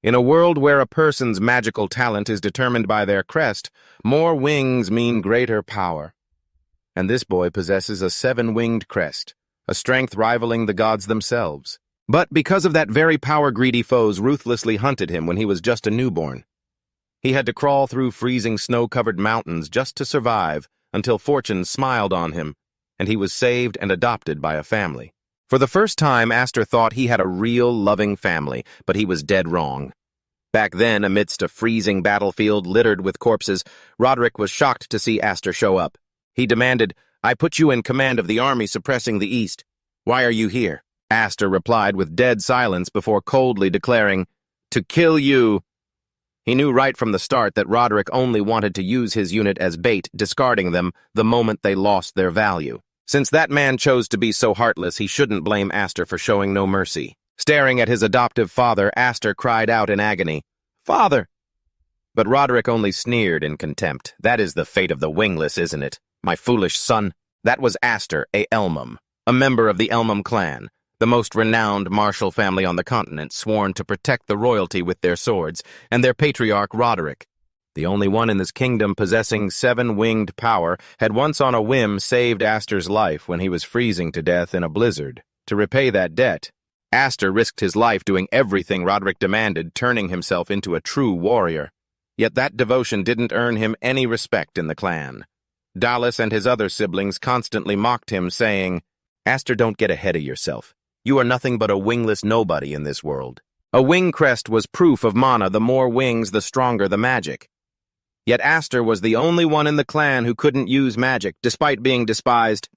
In a world where a person's magical talent is determined by their crest, more wings mean greater power. And this boy possesses a 7-winged crest, a strength rivaling the gods themselves. But because of that very power-greedy foes ruthlessly hunted him when he was just a newborn. He had to crawl through freezing snow-covered mountains just to survive until fortune smiled on him, and he was saved and adopted by a family. For the first time, Aster thought he had a real, loving family, but he was dead wrong. Back then, amidst a freezing battlefield littered with corpses, Roderick was shocked to see Aster show up. He demanded, "I put you in command of the army suppressing the East. Why are you here?" Aster replied with dead silence before coldly declaring, "To kill you." He knew right from the start that Roderick only wanted to use his unit as bait, discarding them the moment they lost their value. Since that man chose to be so heartless, he shouldn't blame Aster for showing no mercy. Staring at his adoptive father, Aster cried out in agony, "Father!" But Roderick only sneered in contempt. "That is the fate of the wingless, isn't it, my foolish son?" That was Aster, a Elmham, a member of the Elmham clan, the most renowned martial family on the continent, sworn to protect the royalty with their swords, and their patriarch Roderick, the only one in this kingdom possessing 7-winged power, had once on a whim saved Aster's life when he was freezing to death in a blizzard. To repay that debt, Aster risked his life doing everything Roderick demanded, turning himself into a true warrior. Yet that devotion didn't earn him any respect in the clan. Dallas and his other siblings constantly mocked him, saying, "Aster, don't get ahead of yourself. You are nothing but a wingless nobody in this world." A wing crest was proof of mana. The more wings, the stronger the magic. Yet Aster was the only one in the clan who couldn't use magic, despite being despised.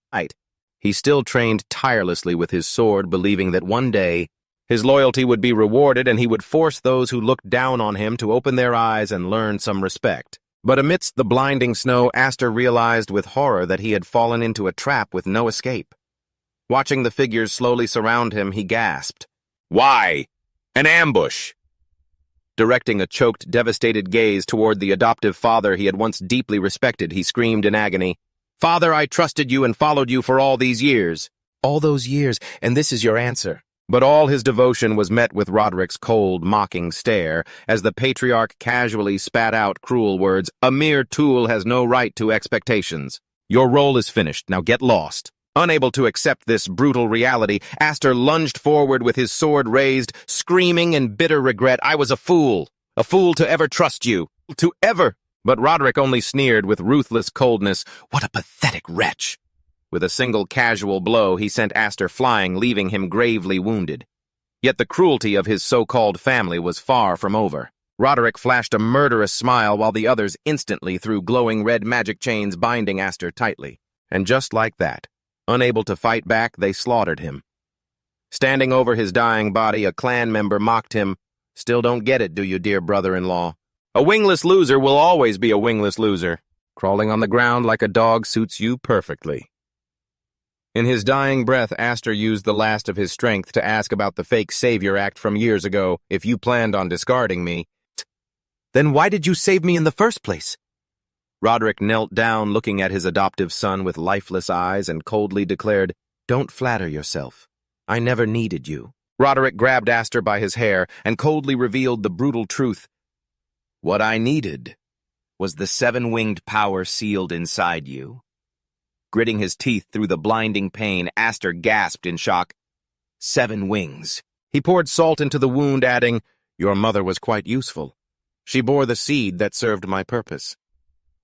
He still trained tirelessly with his sword, believing that one day his loyalty would be rewarded and he would force those who looked down on him to open their eyes and learn some respect. But amidst the blinding snow, Aster realized with horror that he had fallen into a trap with no escape. Watching the figures slowly surround him, he gasped, "Why? An ambush!" Directing a choked, devastated gaze toward the adoptive father he had once deeply respected, he screamed in agony, "Father, I trusted you and followed you for all these years." "All those years, and this is your answer." But all his devotion was met with Roderick's cold, mocking stare, as the patriarch casually spat out cruel words, "A mere tool has no right to expectations. Your role is finished, now get lost." Unable to accept this brutal reality, Aster lunged forward with his sword raised, screaming in bitter regret, "I was a fool to ever trust you, to ever." But Roderick only sneered with ruthless coldness, "What a pathetic wretch." With a single casual blow, he sent Aster flying, leaving him gravely wounded. Yet the cruelty of his so-called family was far from over. Roderick flashed a murderous smile while the others instantly threw glowing red magic chains binding Aster tightly. And just like that, unable to fight back, they slaughtered him. Standing over his dying body, a clan member mocked him, "Still don't get it, do you, dear brother-in-law? A wingless loser will always be a wingless loser. Crawling on the ground like a dog suits you perfectly." In his dying breath, Aster used the last of his strength to ask about the fake savior act from years ago. "If you planned on discarding me, then why did you save me in the first place?" Roderick knelt down, looking at his adoptive son with lifeless eyes, and coldly declared, "Don't flatter yourself. I never needed you." Roderick grabbed Aster by his hair and coldly revealed the brutal truth. "What I needed was the 7-winged power sealed inside you." Gritting his teeth through the blinding pain, Aster gasped in shock. 7 wings. He poured salt into the wound, adding, "Your mother was quite useful. She bore the seed that served my purpose."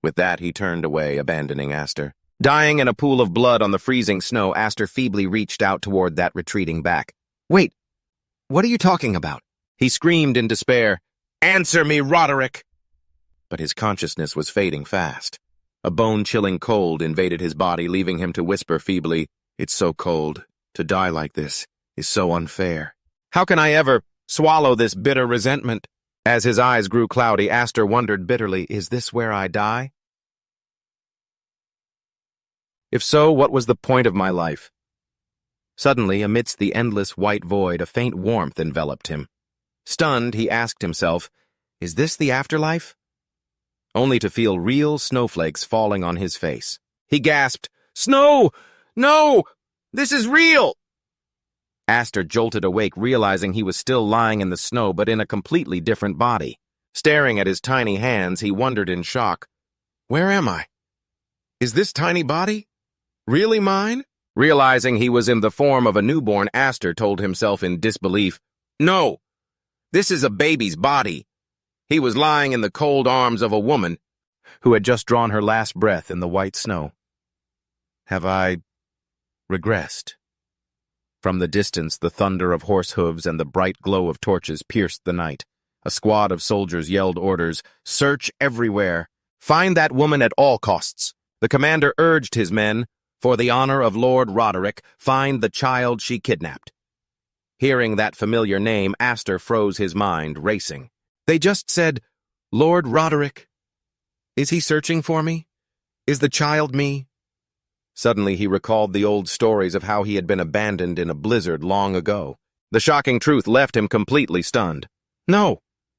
With that, he turned away, abandoning Aster. Dying in a pool of blood on the freezing snow, Aster feebly reached out toward that retreating back. "Wait, what are you talking about?" He screamed in despair. "Answer me, Roderick!" But his consciousness was fading fast. A bone-chilling cold invaded his body, leaving him to whisper feebly, "It's so cold. To die like this is so unfair. How can I ever swallow this bitter resentment?" As his eyes grew cloudy, Aster wondered bitterly, "Is this where I die? If so, what was the point of my life?" Suddenly, amidst the endless white void, a faint warmth enveloped him. Stunned, he asked himself, "Is this the afterlife?" Only to feel real snowflakes falling on his face. He gasped, "Snow! No! This is real!" Aster jolted awake, realizing he was still lying in the snow, but in a completely different body. Staring at his tiny hands, he wondered in shock. Where am I? Is this tiny body really mine? Realizing he was in the form of a newborn, Aster told himself in disbelief, No! This is a baby's body. He was lying in the cold arms of a woman who had just drawn her last breath in the white snow. Have I regressed? From the distance, the thunder of horse hooves and the bright glow of torches pierced the night. A squad of soldiers yelled orders, Search everywhere. Find that woman at all costs. The commander urged his men, For the honor of Lord Roderick, find the child she kidnapped. Hearing that familiar name, Aster froze his mind, racing. They just said, Lord Roderick. Is he searching for me? Is the child me? Suddenly he recalled the old stories of how he had been abandoned in a blizzard long ago. The shocking truth left him completely stunned. No,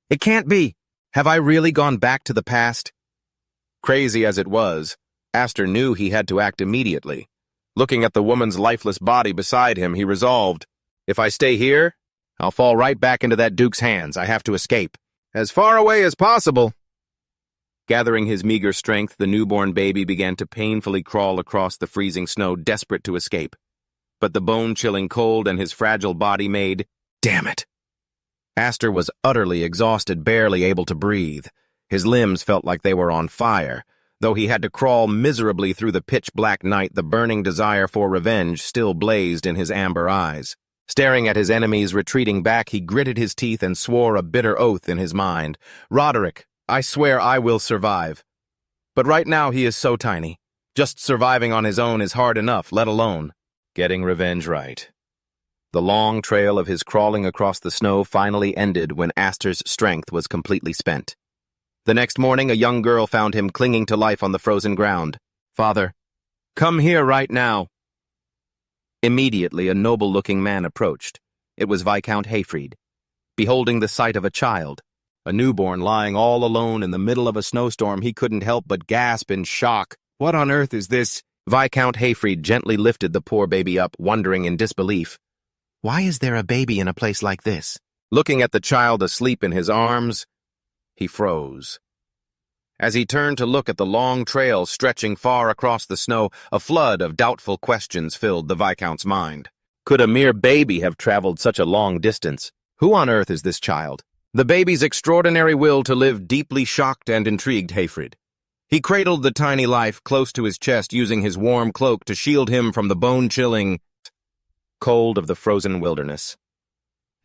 it can't be. Have I really gone back to the past? Crazy as it was, Aster knew he had to act immediately. Looking at the woman's lifeless body beside him, he resolved, If I stay here, I'll fall right back into that Duke's hands. I have to escape. As far away as possible. Gathering his meager strength, the newborn baby began to painfully crawl across the freezing snow, desperate to escape. But the bone-chilling cold and his fragile body made, Damn it! Aster was utterly exhausted, barely able to breathe. His limbs felt like they were on fire. Though he had to crawl miserably through the pitch-black night, the burning desire for revenge still blazed in his amber eyes. Staring at his enemies retreating back, he gritted his teeth and swore a bitter oath in his mind. Roderick, I swear I will survive. But right now he is so tiny. Just surviving on his own is hard enough, let alone getting revenge right. The long trail of his crawling across the snow finally ended when Aster's strength was completely spent. The next morning, a young girl found him clinging to life on the frozen ground. Father, come here right now. Immediately, a noble-looking man approached. It was Viscount Hayfried. Beholding the sight of a child, a newborn lying all alone in the middle of a snowstorm, he couldn't help but gasp in shock. What on earth is this? Viscount Hayfried gently lifted the poor baby up, wondering in disbelief. Why is there a baby in a place like this? Looking at the child asleep in his arms, he froze. As he turned to look at the long trail stretching far across the snow, a flood of doubtful questions filled the Viscount's mind. Could a mere baby have traveled such a long distance? Who on earth is this child? The baby's extraordinary will to live deeply shocked and intrigued Hayfried. He cradled the tiny life close to his chest, using his warm cloak to shield him from the bone-chilling cold of the frozen wilderness.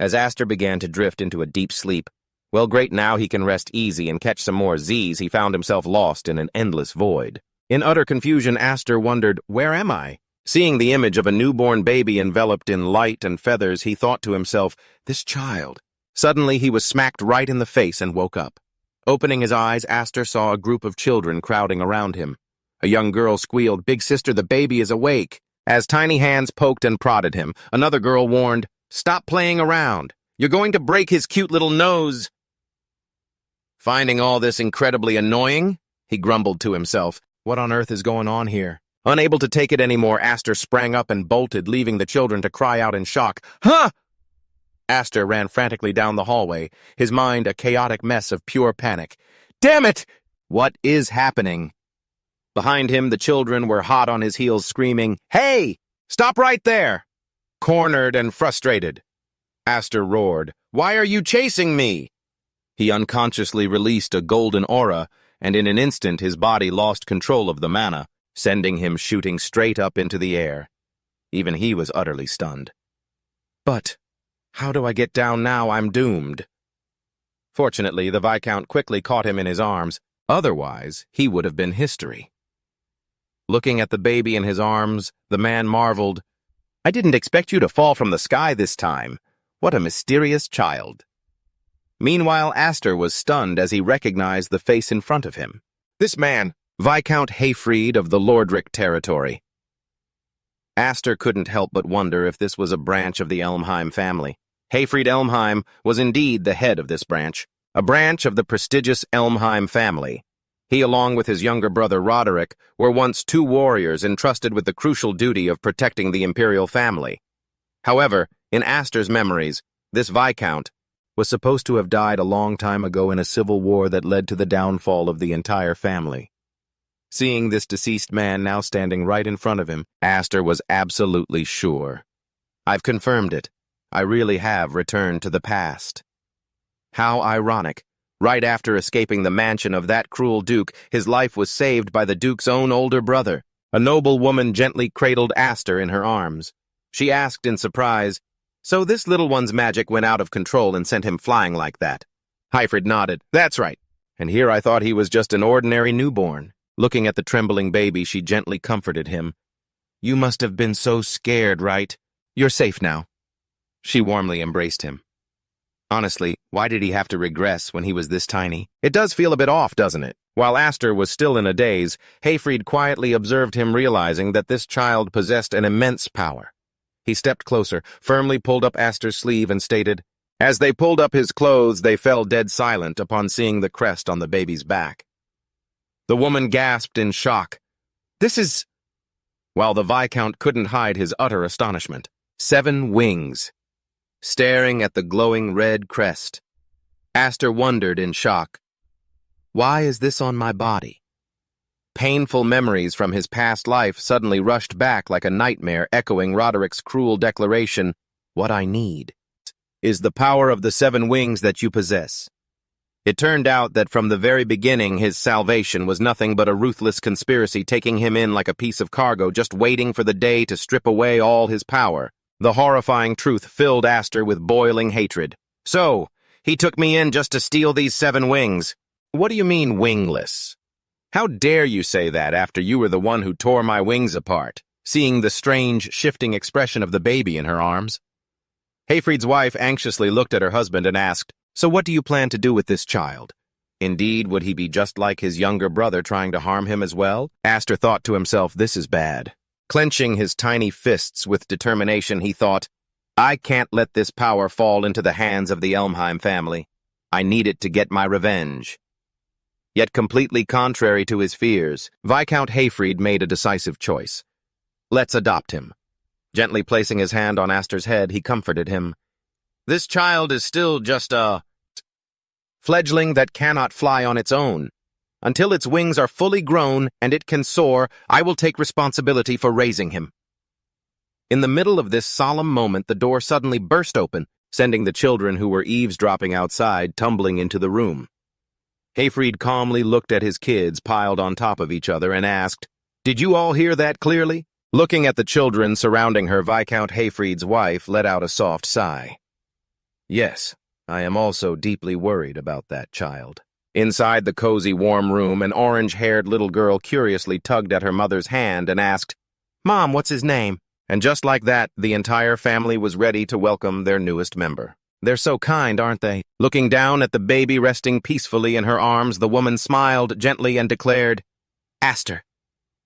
As Aster began to drift into a deep sleep, well, great, now he can rest easy and catch some more Z's, he found himself lost in an endless void. In utter confusion, Aster wondered, where am I? Seeing the image of a newborn baby enveloped in light and feathers, he thought to himself, this child. Suddenly, he was smacked right in the face and woke up. Opening his eyes, Aster saw a group of children crowding around him. A young girl squealed, Big sister, the baby is awake. As tiny hands poked and prodded him, another girl warned, Stop playing around. You're going to break his cute little nose. Finding all this incredibly annoying, he grumbled to himself, What on earth is going on here? Unable to take it anymore, Aster sprang up and bolted, leaving the children to cry out in shock. Huh! Aster ran frantically down the hallway, his mind a chaotic mess of pure panic. Damn it! What is happening? Behind him, the children were hot on his heels, screaming, Hey! Stop right there! Cornered and frustrated, Aster roared, Why are you chasing me? He unconsciously released a golden aura, and in an instant his body lost control of the mana, sending him shooting straight up into the air. Even he was utterly stunned. But how do I get down now? I'm doomed. Fortunately, the Viscount quickly caught him in his arms. Otherwise, he would have been history. Looking at the baby in his arms, the man marveled, I didn't expect you to fall from the sky this time. What a mysterious child. Meanwhile, Aster was stunned as he recognized the face in front of him. This man, Viscount Hayfried of the Lordrick territory. Aster couldn't help but wonder if this was a branch of the Elmheim family. Hayfried Elmheim was indeed the head of this branch, a branch of the prestigious Elmheim family. He, along with his younger brother Roderick, were once two warriors entrusted with the crucial duty of protecting the imperial family. However, In Astor's memories, this Viscount was supposed to have died a long time ago in a civil war that led to the downfall of the entire family. Seeing this deceased man now standing right in front of him, Astor was absolutely sure. I've confirmed it. I really have returned to the past. How ironic. Right after escaping the mansion of that cruel duke, his life was saved by the duke's own older brother. A noble woman gently cradled Astor in her arms. She asked in surprise, "So this little one's magic went out of control and sent him flying like that?" Hyfryd nodded. "That's right. And here I thought he was just an ordinary newborn." Looking at the trembling baby, she gently comforted him. "You must have been so scared, right? You're safe now." She warmly embraced him. Honestly, why did he have to regress when he was this tiny? It does feel a bit off, doesn't it? While Astor was still in a daze, Hyfryd quietly observed him, realizing that this child possessed an immense power. He stepped closer, firmly pulled up Astor's sleeve, and stated, as they pulled up his clothes, they fell dead silent upon seeing the crest on the baby's back. The woman gasped in shock. "This is—" While the Viscount couldn't hide his utter astonishment. 7 wings. Staring at the glowing red crest, Astor wondered in shock. Why is this on my body? Painful memories from his past life suddenly rushed back like a nightmare, echoing Roderick's cruel declaration, "What I need is the power of the 7 wings that you possess." It turned out that from the very beginning his salvation was nothing but a ruthless conspiracy taking him in like a piece of cargo, just waiting for the day to strip away all his power. The horrifying truth filled Astor with boiling hatred. "So, he took me in just to steal these 7 wings. What do you mean, wingless? How dare you say that after you were the one who tore my wings apart?" Seeing the strange, shifting expression of the baby in her arms, Hyfryd's wife anxiously looked at her husband and asked, "So what do you plan to do with this child? Indeed, would he be just like his younger brother, trying to harm him as well?" Astor thought to himself, this is bad. Clenching his tiny fists with determination, he thought, I can't let this power fall into the hands of the Elmheim family. I need it to get my revenge. Yet completely contrary to his fears, Viscount Hyfryd made a decisive choice. "Let's adopt him." Gently placing his hand on Astor's head, he comforted him. "This child is still just a fledgling that cannot fly on its own. Until its wings are fully grown and it can soar, I will take responsibility for raising him." In the middle of this solemn moment, the door suddenly burst open, sending the children who were eavesdropping outside tumbling into the room. Hyfryd calmly looked at his kids piled on top of each other and asked, "Did you all hear that clearly?" Looking at the children surrounding her, Viscount Hyfryd's wife let out a soft sigh. "Yes, I am also deeply worried about that child." Inside the cozy, warm room, an orange-haired little girl curiously tugged at her mother's hand and asked, "Mom, what's his name?" And just like that, the entire family was ready to welcome their newest member. "They're so kind, aren't they?" Looking down at the baby resting peacefully in her arms, the woman smiled gently and declared, "Astor,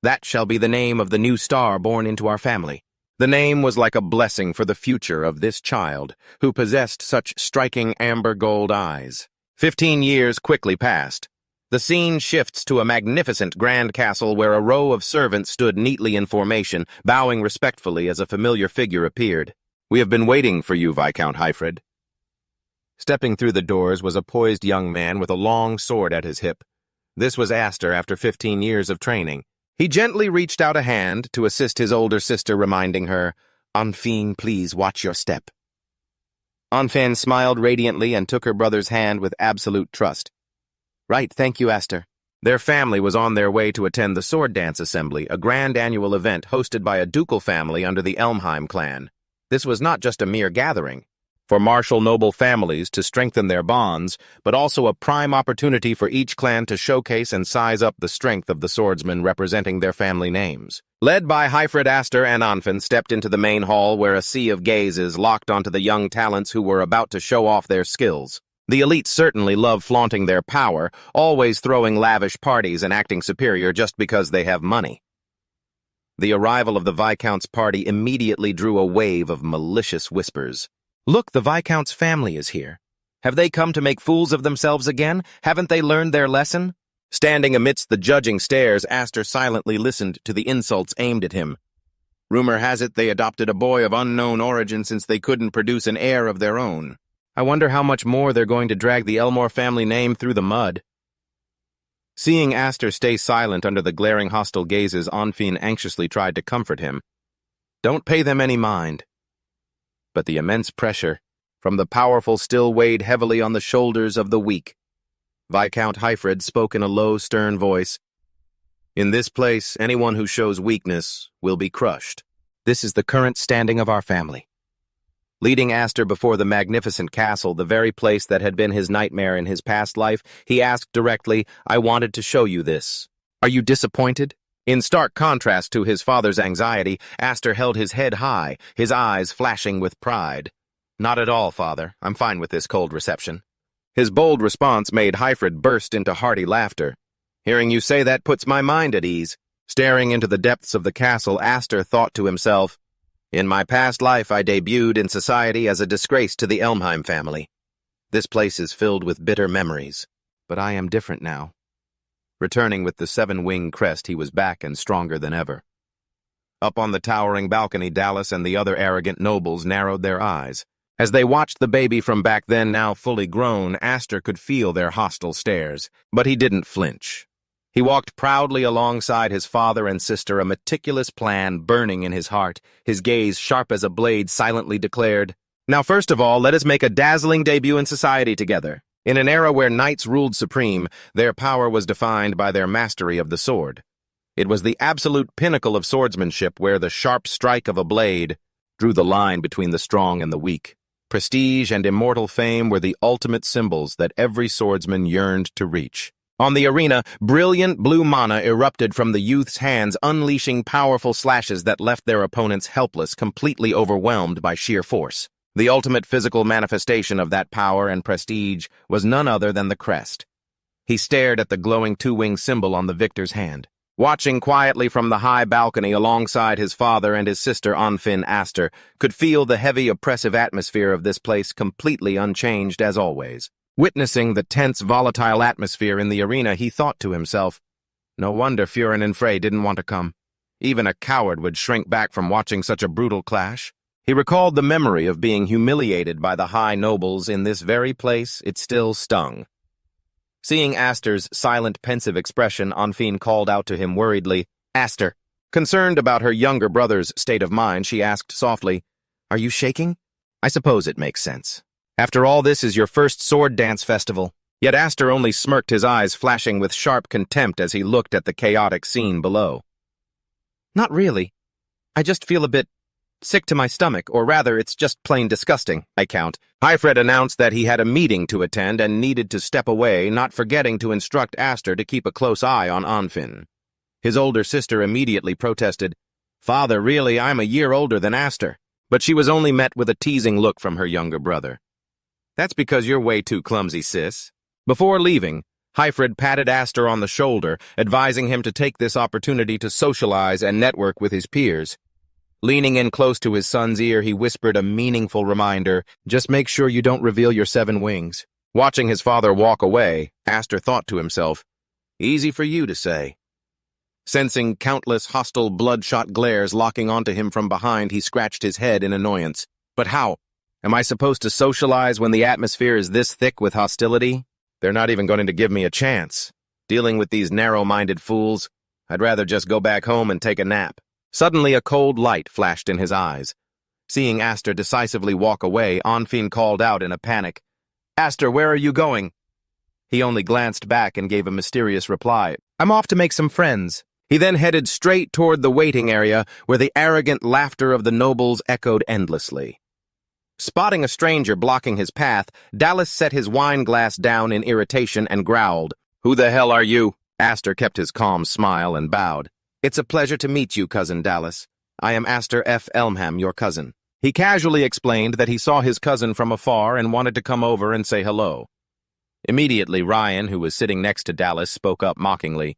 that shall be the name of the new star born into our family." The name was like a blessing for the future of this child, who possessed such striking amber gold eyes. 15 years quickly passed. The scene shifts to a magnificent grand castle where a row of servants stood neatly in formation, bowing respectfully as a familiar figure appeared. "We have been waiting for you, Viscount Hyfryd." Stepping through the doors was a poised young man with a long sword at his hip. This was Astor after 15 years of training. He gently reached out a hand to assist his older sister, reminding her, "Enfin, please watch your step." Enfin smiled radiantly and took her brother's hand with absolute trust. "Right, thank you, Astor." Their family was on their way to attend the Sword Dance Assembly, a grand annual event hosted by a ducal family under the Elmheim clan. This was not just a mere gathering for martial noble families to strengthen their bonds, but also a prime opportunity for each clan to showcase and size up the strength of the swordsmen representing their family names. Led by Hyfryd, Astor and Enfin stepped into the main hall where a sea of gazes locked onto the young talents who were about to show off their skills. The elite certainly love flaunting their power, always throwing lavish parties and acting superior just because they have money. The arrival of the Viscount's party immediately drew a wave of malicious whispers. "Look, the Viscount's family is here. Have they come to make fools of themselves again? Haven't they learned their lesson?" Standing amidst the judging stares, Astor silently listened to the insults aimed at him. Rumor has it they adopted a boy of unknown origin since they couldn't produce an heir of their own. I wonder how much more they're going to drag the Elmore family name through the mud. Seeing Aster stay silent under the glaring hostile gazes, Onfin anxiously tried to comfort him. Don't pay them any mind. But the immense pressure from the powerful still weighed heavily on the shoulders of the weak. Viscount Hyfrid spoke in a low, stern voice. In this place, anyone who shows weakness will be crushed. This is the current standing of our family. Leading Aster before the magnificent castle, the very place that had been his nightmare in his past life, he asked directly, I wanted to show you this. Are you disappointed? In stark contrast to his father's anxiety, Aster held his head high, his eyes flashing with pride. Not at all, father. I'm fine with this cold reception. His bold response made Hyfrid burst into hearty laughter. Hearing you say that puts my mind at ease. Staring into the depths of the castle, Aster thought to himself, in my past life, I debuted in society as a disgrace to the Elmheim family. This place is filled with bitter memories, but I am different now. Returning with the 7-winged crest, he was back and stronger than ever. Up on the towering balcony, Dallas and the other arrogant nobles narrowed their eyes. As they watched the baby from back then, now fully grown, Aster could feel their hostile stares, but he didn't flinch. He walked proudly alongside his father and sister, a meticulous plan burning in his heart. His gaze, sharp as a blade, silently declared, Now first of all, let us make a dazzling debut in society together. In an era where knights ruled supreme, their power was defined by their mastery of the sword. It was the absolute pinnacle of swordsmanship where the sharp strike of a blade drew the line between the strong and the weak. Prestige and immortal fame were the ultimate symbols that every swordsman yearned to reach. On the arena, brilliant blue mana erupted from the youth's hands, unleashing powerful slashes that left their opponents helpless, completely overwhelmed by sheer force. The ultimate physical manifestation of that power and prestige was none other than the crest. He stared at the glowing 2-winged symbol on the victor's hand. Watching quietly from the high balcony alongside his father and his sister Onfin, Aster could feel the heavy, oppressive atmosphere of this place completely unchanged as always. Witnessing the tense, volatile atmosphere in the arena, he thought to himself, no wonder Furin and Frey didn't want to come. Even a coward would shrink back from watching such a brutal clash. He recalled the memory of being humiliated by the high nobles in this very place. It still stung. Seeing Aster's silent, pensive expression, Onfin called out to him worriedly, Aster. Concerned about her younger brother's state of mind, she asked softly, Are you shaking? I suppose it makes sense. After all, this is your first sword dance festival. Yet Aster only smirked, his eyes flashing with sharp contempt as he looked at the chaotic scene below. Not really. I just feel a bit sick to my stomach, or rather, it's just plain disgusting, Viscount. Hyfrid announced that he had a meeting to attend and needed to step away, not forgetting to instruct Aster to keep a close eye on Onfin. His older sister immediately protested, Father, really, I'm a year older than Aster. But she was only met with a teasing look from her younger brother. That's because you're way too clumsy, sis. Before leaving, Hyfrid patted Aster on the shoulder, advising him to take this opportunity to socialize and network with his peers. Leaning in close to his son's ear, he whispered a meaningful reminder, just make sure you don't reveal your 7 wings. Watching his father walk away, Aster thought to himself, easy for you to say. Sensing countless hostile, bloodshot glares locking onto him from behind, he scratched his head in annoyance. But how? Am I supposed to socialize when the atmosphere is this thick with hostility? They're not even going to give me a chance. Dealing with these narrow-minded fools, I'd rather just go back home and take a nap. Suddenly a cold light flashed in his eyes. Seeing Aster decisively walk away, Onfin called out in a panic, Aster, where are you going? He only glanced back and gave a mysterious reply, I'm off to make some friends. He then headed straight toward the waiting area, where the arrogant laughter of the nobles echoed endlessly. Spotting a stranger blocking his path, Dallas set his wine glass down in irritation and growled. Who the hell are you? Aster kept his calm smile and bowed. It's a pleasure to meet you, Cousin Dallas. I am Aster F. Elmham, your cousin. He casually explained that he saw his cousin from afar and wanted to come over and say hello. Immediately, Ryan, who was sitting next to Dallas, spoke up mockingly.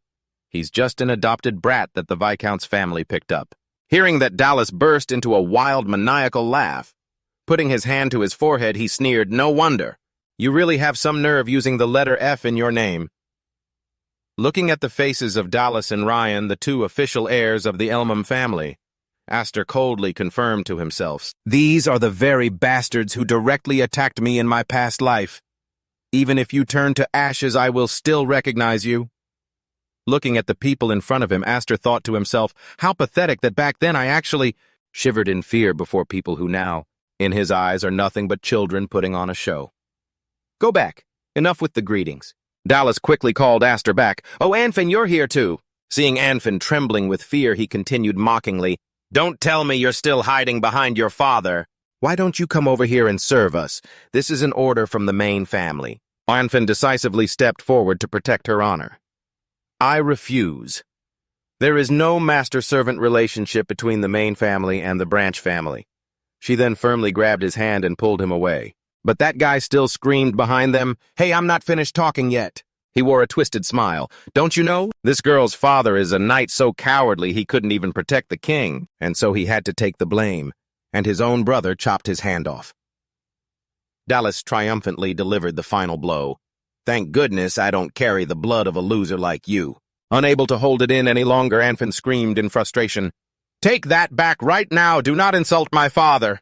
He's just an adopted brat that the Viscount's family picked up. Hearing that, Dallas burst into a wild, maniacal laugh. Putting his hand to his forehead, he sneered, No wonder. You really have some nerve using the letter F in your name. Looking at the faces of Dallas and Ryan, the 2 official heirs of the Elmham family, Aster coldly confirmed to himself. These are the very bastards who directly attacked me in my past life. Even if you turn to ashes, I will still recognize you. Looking at the people in front of him, Aster thought to himself, how pathetic that back then I actually shivered in fear before people who now, in his eyes, are nothing but children putting on a show. Go back. Enough with the greetings. Dallas quickly called Aster back. Oh, Anfin, you're here too. Seeing Anfin trembling with fear, he continued mockingly, Don't tell me you're still hiding behind your father. Why don't you come over here and serve us? This is an order from the main family. Anfin decisively stepped forward to protect her honor. I refuse. There is no master-servant relationship between the main family and the branch family. She then firmly grabbed his hand and pulled him away. But that guy still screamed behind them, Hey, I'm not finished talking yet. He wore a twisted smile. Don't you know? This girl's father is a knight so cowardly he couldn't even protect the king, and so he had to take the blame, and his own brother chopped his hand off. Dallas triumphantly delivered the final blow. Thank goodness I don't carry the blood of a loser like you. Unable to hold it in any longer, Anfin screamed in frustration. Take that back right now! Do not insult my father!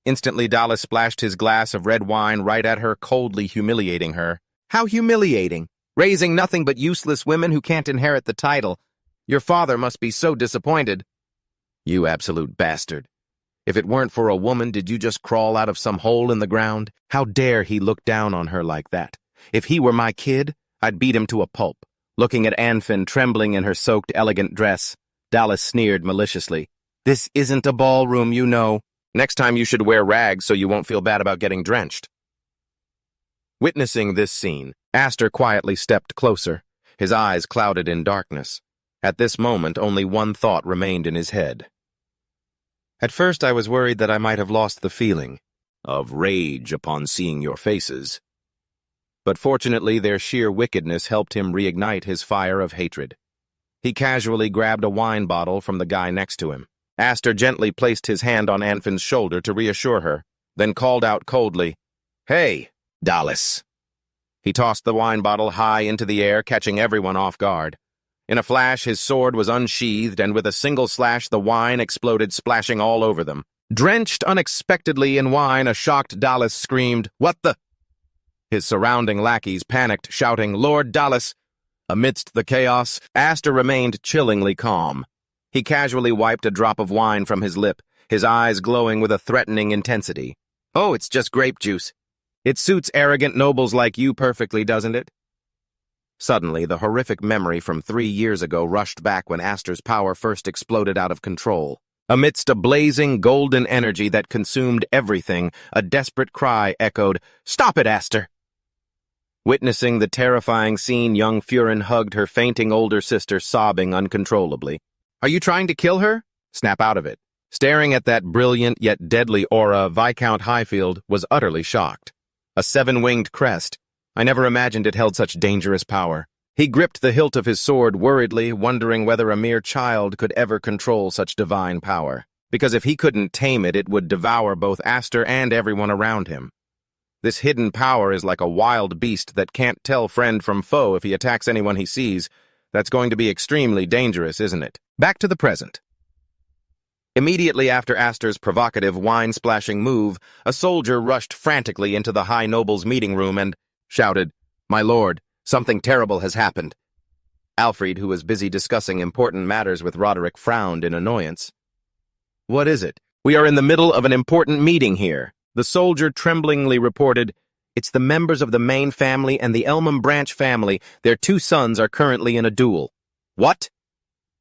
Instantly, Dallas splashed his glass of red wine right at her, coldly humiliating her. How humiliating! Raising nothing but useless women who can't inherit the title. Your father must be so disappointed. You absolute bastard. If it weren't for a woman, did you just crawl out of some hole in the ground? How dare he look down on her like that? If he were my kid, I'd beat him to a pulp. Looking at Anfin trembling in her soaked, elegant dress, Dallas sneered maliciously. This isn't a ballroom, you know. Next time you should wear rags so you won't feel bad about getting drenched. Witnessing this scene, Aster quietly stepped closer, his eyes clouded in darkness. At this moment, only one thought remained in his head. At first, I was worried that I might have lost the feeling of rage upon seeing your faces. But fortunately, their sheer wickedness helped him reignite his fire of hatred. He casually grabbed a wine bottle from the guy next to him. Aster gently placed his hand on Anfin's shoulder to reassure her, then called out coldly, Hey, Dallas. He tossed the wine bottle high into the air, catching everyone off guard. In a flash, his sword was unsheathed, and with a single slash, the wine exploded, splashing all over them. Drenched unexpectedly in wine, a shocked Dallas screamed, What the? His surrounding lackeys panicked, shouting, Lord Dallas! Amidst the chaos, Aster remained chillingly calm. He casually wiped a drop of wine from his lip, his eyes glowing with a threatening intensity. Oh, it's just grape juice. It suits arrogant nobles like you perfectly, doesn't it? Suddenly, the horrific memory from 3 years ago rushed back when Aster's power first exploded out of control. Amidst a blazing golden energy that consumed everything, a desperate cry echoed, Stop it, Aster! Witnessing the terrifying scene, young Furin hugged her fainting older sister, sobbing uncontrollably. Are you trying to kill her? Snap out of it. Staring at that brilliant yet deadly aura, Viscount Highfield was utterly shocked. A 7-winged crest. I never imagined it held such dangerous power. He gripped the hilt of his sword worriedly, wondering whether a mere child could ever control such divine power. Because if he couldn't tame it, it would devour both Aster and everyone around him. This hidden power is like a wild beast that can't tell friend from foe if he attacks anyone he sees. That's going to be extremely dangerous, isn't it? Back to the present. Immediately after Aster's provocative, wine-splashing move, a soldier rushed frantically into the High Noble's meeting room and shouted, My lord, something terrible has happened. Alfred, who was busy discussing important matters with Roderick, frowned in annoyance. What is it? We are in the middle of an important meeting here. The soldier tremblingly reported, It's the members of the main family and the Elmham branch family. Their 2 sons are currently in a duel. What?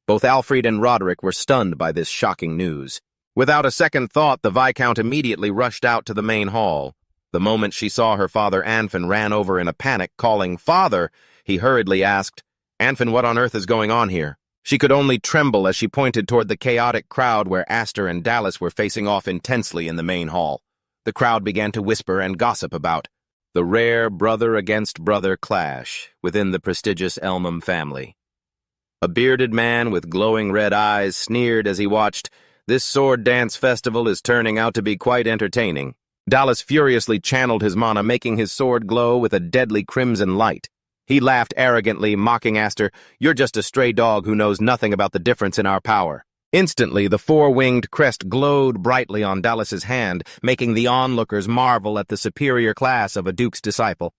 Both Alfred and Roderick were stunned by this shocking news. Without a second thought, the Viscount immediately rushed out to the main hall. The moment she saw her father, Anfin ran over in a panic, calling, Father! He hurriedly asked, Anfin, what on earth is going on here? She could only tremble as she pointed toward the chaotic crowd where Aster and Dallas were facing off intensely in the main hall. The crowd began to whisper and gossip about the rare brother-against-brother clash within the prestigious Elmham family. A bearded man with glowing red eyes sneered as he watched. This sword dance festival is turning out to be quite entertaining. Dallas furiously channeled his mana, making his sword glow with a deadly crimson light. He laughed arrogantly, mocking Aster, You're just a stray dog who knows nothing about the difference in our power. Instantly, the four-winged crest glowed brightly on Dallas's hand, making the onlookers marvel at the superior class of a duke's disciple.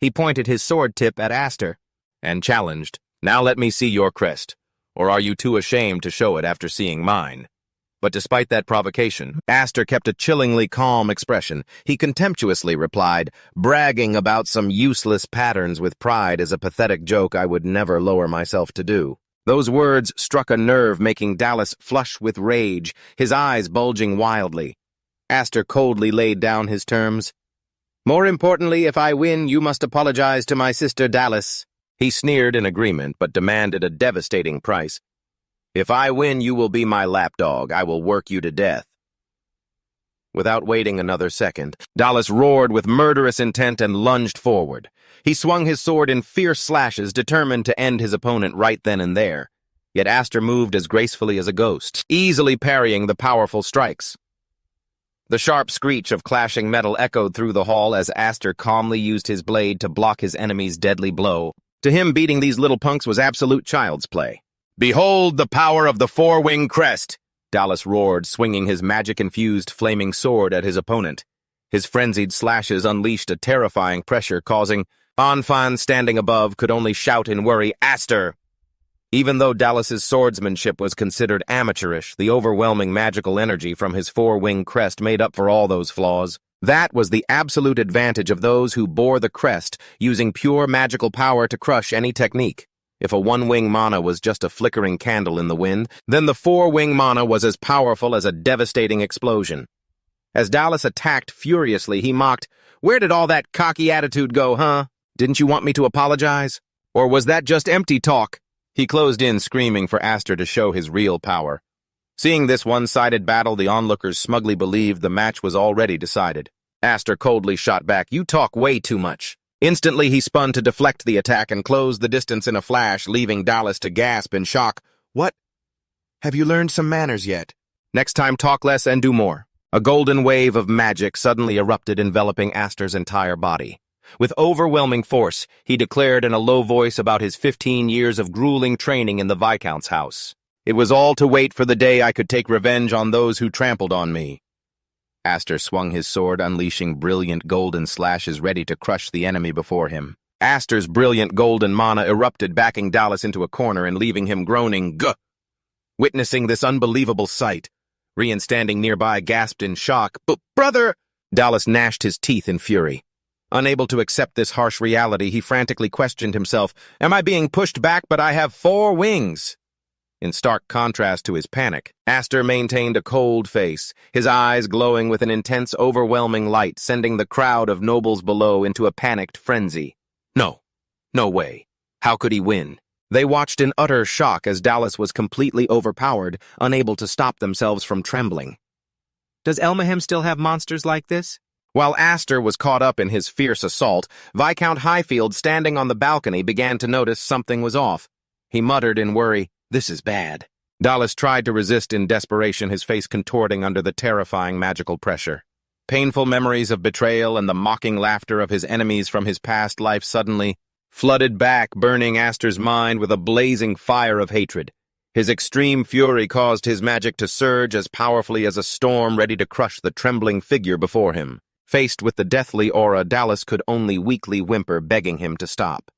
He pointed his sword tip at Aster and challenged, "Now let me see your crest, or are you too ashamed to show it after seeing mine?" But despite that provocation, Aster kept a chillingly calm expression. He contemptuously replied, "Bragging about some useless patterns with pride is a pathetic joke I would never lower myself to do." Those words struck a nerve, making Dallas flush with rage, his eyes bulging wildly. Aster coldly laid down his terms. "More importantly, if I win, you must apologize to my sister Dallas." He sneered in agreement, but demanded a devastating price. "If I win, you will be my lapdog. I will work you to death." Without waiting another second, Dallas roared with murderous intent and lunged forward. He swung his sword in fierce slashes, determined to end his opponent right then and there. Yet Aster moved as gracefully as a ghost, easily parrying the powerful strikes. The sharp screech of clashing metal echoed through the hall as Aster calmly used his blade to block his enemy's deadly blow. To him, beating these little punks was absolute child's play. "Behold the power of the four-winged crest!" Dallas roared, swinging his magic-infused flaming sword at his opponent. His frenzied slashes unleashed a terrifying pressure, causing Anfan, standing above, could only shout in worry, "Aster!" Even though Dallas's swordsmanship was considered amateurish, the overwhelming magical energy from his four-winged crest made up for all those flaws. That was the absolute advantage of those who bore the crest, using pure magical power to crush any technique. If a one-wing mana was just a flickering candle in the wind, then the four-wing mana was as powerful as a devastating explosion. As Dallas attacked furiously, he mocked, "Where did all that cocky attitude go, huh? Didn't you want me to apologize? Or was that just empty talk?" He closed in, screaming for Aster to show his real power. Seeing this one-sided battle, the onlookers smugly believed the match was already decided. Aster coldly shot back, "You talk way too much." Instantly, he spun to deflect the attack and closed the distance in a flash, leaving Dallas to gasp in shock. "What? Have you learned some manners yet? Next time, talk less and do more." A golden wave of magic suddenly erupted, enveloping Aster's entire body. With overwhelming force, he declared in a low voice about his 15 years of grueling training in the Viscount's house. "It was all to wait for the day I could take revenge on those who trampled on me." Aster swung his sword, unleashing brilliant golden slashes ready to crush the enemy before him. Aster's brilliant golden mana erupted, backing Dallas into a corner and leaving him groaning, "Guh!" Witnessing this unbelievable sight, Rian, standing nearby, gasped in shock. "But, brother!" Dallas gnashed his teeth in fury. Unable to accept this harsh reality, he frantically questioned himself, "Am I being pushed back, but I have 4 wings?" In stark contrast to his panic, Aster maintained a cold face, his eyes glowing with an intense, overwhelming light, sending the crowd of nobles below into a panicked frenzy. No way. How could he win? They watched in utter shock as Dallas was completely overpowered, unable to stop themselves from trembling. Does Elmaham still have monsters like this? While Aster was caught up in his fierce assault, Viscount Highfield, standing on the balcony, began to notice something was off. He muttered in worry, "This is bad." Dallas tried to resist in desperation, his face contorting under the terrifying magical pressure. Painful memories of betrayal and the mocking laughter of his enemies from his past life suddenly flooded back, burning Aster's mind with a blazing fire of hatred. His extreme fury caused his magic to surge as powerfully as a storm ready to crush the trembling figure before him. Faced with the deathly aura, Dallas could only weakly whimper, begging him to stop.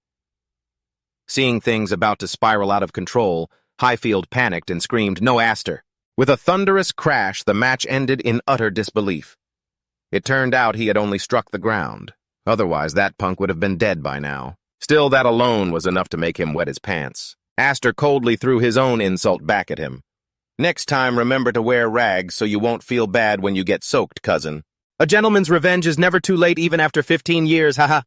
Seeing things about to spiral out of control, Highfield panicked and screamed, "No, Aster!" With a thunderous crash, the match ended in utter disbelief. It turned out he had only struck the ground. Otherwise, that punk would have been dead by now. Still, that alone was enough to make him wet his pants. Aster coldly threw his own insult back at him. "Next time, remember to wear rags so you won't feel bad when you get soaked, cousin. A gentleman's revenge is never too late, even after 15 years, haha."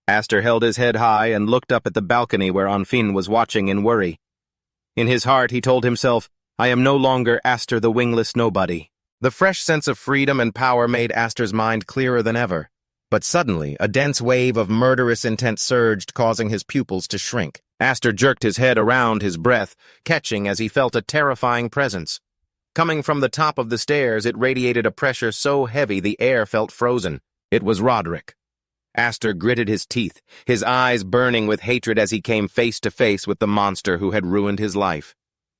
Aster held his head high and looked up at the balcony where Anfin was watching in worry. In his heart, he told himself, "I am no longer Aster the wingless nobody." The fresh sense of freedom and power made Aster's mind clearer than ever. But suddenly, a dense wave of murderous intent surged, causing his pupils to shrink. Aster jerked his head around his breath, catching as he felt a terrifying presence. Coming from the top of the stairs, it radiated a pressure so heavy the air felt frozen. It was Roderick. Aster gritted his teeth, his eyes burning with hatred as he came face to face with the monster who had ruined his life.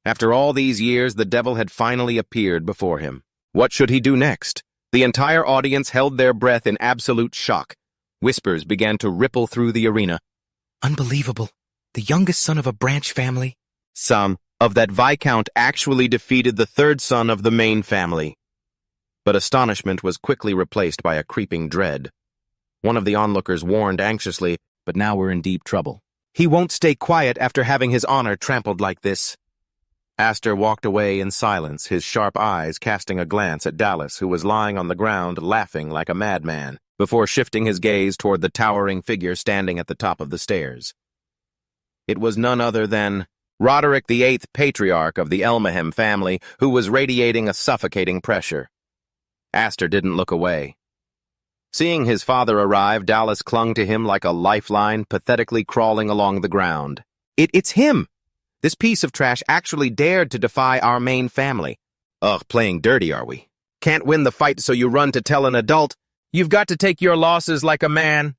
After all these years, the devil had finally appeared before him. What should he do next? The entire audience held their breath in absolute shock. Whispers began to ripple through the arena. Unbelievable. The youngest son of a branch family? Some of that Viscount actually defeated the third son of the main family. But astonishment was quickly replaced by a creeping dread. One of the onlookers warned anxiously, but now we're in deep trouble. He won't stay quiet after having his honor trampled like this. Astor walked away in silence, his sharp eyes casting a glance at Dallas, who was lying on the ground laughing like a madman, before shifting his gaze toward the towering figure standing at the top of the stairs. It was none other than Roderick the Eighth, patriarch of the Elmahem family, who was radiating a suffocating pressure. Astor didn't look away. Seeing his father arrive, Dallas clung to him like a lifeline, pathetically crawling along the ground. It's him! This piece of trash actually dared to defy our main family. Ugh, playing dirty, are we? Can't win the fight, so you run to tell an adult. You've got to take your losses like a man.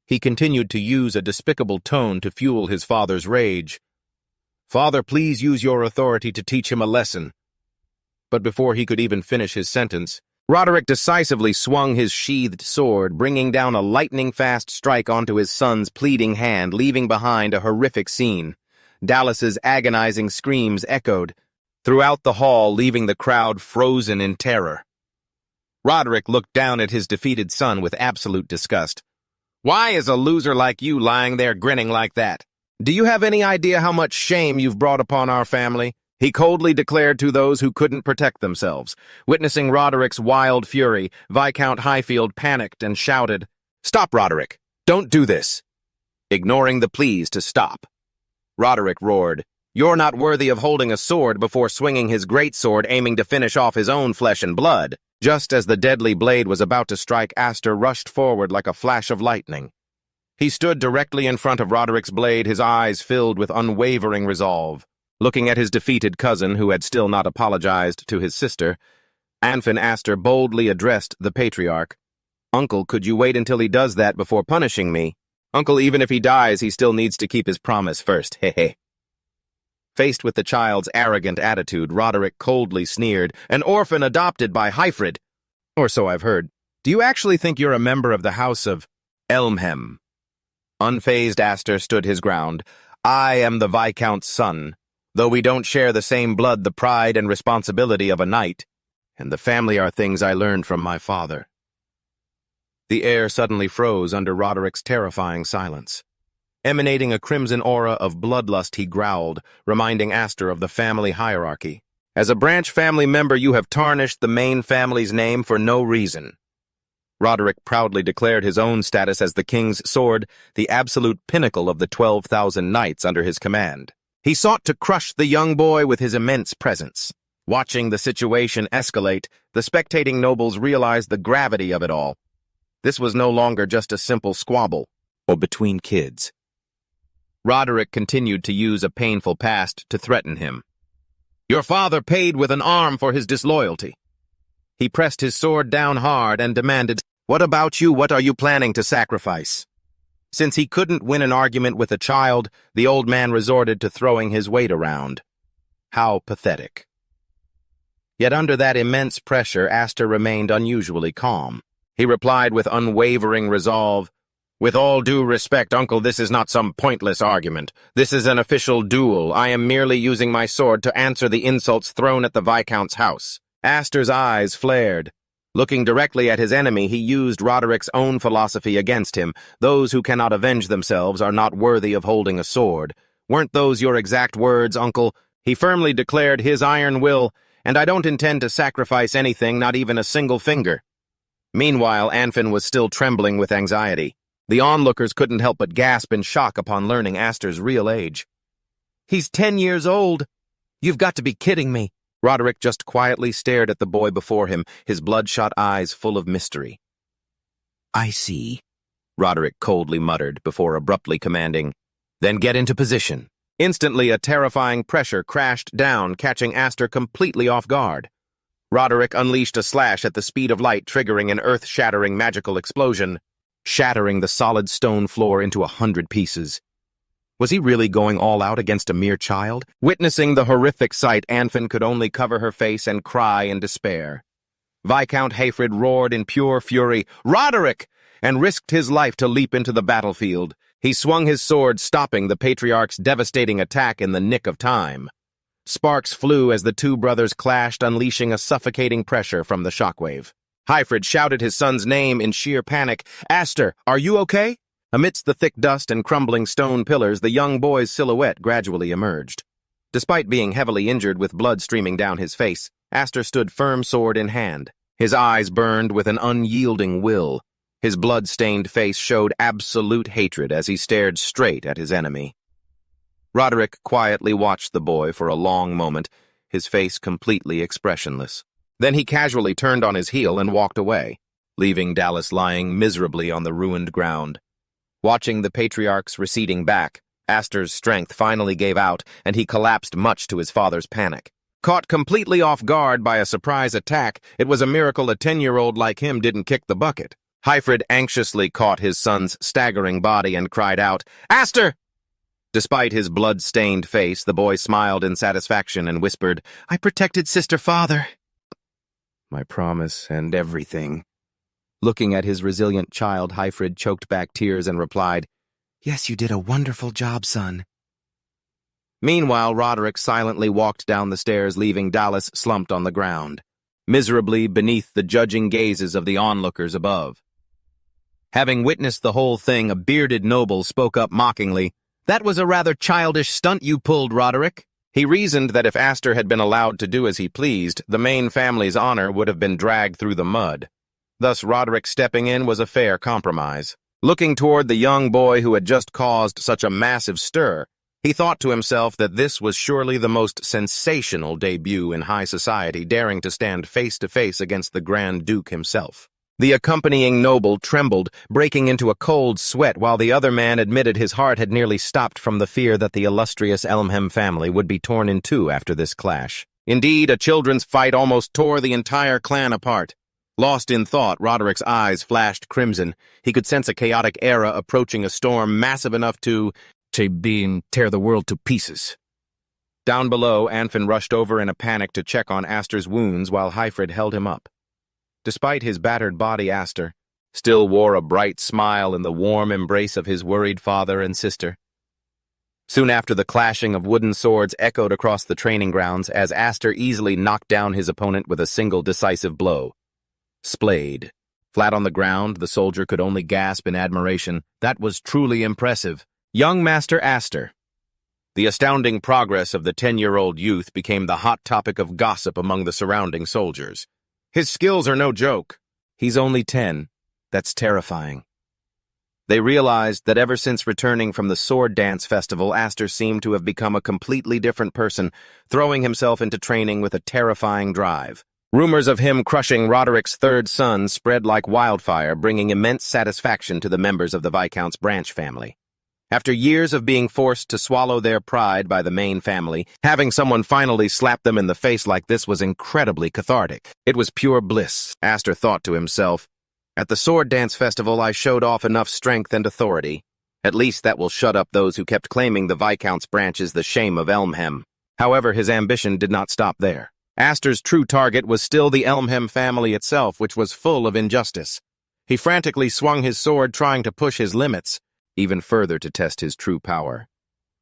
He continued to use a despicable tone to fuel his father's rage. Father, please use your authority to teach him a lesson. But before he could even finish his sentence, Roderick decisively swung his sheathed sword, bringing down a lightning-fast strike onto his son's pleading hand, leaving behind a horrific scene. Dallas's agonizing screams echoed throughout the hall, leaving the crowd frozen in terror. Roderick looked down at his defeated son with absolute disgust. Why is a loser like you lying there grinning like that? Do you have any idea how much shame you've brought upon our family? He coldly declared to those who couldn't protect themselves. Witnessing Roderick's wild fury, Viscount Highfield panicked and shouted, "Stop, Roderick! Don't do this!" Ignoring the pleas to stop. Roderick roared, "You're not worthy of holding a sword," before swinging his greatsword, aiming to finish off his own flesh and blood. Just as the deadly blade was about to strike, Astor rushed forward like a flash of lightning. He stood directly in front of Roderick's blade, his eyes filled with unwavering resolve. Looking at his defeated cousin, who had still not apologized to his sister, Anfin Astor boldly addressed the patriarch. "Uncle, could you wait until he does that before punishing me? Uncle, even if he dies, he still needs to keep his promise first, hehe." Faced with the child's arrogant attitude, Roderick coldly sneered, "An orphan adopted by Hyfrid. Or so I've heard. Do you actually think you're a member of the House of Elmhem?" Unfazed, Astor stood his ground. "I am the Viscount's son. Though we don't share the same blood, the pride and responsibility of a knight, and the family are things I learned from my father." The air suddenly froze under Roderick's terrifying silence. Emanating a crimson aura of bloodlust, he growled, reminding Astor of the family hierarchy. "As a branch family member, you have tarnished the main family's name for no reason." Roderick proudly declared his own status as the king's sword, the absolute pinnacle of the 12,000 knights under his command. He sought to crush the young boy with his immense presence. Watching the situation escalate, the spectating nobles realized the gravity of it all. This was no longer just a simple squabble, or between kids. Roderick continued to use a painful past to threaten him. "Your father paid with an arm for his disloyalty." He pressed his sword down hard and demanded, "What about you? What are you planning to sacrifice?" Since he couldn't win an argument with a child, the old man resorted to throwing his weight around. How pathetic. Yet under that immense pressure, Astor remained unusually calm. He replied with unwavering resolve, "With all due respect, Uncle, this is not some pointless argument. This is an official duel. I am merely using my sword to answer the insults thrown at the Viscount's house." Astor's eyes flared. Looking directly at his enemy, he used Roderick's own philosophy against him. "Those who cannot avenge themselves are not worthy of holding a sword. Weren't those your exact words, Uncle?" He firmly declared his iron will, "And I don't intend to sacrifice anything, not even a single finger." Meanwhile, Anfin was still trembling with anxiety. The onlookers couldn't help but gasp in shock upon learning Astor's real age. "He's 10 years old. You've got to be kidding me." Roderick just quietly stared at the boy before him, his bloodshot eyes full of mystery. "I see," Roderick coldly muttered before abruptly commanding, "Then get into position." Instantly, a terrifying pressure crashed down, catching Astor completely off guard. Roderick unleashed a slash at the speed of light, triggering an earth-shattering magical explosion, shattering the solid stone floor into 100 pieces. Was he really going all out against a mere child? Witnessing the horrific sight, Anfin could only cover her face and cry in despair. Viscount Hayfrid roared in pure fury, "Roderick!" and risked his life to leap into the battlefield. He swung his sword, stopping the Patriarch's devastating attack in the nick of time. Sparks flew as the two brothers clashed, unleashing a suffocating pressure from the shockwave. Hayfrid shouted his son's name in sheer panic. "Aster, are you okay?" Amidst the thick dust and crumbling stone pillars, the young boy's silhouette gradually emerged. Despite being heavily injured with blood streaming down his face, Aster stood firm, sword in hand. His eyes burned with an unyielding will. His blood-stained face showed absolute hatred as he stared straight at his enemy. Roderick quietly watched the boy for a long moment, his face completely expressionless. Then he casually turned on his heel and walked away, leaving Dallas lying miserably on the ruined ground. Watching the Patriarch's receding back, Aster's strength finally gave out, and he collapsed much to his father's panic. Caught completely off guard by a surprise attack, it was a miracle a 10-year-old like him didn't kick the bucket. Hayfrid anxiously caught his son's staggering body and cried out, "Aster!" Despite his blood-stained face, the boy smiled in satisfaction and whispered, "I protected Sister Father." "My promise and everything." Looking at his resilient child, Hayfrid choked back tears and replied, Yes, you did a wonderful job, son. Meanwhile, Roderick silently walked down the stairs, leaving Dallas slumped on the ground, miserably beneath the judging gazes of the onlookers above. Having witnessed the whole thing, a bearded noble spoke up mockingly, "That was a rather childish stunt you pulled, Roderick." He reasoned that if Aster had been allowed to do as he pleased, the main family's honor would have been dragged through the mud. Thus, Roderick stepping in was a fair compromise. Looking toward the young boy who had just caused such a massive stir, he thought to himself that this was surely the most sensational debut in high society, daring to stand face to face against the Grand Duke himself. The accompanying noble trembled, breaking into a cold sweat, while the other man admitted his heart had nearly stopped from the fear that the illustrious Elmham family would be torn in two after this clash. Indeed, a children's fight almost tore the entire clan apart. Lost in thought, Roderick's eyes flashed crimson. He could sense a chaotic era approaching, a storm massive enough to tear the world to pieces. Down below, Anfin rushed over in a panic to check on Aster's wounds while Hayfrid held him up. Despite his battered body, Aster still wore a bright smile in the warm embrace of his worried father and sister. Soon after, the clashing of wooden swords echoed across the training grounds as Aster easily knocked down his opponent with a single decisive blow. Splayed. Flat on the ground, the soldier could only gasp in admiration. That was truly impressive. Young Master Aster. The astounding progress of the 10-year-old youth became the hot topic of gossip among the surrounding soldiers. His skills are no joke. He's only 10. That's terrifying. They realized that ever since returning from the sword dance festival, Aster seemed to have become a completely different person, throwing himself into training with a terrifying drive. Rumors of him crushing Roderick's third son spread like wildfire, bringing immense satisfaction to the members of the Viscount's branch family. After years of being forced to swallow their pride by the main family, having someone finally slap them in the face like this was incredibly cathartic. It was pure bliss, Aster thought to himself. At the sword dance festival, I showed off enough strength and authority. At least that will shut up those who kept claiming the Viscount's branch is the shame of Elmham. However, his ambition did not stop there. Aster's true target was still the Elmham family itself, which was full of injustice. He frantically swung his sword, trying to push his limits, even further to test his true power.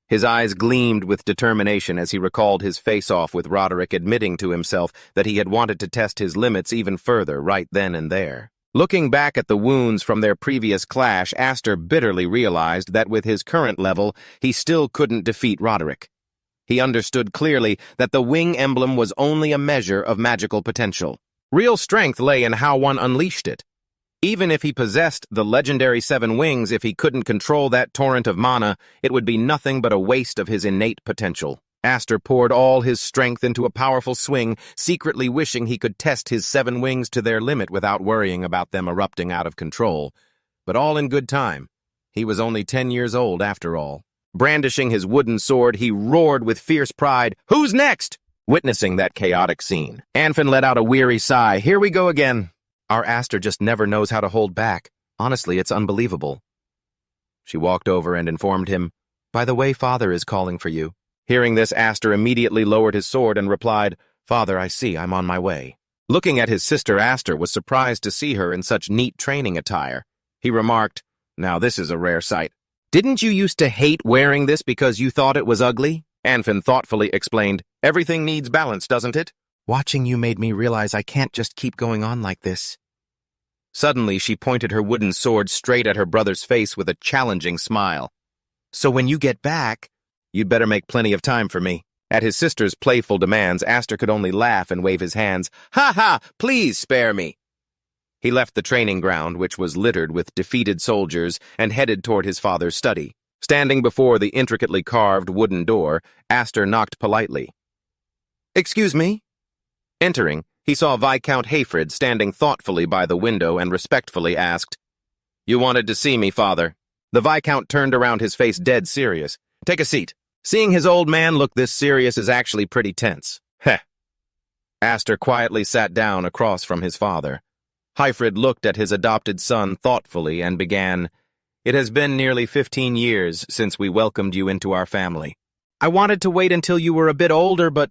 His eyes gleamed with determination as he recalled his face-off with Roderick, admitting to himself that he had wanted to test his limits even further right then and there. Looking back at the wounds from their previous clash, Aster bitterly realized that with his current level, he still couldn't defeat Roderick. He understood clearly that the wing emblem was only a measure of magical potential. Real strength lay in how one unleashed it. Even if he possessed the legendary 7 wings, if he couldn't control that torrent of mana, it would be nothing but a waste of his innate potential. Aster poured all his strength into a powerful swing, secretly wishing he could test his 7 wings to their limit without worrying about them erupting out of control. But all in good time. He was only 10 years old after all. Brandishing his wooden sword, he roared with fierce pride, "Who's next?" Witnessing that chaotic scene, Anfin let out a weary sigh. "Here we go again. Our Aster just never knows how to hold back. Honestly, it's unbelievable." She walked over and informed him, By the way, Father is calling for you. Hearing this, Aster immediately lowered his sword and replied, Father, I see, I'm on my way. Looking at his sister, Aster was surprised to see her in such neat training attire. He remarked, Now this is a rare sight. Didn't you used to hate wearing this because you thought it was ugly? Anfin thoughtfully explained, Everything needs balance, doesn't it? Watching you made me realize I can't just keep going on like this. Suddenly, she pointed her wooden sword straight at her brother's face with a challenging smile. So when you get back, you'd better make plenty of time for me. At his sister's playful demands, Aster could only laugh and wave his hands. Ha ha! Please spare me! He left the training ground, which was littered with defeated soldiers, and headed toward his father's study. Standing before the intricately carved wooden door, Aster knocked politely. Excuse me? Entering, he saw Viscount Hayfrid standing thoughtfully by the window and respectfully asked, You wanted to see me, father. The Viscount turned around, his face dead serious. Take a seat. Seeing his old man look this serious is actually pretty tense. Heh. Aster quietly sat down across from his father. Hayfrid looked at his adopted son thoughtfully and began, It has been nearly 15 years since we welcomed you into our family. I wanted to wait until you were a bit older, but...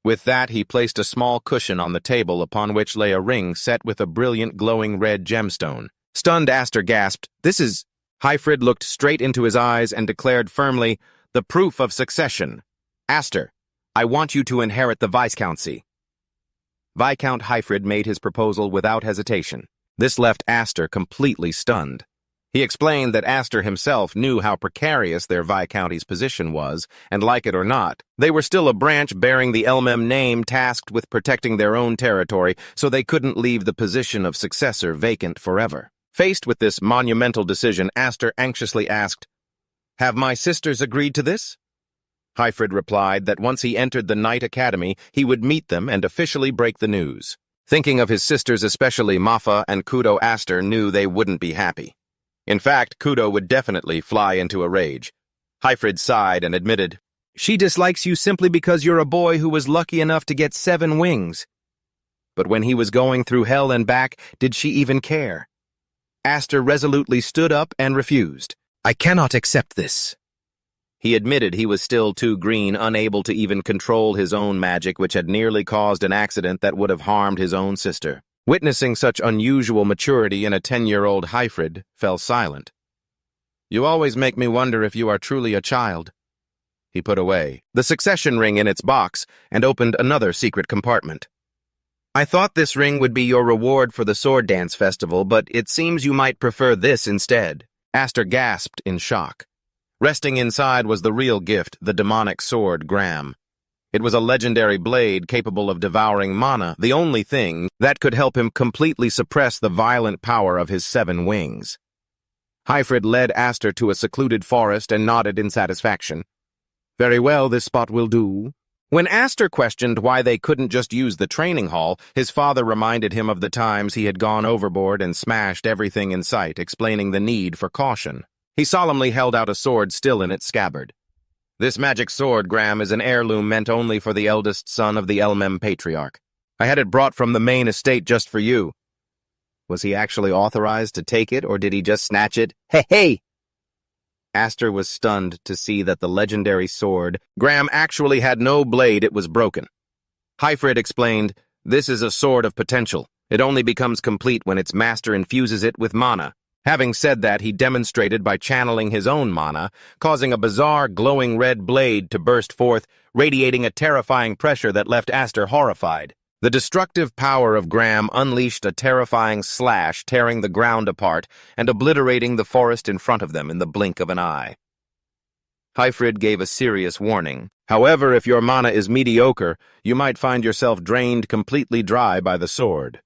With that, he placed a small cushion on the table upon which lay a ring set with a brilliant glowing red gemstone. Stunned, Aster gasped, This is... Hayfrid looked straight into his eyes and declared firmly, The proof of succession. Aster, I want you to inherit the Viscountcy. Viscount Hayfrid made his proposal without hesitation. This left Aster completely stunned. He explained that Aster himself knew how precarious their Viscounty's position was, and like it or not, they were still a branch bearing the Elmem name tasked with protecting their own territory, so they couldn't leave the position of successor vacant forever. Faced with this monumental decision, Aster anxiously asked, Have my sisters agreed to this? Hayfrid replied that once he entered the Knight Academy, he would meet them and officially break the news. Thinking of his sisters, especially Mafa and Kudo, Aster knew they wouldn't be happy. In fact, Kudo would definitely fly into a rage. Hayfrid sighed and admitted, She dislikes you simply because you're a boy who was lucky enough to get 7 wings. But when he was going through hell and back, did she even care? Aster resolutely stood up and refused. I cannot accept this. He admitted he was still too green, unable to even control his own magic, which had nearly caused an accident that would have harmed his own sister. Witnessing such unusual maturity in a 10-year-old, Hayfrid fell silent. You always make me wonder if you are truly a child. He put away the succession ring in its box and opened another secret compartment. I thought this ring would be your reward for the sword dance festival, but it seems you might prefer this instead. Aster gasped in shock. Resting inside was the real gift, the demonic sword Graham. It was a legendary blade capable of devouring mana, the only thing that could help him completely suppress the violent power of his 7 wings. Hayfrid led Aster to a secluded forest and nodded in satisfaction. Very well, this spot will do. When Aster questioned why they couldn't just use the training hall, his father reminded him of the times he had gone overboard and smashed everything in sight, explaining the need for caution. He solemnly held out a sword still in its scabbard. This magic sword, Graham, is an heirloom meant only for the eldest son of the Elmem Patriarch. I had it brought from the main estate just for you. Was he actually authorized to take it, or did he just snatch it? Hey! Aster was stunned to see that the legendary sword, Graham, actually had no blade, it was broken. Hayfrid explained, This is a sword of potential. It only becomes complete when its master infuses it with mana. Having said that, he demonstrated by channeling his own mana, causing a bizarre glowing red blade to burst forth, radiating a terrifying pressure that left Aster horrified. The destructive power of Graham unleashed a terrifying slash, tearing the ground apart and obliterating the forest in front of them in the blink of an eye. Hayfrid gave a serious warning. However, if your mana is mediocre, you might find yourself drained completely dry by the sword.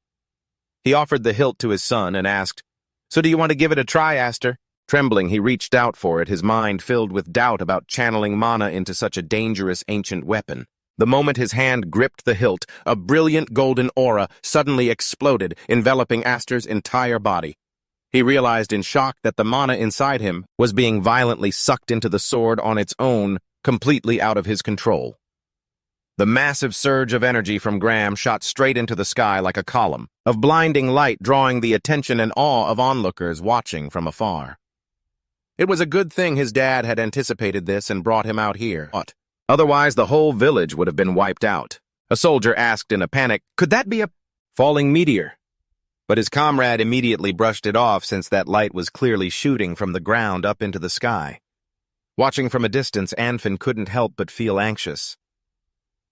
He offered the hilt to his son and asked, So do you want to give it a try, Aster? Trembling, he reached out for it, his mind filled with doubt about channeling mana into such a dangerous ancient weapon. The moment his hand gripped the hilt, a brilliant golden aura suddenly exploded, enveloping Aster's entire body. He realized in shock that the mana inside him was being violently sucked into the sword on its own, completely out of his control. The massive surge of energy from Graham shot straight into the sky like a column of blinding light, drawing the attention and awe of onlookers watching from afar. It was a good thing his dad had anticipated this and brought him out here. Otherwise, the whole village would have been wiped out. A soldier asked in a panic, "Could that be a falling meteor?" But his comrade immediately brushed it off since that light was clearly shooting from the ground up into the sky. Watching from a distance, Anfinn couldn't help but feel anxious.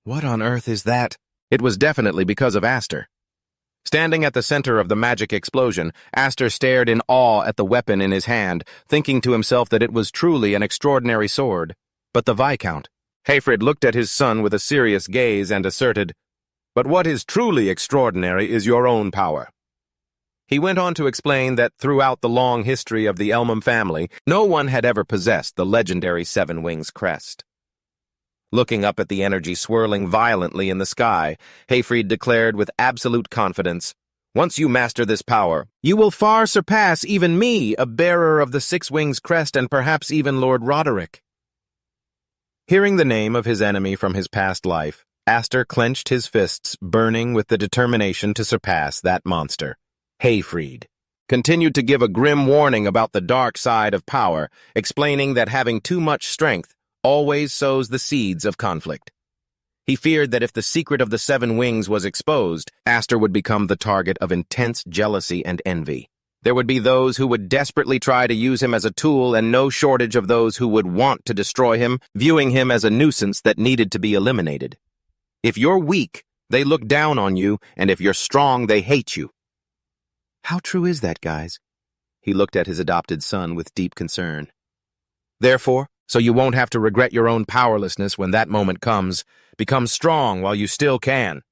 What on earth is that? It was definitely because of Aster. Standing at the center of the magic explosion, Aster stared in awe at the weapon in his hand, thinking to himself that it was truly an extraordinary sword. But the Viscount, Heyfried, looked at his son with a serious gaze and asserted, "But what is truly extraordinary is your own power." He went on to explain that throughout the long history of the Elmham family, no one had ever possessed the legendary Seven Wings crest. Looking up at the energy swirling violently in the sky, Heyfried declared with absolute confidence, "Once you master this power, you will far surpass even me, a bearer of the Six Wings crest, and perhaps even Lord Roderick." Hearing the name of his enemy from his past life, Aster clenched his fists, burning with the determination to surpass that monster. Heyfried continued to give a grim warning about the dark side of power, explaining that having too much strength always sows the seeds of conflict. He feared that if the secret of the Seven Wings was exposed, Aster would become the target of intense jealousy and envy. There would be those who would desperately try to use him as a tool, and no shortage of those who would want to destroy him, viewing him as a nuisance that needed to be eliminated. If you're weak, they look down on you, and if you're strong, they hate you. How true is that, guys? He looked at his adopted son with deep concern. Therefore, so you won't have to regret your own powerlessness when that moment comes, become strong while you still can.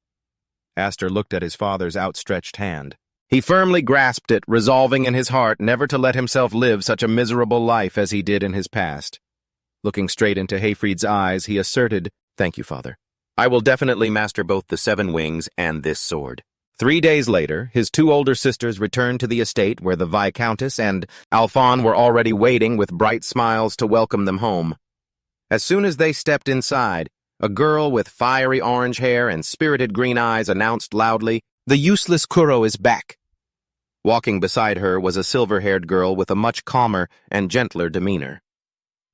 Aster looked at his father's outstretched hand. He firmly grasped it, resolving in his heart never to let himself live such a miserable life as he did in his past. Looking straight into Heyfried's eyes, he asserted, "Thank you, Father. I will definitely master both the Seven Wings and this sword." 3 days later, his 2 older sisters returned to the estate where the Viscountess and Alphon were already waiting with bright smiles to welcome them home. As soon as they stepped inside, a girl with fiery orange hair and spirited green eyes announced loudly, "The useless Kuro is back." Walking beside her was a silver-haired girl with a much calmer and gentler demeanor.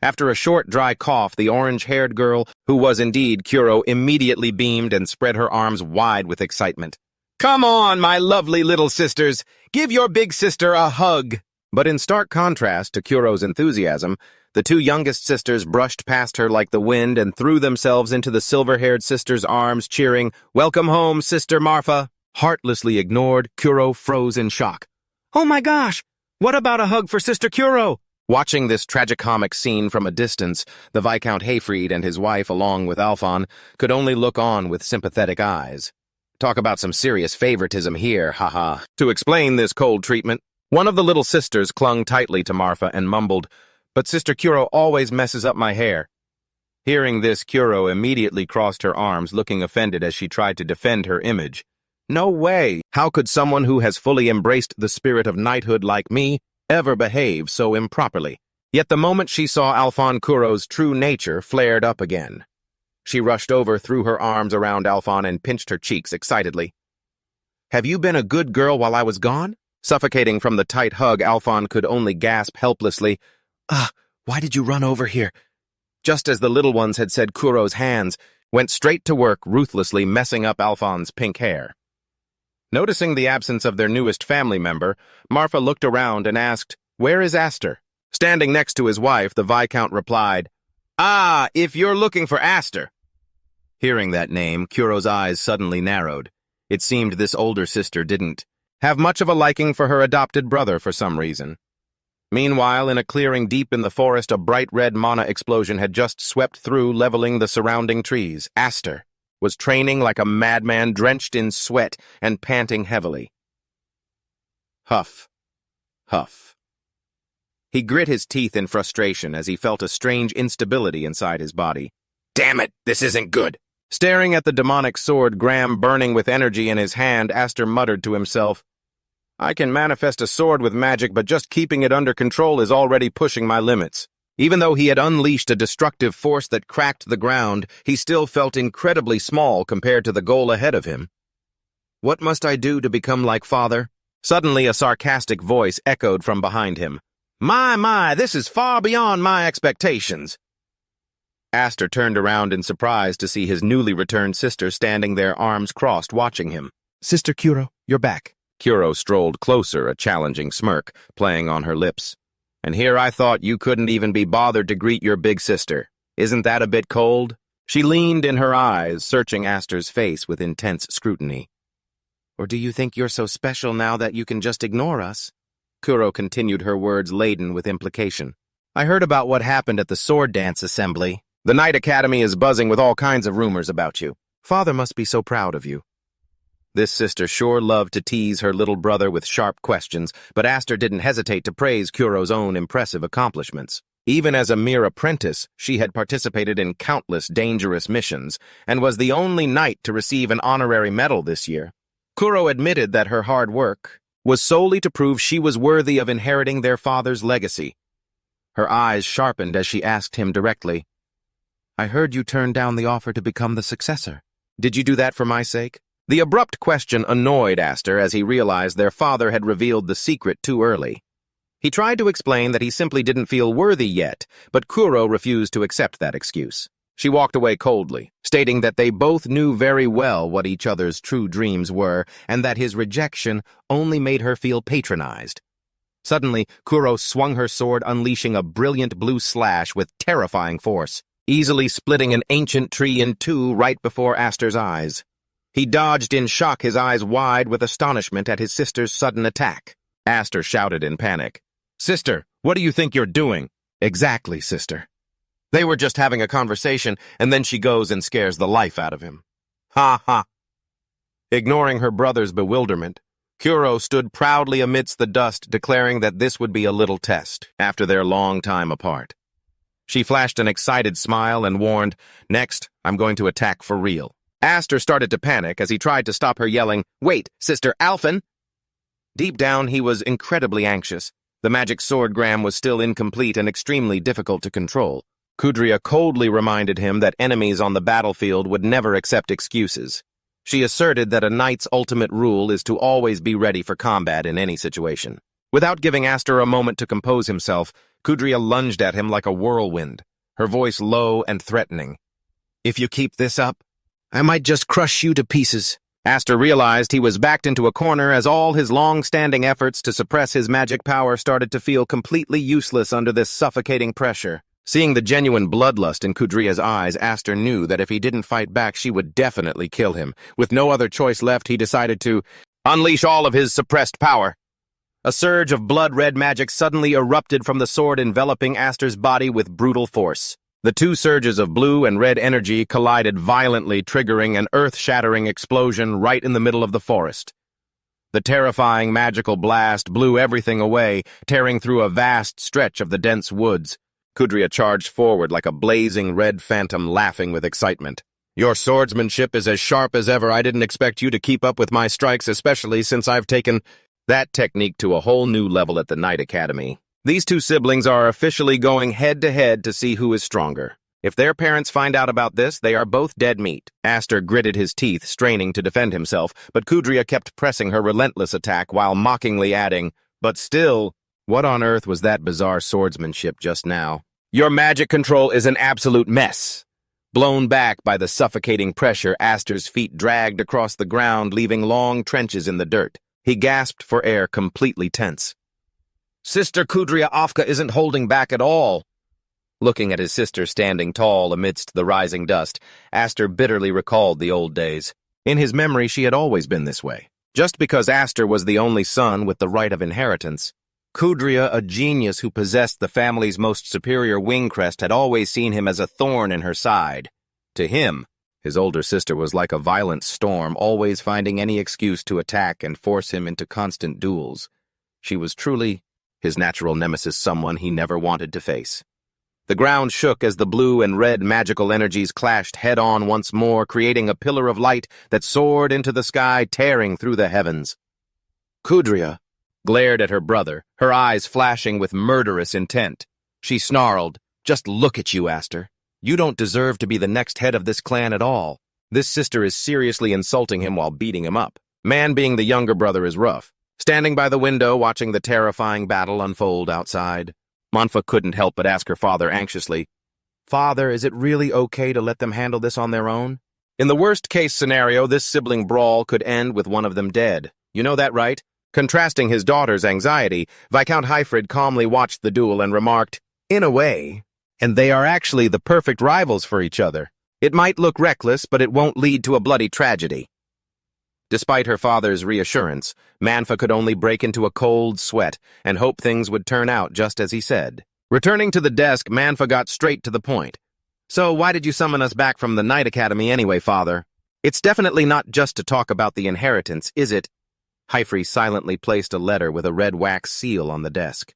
After a short, dry cough, the orange-haired girl, who was indeed Kuro, immediately beamed and spread her arms wide with excitement. "Come on, my lovely little sisters! Give your big sister a hug!" But in stark contrast to Kuro's enthusiasm, the 2 youngest sisters brushed past her like the wind and threw themselves into the silver-haired sister's arms, cheering, "Welcome home, Sister Marfa!" Heartlessly ignored, Kuro froze in shock. "Oh my gosh! What about a hug for Sister Kuro?" Watching this tragicomic scene from a distance, the Viscount Heyfried and his wife, along with Alphon, could only look on with sympathetic eyes. Talk about some serious favoritism here, haha. To explain this cold treatment, one of the little sisters clung tightly to Marfa and mumbled, "But Sister Kuro always messes up my hair." Hearing this, Kuro immediately crossed her arms, looking offended as she tried to defend her image. "No way! How could someone who has fully embraced the spirit of knighthood like me ever behave so improperly?" Yet the moment she saw Alphon Kuro's true nature flared up again. She rushed over, threw her arms around Alphon, and pinched her cheeks excitedly. "Have you been a good girl while I was gone?" Suffocating from the tight hug, Alphon could only gasp helplessly, Why did you run over here?" Just as the little ones had said, Kuro's hands went straight to work, ruthlessly messing up Alphon's pink hair. Noticing the absence of their newest family member, Marfa looked around and asked, "Where is Aster?" Standing next to his wife, the Viscount replied, "Ah, if you're looking for Aster." Hearing that name, Kuro's eyes suddenly narrowed. It seemed this older sister didn't have much of a liking for her adopted brother for some reason. Meanwhile, in a clearing deep in the forest, a bright red mana explosion had just swept through, leveling the surrounding trees. Aster was training like a madman, drenched in sweat and panting heavily. Huff, huff. He grit his teeth in frustration as he felt a strange instability inside his body. "Damn it, this isn't good." Staring at the demonic sword Graham burning with energy in his hand, Aster muttered to himself, "I can manifest a sword with magic, but just keeping it under control is already pushing my limits." Even though he had unleashed a destructive force that cracked the ground, he still felt incredibly small compared to the goal ahead of him. "What must I do to become like Father?" Suddenly, a sarcastic voice echoed from behind him. My, this is far beyond my expectations. Aster turned around in surprise to see his newly returned sister standing there, arms crossed, watching him. Sister Kuro, you're back. Kuro strolled closer, a challenging smirk playing on her lips. And here I thought you couldn't even be bothered to greet your big sister. Isn't that a bit cold? She leaned in her eyes, searching Aster's face with intense scrutiny. Or do you think you're so special now that you can just ignore us? Kuro continued, her words laden with implication. I heard about what happened at the sword dance assembly. The Night Academy is buzzing with all kinds of rumors about you. Father must be so proud of you. This sister sure loved to tease her little brother with sharp questions, but Aster didn't hesitate to praise Kuro's own impressive accomplishments. Even as a mere apprentice, she had participated in countless dangerous missions and was the only knight to receive an honorary medal this year. Kuro admitted that her hard work was solely to prove she was worthy of inheriting their father's legacy. Her eyes sharpened as she asked him directly, I heard you turned down the offer to become the successor. Did you do that for my sake? The abrupt question annoyed Aster as he realized their father had revealed the secret too early. He tried to explain that he simply didn't feel worthy yet, but Kuro refused to accept that excuse. She walked away coldly, stating that they both knew very well what each other's true dreams were, and that his rejection only made her feel patronized. Suddenly, Kuro swung her sword, unleashing a brilliant blue slash with terrifying force, easily splitting an ancient tree in two right before Aster's eyes. He dodged in shock, his eyes wide with astonishment at his sister's sudden attack. Aster shouted in panic, Sister, what do you think you're doing? Exactly, sister. They were just having a conversation, and then she goes and scares the life out of him. Ha ha. Ignoring her brother's bewilderment, Kuro stood proudly amidst the dust, declaring that this would be a little test after their long time apart. She flashed an excited smile and warned, Next, I'm going to attack for real. Aster started to panic as he tried to stop her, yelling, Wait, Sister Alphen! Deep down, he was incredibly anxious. The magic swordgram was still incomplete and extremely difficult to control. Kudria coldly reminded him that enemies on the battlefield would never accept excuses. She asserted that a knight's ultimate rule is to always be ready for combat in any situation. Without giving Aster a moment to compose himself, Kudria lunged at him like a whirlwind, her voice low and threatening. If you keep this up, I might just crush you to pieces. Aster realized he was backed into a corner as all his long-standing efforts to suppress his magic power started to feel completely useless under this suffocating pressure. Seeing the genuine bloodlust in Kudria's eyes, Aster knew that if he didn't fight back, she would definitely kill him. With no other choice left, he decided to unleash all of his suppressed power. A surge of blood-red magic suddenly erupted from the sword, enveloping Aster's body with brutal force. The two surges of blue and red energy collided violently, triggering an earth-shattering explosion right in the middle of the forest. The terrifying magical blast blew everything away, tearing through a vast stretch of the dense woods. Kudria charged forward like a blazing red phantom, laughing with excitement. Your swordsmanship is as sharp as ever. I didn't expect you to keep up with my strikes, especially since I've taken that technique to a whole new level at the Night Academy. These two siblings are officially going head-to-head to see who is stronger. If their parents find out about this, they are both dead meat. Aster gritted his teeth, straining to defend himself, but Kudria kept pressing her relentless attack while mockingly adding, But still, what on earth was that bizarre swordsmanship just now? Your magic control is an absolute mess. Blown back by the suffocating pressure, Aster's feet dragged across the ground, leaving long trenches in the dirt. He gasped for air, completely tense. Sister Kudria Afka isn't holding back at all. Looking at his sister standing tall amidst the rising dust, Aster bitterly recalled the old days. In his memory, she had always been this way. Just because Aster was the only son with the right of inheritance, Kudria, a genius who possessed the family's most superior wing crest, had always seen him as a thorn in her side. To him, his older sister was like a violent storm, always finding any excuse to attack and force him into constant duels. She was truly his natural nemesis, someone he never wanted to face. The ground shook as the blue and red magical energies clashed head-on once more, creating a pillar of light that soared into the sky, tearing through the heavens. Kudria glared at her brother, her eyes flashing with murderous intent. She snarled, Just look at you, Aster. You don't deserve to be the next head of this clan at all. This sister is seriously insulting him while beating him up. Man being the younger brother is rough. standing by the window watching the terrifying battle unfold outside. Manhwa couldn't help but ask her father anxiously, "Father, is it really okay to let them handle this on their own?" In the worst-case scenario, this sibling brawl could end with one of them dead. You know that, right? Contrasting his daughter's anxiety, Viscount Hyfrid calmly watched the duel and remarked, "In a way, and they are actually the perfect rivals for each other. It might look reckless, but it won't lead to a bloody tragedy." Despite her father's reassurance, Manhwa could only break into a cold sweat and hope things would turn out just as he said. Returning to the desk, Manhwa got straight to the point. "So why did you summon us back from the Night Academy anyway, father? It's definitely not just to talk about the inheritance, is it?" Hyfrey silently placed a letter with a red wax seal on the desk.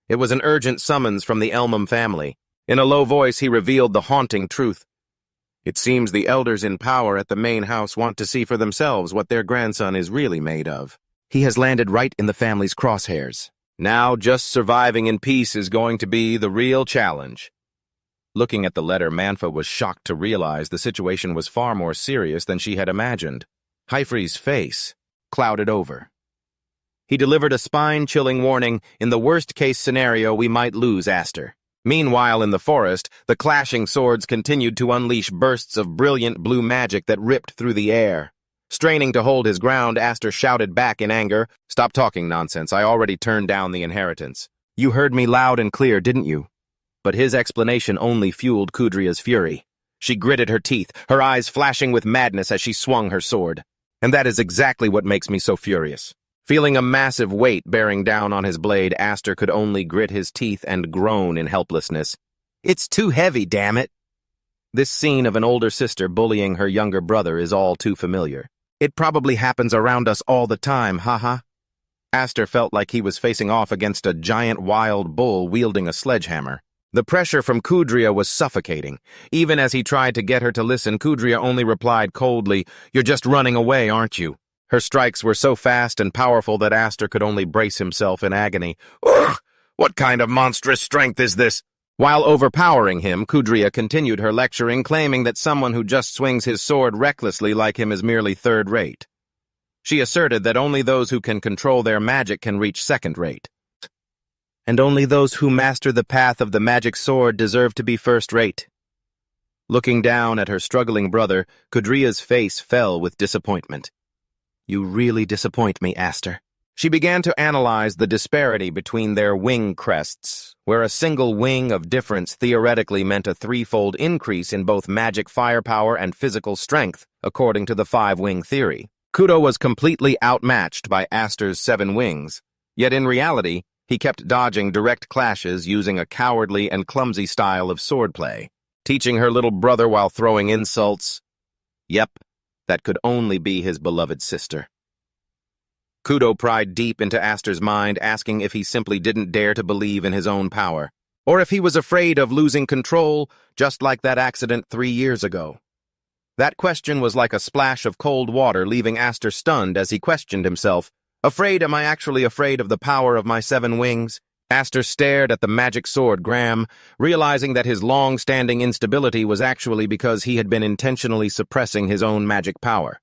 It was an urgent summons from the Elmham family. In a low voice, he revealed the haunting truth. "It seems the elders in power at the main house want to see for themselves what their grandson is really made of. He has landed right in the family's crosshairs. Now just surviving in peace is going to be the real challenge." Looking at the letter, Manhwa was shocked to realize the situation was far more serious than she had imagined. Hyfrey's face clouded over. He delivered a spine-chilling warning. "In the worst-case scenario, we might lose Aster." Meanwhile, in the forest, the clashing swords continued to unleash bursts of brilliant blue magic that ripped through the air. Straining to hold his ground, Aster shouted back in anger, "Stop talking nonsense. I already turned down the inheritance. You heard me loud and clear, didn't you?" But his explanation only fueled Kudria's fury. She gritted her teeth, her eyes flashing with madness as she swung her sword. And that is exactly what makes me so furious. Feeling a massive weight bearing down on his blade, Aster could only grit his teeth and groan in helplessness. "It's too heavy, damn it!" This scene of an older sister bullying her younger brother is all too familiar. It probably happens around us all the time, haha. Aster felt like he was facing off against a giant wild bull wielding a sledgehammer. The pressure from Kudria was suffocating. Even as he tried to get her to listen, Kudria only replied coldly, "You're just running away, aren't you?" Her strikes were so fast and powerful that Aster could only brace himself in agony. "Ugh! What kind of monstrous strength is this?" While overpowering him, Kudria continued her lecturing, claiming that someone who just swings his sword recklessly like him is merely third-rate. She asserted that only those who can control their magic can reach second-rate. And only those who master the path of the magic sword deserve to be first-rate. Looking down at her struggling brother, Kudria's face fell with disappointment. "You really disappoint me, Aster." She began to analyze the disparity between their wing crests, where a single wing of difference theoretically meant a threefold increase in both magic firepower and physical strength, according to the five-wing theory. Kudo was completely outmatched by Aster's 7 wings, yet in reality, he kept dodging direct clashes using a cowardly and clumsy style of swordplay, teaching her little brother while throwing insults. Yep, that could only be his beloved sister. Kudo pried deep into Aster's mind, asking if he simply didn't dare to believe in his own power, or if he was afraid of losing control, just like that accident 3 years ago. That question was like a splash of cold water, leaving Aster stunned as he questioned himself. "Afraid? Am I actually afraid of the power of my 7 wings?" Aster stared at the magic sword Graham, realizing that his long-standing instability was actually because he had been intentionally suppressing his own magic power.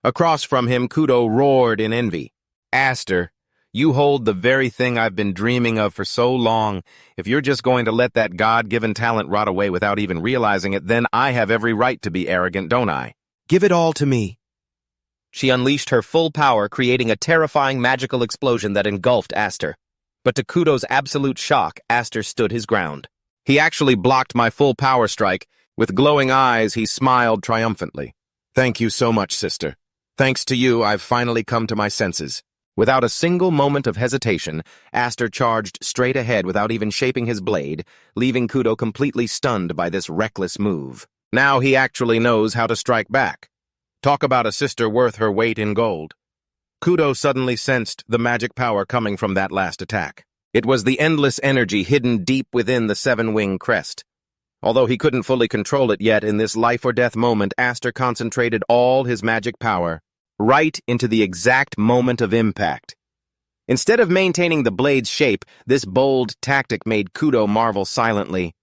Across from him, Kudo roared in envy. "Aster, you hold the very thing I've been dreaming of for so long. If you're just going to let that God-given talent rot away without even realizing it, then I have every right to be arrogant, don't I? Give it all to me." She unleashed her full power, creating a terrifying magical explosion that engulfed Aster. But to Kudo's absolute shock, Aster stood his ground. "He actually blocked my full power strike." With glowing eyes, he smiled triumphantly. "Thank you so much, sister. Thanks to you, I've finally come to my senses." Without a single moment of hesitation, Aster charged straight ahead without even shaping his blade, leaving Kudo completely stunned by this reckless move. Now he actually knows how to strike back. Talk about a sister worth her weight in gold. Kudo suddenly sensed the magic power coming from that last attack. It was the endless energy hidden deep within the 7-wing crest. Although he couldn't fully control it yet, in this life-or-death moment, Aster concentrated all his magic power right into the exact moment of impact. Instead of maintaining the blade's shape, this bold tactic made Kudo marvel silently.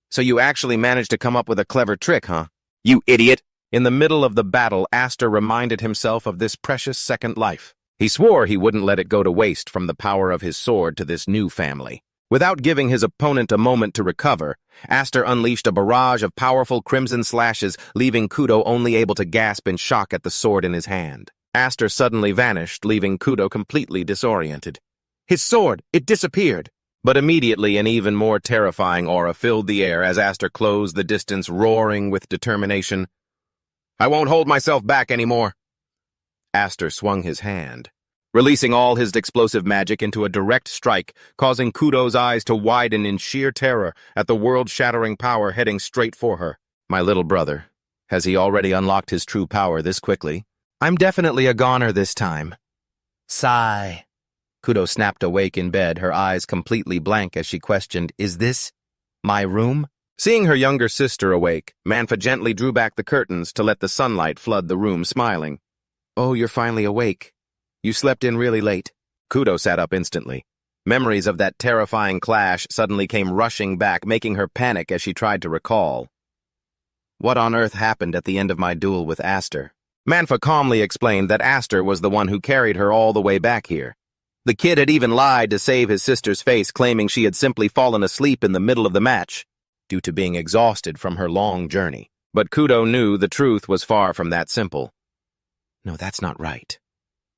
"So you actually managed to come up with a clever trick, huh? You idiot!" In the middle of the battle, Aster reminded himself of this precious second life. He swore he wouldn't let it go to waste from the power of his sword to this new family. Without giving his opponent a moment to recover, Aster unleashed a barrage of powerful crimson slashes, leaving Kudo only able to gasp in shock at the sword in his hand. Aster suddenly vanished, leaving Kudo completely disoriented. His sword! It disappeared! But immediately an even more terrifying aura filled the air as Aster closed the distance, roaring with determination. "I won't hold myself back anymore." Aster swung his hand, releasing all his explosive magic into a direct strike, causing Kudo's eyes to widen in sheer terror at the world-shattering power heading straight for her. My little brother, has he already unlocked his true power this quickly? I'm definitely a goner this time. Sigh. Kudo snapped awake in bed, her eyes completely blank as she questioned, "Is this my room?" Seeing her younger sister awake, Manhwa gently drew back the curtains to let the sunlight flood the room, smiling. "Oh, you're finally awake. You slept in really late." Kudo sat up instantly. Memories of that terrifying clash suddenly came rushing back, making her panic as she tried to recall. What on earth happened at the end of my duel with Aster? Manhwa calmly explained that Aster was the one who carried her all the way back here. The kid had even lied to save his sister's face, claiming she had simply fallen asleep in the middle of the match, due to being exhausted from her long journey. But Kudo knew the truth was far from that simple. No, that's not right.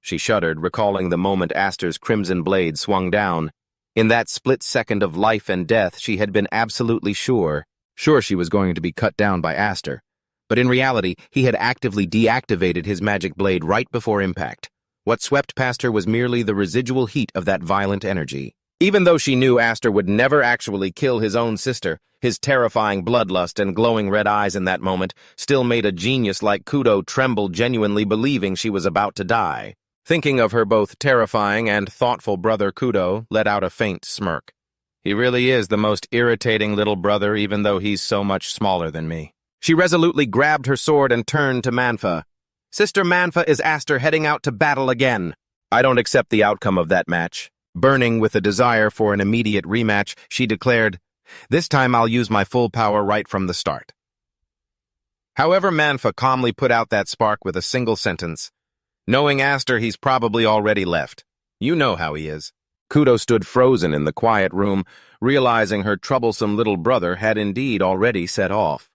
She shuddered, recalling the moment Aster's crimson blade swung down. In that split second of life and death, she had been absolutely sure she was going to be cut down by Aster. But in reality, he had actively deactivated his magic blade right before impact. What swept past her was merely the residual heat of that violent energy. Even though she knew Aster would never actually kill his own sister, his terrifying bloodlust and glowing red eyes in that moment still made a genius like Kudo tremble, genuinely believing she was about to die. Thinking of her both terrifying and thoughtful brother, Kudo let out a faint smirk. He really is the most irritating little brother, even though he's so much smaller than me. She resolutely grabbed her sword and turned to Manhwa. "Sister Manhwa, is Aster heading out to battle again?" "I don't accept the outcome of that match." Burning with a desire for an immediate rematch, she declared, "This time I'll use my full power right from the start." However, Manhwa calmly put out that spark with a single sentence. "Knowing Aster, he's probably already left. You know how he is." Kudo stood frozen in the quiet room, realizing her troublesome little brother had indeed already set off.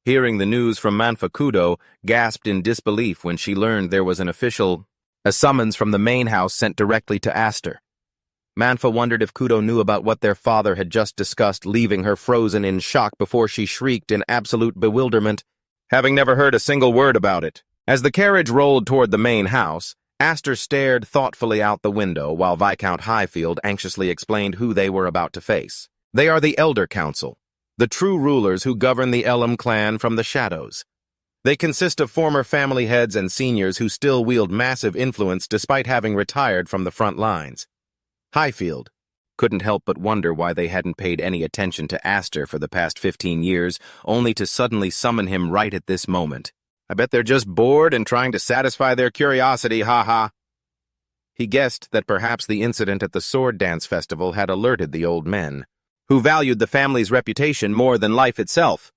Hearing the news from Manhwa, Kudo gasped in disbelief when she learned there was a summons from the main house sent directly to Aster. Manhwa wondered if Kudo knew about what their father had just discussed, leaving her frozen in shock before she shrieked in absolute bewilderment, having never heard a single word about it. As the carriage rolled toward the main house, Aster stared thoughtfully out the window while Viscount Highfield anxiously explained who they were about to face. They are the Elder Council, the true rulers who govern the Elam clan from the shadows. They consist of former family heads and seniors who still wield massive influence despite having retired from the front lines. Highfield couldn't help but wonder why they hadn't paid any attention to Aster for the past 15 years, only to suddenly summon him right at this moment. I bet they're just bored and trying to satisfy their curiosity, ha-ha. He guessed that perhaps the incident at the sword dance festival had alerted the old men, who valued the family's reputation more than life itself.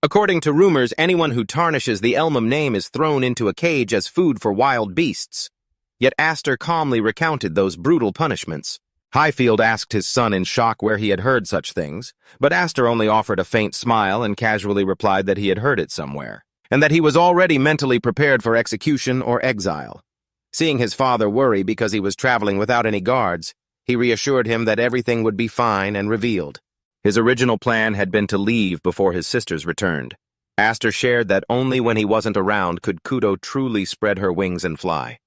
According to rumors, anyone who tarnishes the Elmham name is thrown into a cage as food for wild beasts. Yet Aster calmly recounted those brutal punishments. Highfield asked his son in shock where he had heard such things, but Aster only offered a faint smile and casually replied that he had heard it somewhere, and that he was already mentally prepared for execution or exile. Seeing his father worry because he was traveling without any guards, he reassured him that everything would be fine and revealed. His original plan had been to leave before his sisters returned. Aster shared that only when he wasn't around could Kudo truly spread her wings and fly.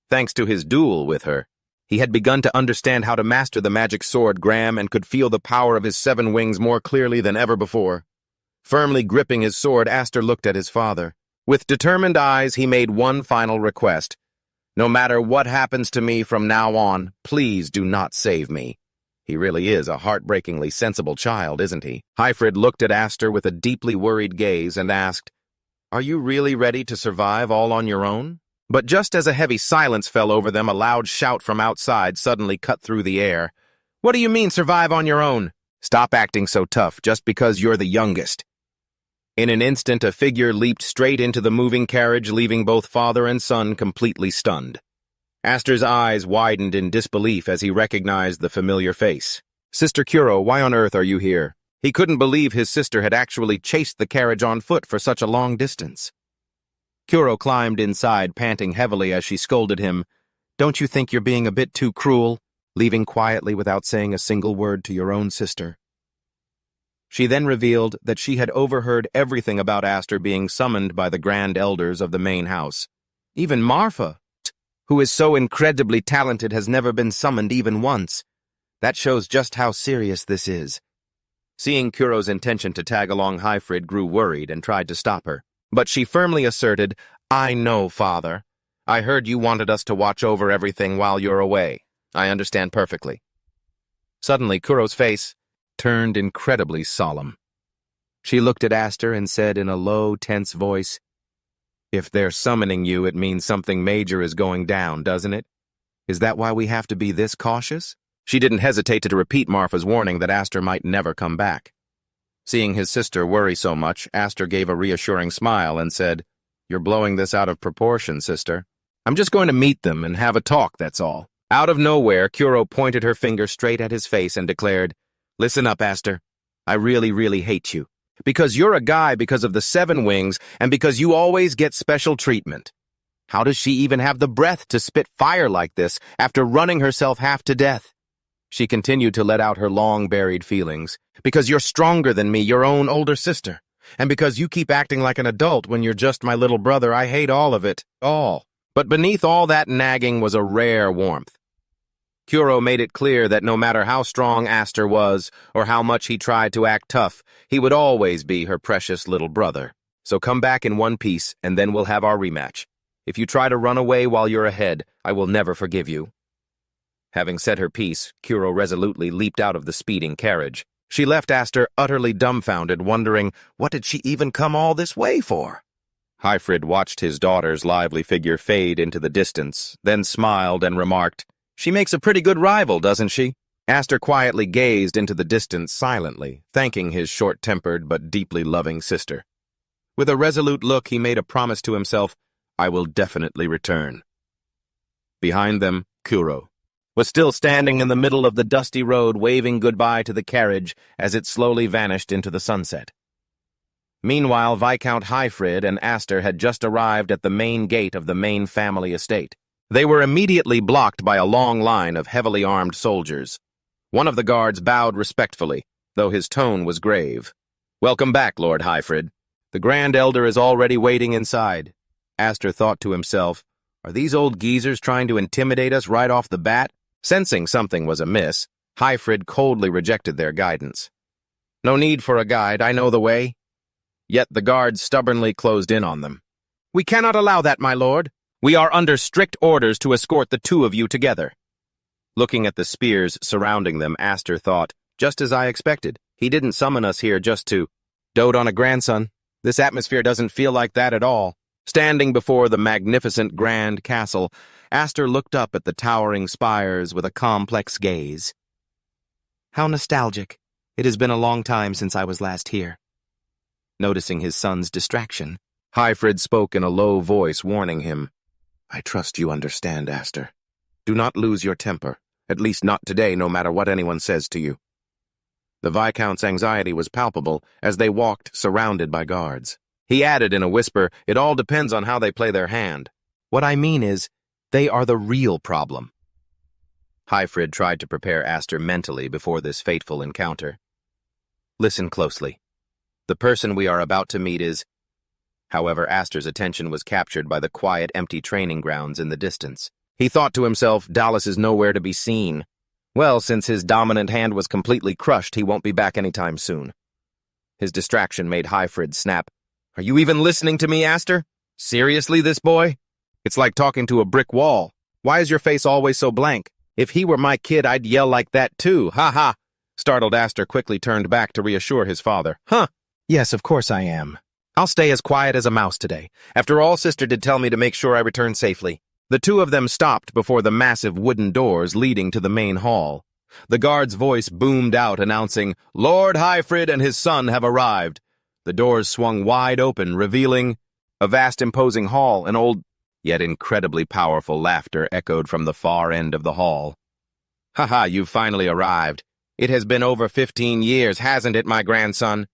Thanks to his duel with her, he had begun to understand how to master the magic sword Graham and could feel the power of his 7 wings more clearly than ever before. Firmly gripping his sword, Aster looked at his father. With determined eyes, he made one final request. "No matter what happens to me from now on, please do not save me." He really is a heartbreakingly sensible child, isn't he? Highfield looked at Aster with a deeply worried gaze and asked, "Are you really ready to survive all on your own?" But just as a heavy silence fell over them, a loud shout from outside suddenly cut through the air. "What do you mean, survive on your own? Stop acting so tough just because you're the youngest." In an instant, a figure leaped straight into the moving carriage, leaving both father and son completely stunned. Aster's eyes widened in disbelief as he recognized the familiar face. "Sister Kuro, why on earth are you here?" He couldn't believe his sister had actually chased the carriage on foot for such a long distance. Kuro climbed inside, panting heavily as she scolded him. "Don't you think you're being a bit too cruel, leaving quietly without saying a single word to your own sister?" She then revealed that she had overheard everything about Aster being summoned by the grand elders of the main house. Even Marfa, who is so incredibly talented, has never been summoned even once. That shows just how serious this is. Seeing Kuro's intention to tag along, Hyfrid grew worried and tried to stop her. But she firmly asserted, "I know, Father. I heard you wanted us to watch over everything while you're away. I understand perfectly." Suddenly, Kuro's face turned incredibly solemn. She looked at Aster and said in a low, tense voice, "If they're summoning you, it means something major is going down, doesn't it? Is that why we have to be this cautious?" She didn't hesitate to repeat Marfa's warning that Aster might never come back. Seeing his sister worry so much, Aster gave a reassuring smile and said, "You're blowing this out of proportion, sister. I'm just going to meet them and have a talk, that's all." Out of nowhere, Kuro pointed her finger straight at his face and declared, "Listen up, Aster. I really, really hate you. Because you're a guy because of the 7 wings and because you always get special treatment. How does she even have the breath to spit fire like this after running herself half to death?" She continued to let out her long-buried feelings. "Because you're stronger than me, your own older sister. And because you keep acting like an adult when you're just my little brother, I hate all of it. All." But beneath all that nagging was a rare warmth. Kuro made it clear that no matter how strong Aster was, or how much he tried to act tough, he would always be her precious little brother. "So come back in one piece, and then we'll have our rematch. If you try to run away while you're ahead, I will never forgive you." Having said her piece, Kuro resolutely leaped out of the speeding carriage. She left Aster utterly dumbfounded, wondering, what did she even come all this way for? Hyfrid watched his daughter's lively figure fade into the distance, then smiled and remarked, "She makes a pretty good rival, doesn't she?" Aster quietly gazed into the distance silently, thanking his short-tempered but deeply loving sister. With a resolute look, he made a promise to himself, "I will definitely return." Behind them, Kuro was still standing in the middle of the dusty road, waving goodbye to the carriage as it slowly vanished into the sunset. Meanwhile, Viscount Hyfrid and Aster had just arrived at the main gate of the main family estate. They were immediately blocked by a long line of heavily armed soldiers. One of the guards bowed respectfully, though his tone was grave. "Welcome back, Lord Hyfrid. The Grand Elder is already waiting inside." Aster thought to himself, "Are these old geezers trying to intimidate us right off the bat?" Sensing something was amiss, Hyfrid coldly rejected their guidance. "No need for a guide, I know the way." Yet the guards stubbornly closed in on them. "We cannot allow that, my lord. We are under strict orders to escort the 2 of you together." Looking at the spears surrounding them, Aster thought, "Just as I expected. He didn't summon us here just to dote on a grandson. This atmosphere doesn't feel like that at all." Standing before the magnificent grand castle, Aster looked up at the towering spires with a complex gaze. "How nostalgic. It has been a long time since I was last here." Noticing his son's distraction, Hyfrid spoke in a low voice, warning him, "I trust you understand, Aster. Do not lose your temper, at least not today, no matter what anyone says to you." The Viscount's anxiety was palpable as they walked surrounded by guards. He added in a whisper, "It all depends on how they play their hand. What I mean is, they are the real problem." Hyfrid tried to prepare Aster mentally before this fateful encounter. "Listen closely. The person we are about to meet is—" However, Aster's attention was captured by the quiet, empty training grounds in the distance. He thought to himself, Dallas is nowhere to be seen. Well, since his dominant hand was completely crushed, he won't be back anytime soon. His distraction made Hyfrid snap. "Are you even listening to me, Aster? Seriously, this boy? It's like talking to a brick wall. Why is your face always so blank? If he were my kid, I'd yell like that too. Ha ha!" Startled Aster quickly turned back to reassure his father. "Huh? Yes, of course I am. I'll stay as quiet as a mouse today. After all, Sister did tell me to make sure I return safely." The 2 of them stopped before the massive wooden doors leading to the main hall. The guard's voice boomed out, announcing, "Lord Hyfrid and his son have arrived." The doors swung wide open, revealing a vast imposing hall, an old... yet incredibly powerful laughter echoed from the far end of the hall. "Haha, you've finally arrived. It has been over 15 years, hasn't it, my grandson?"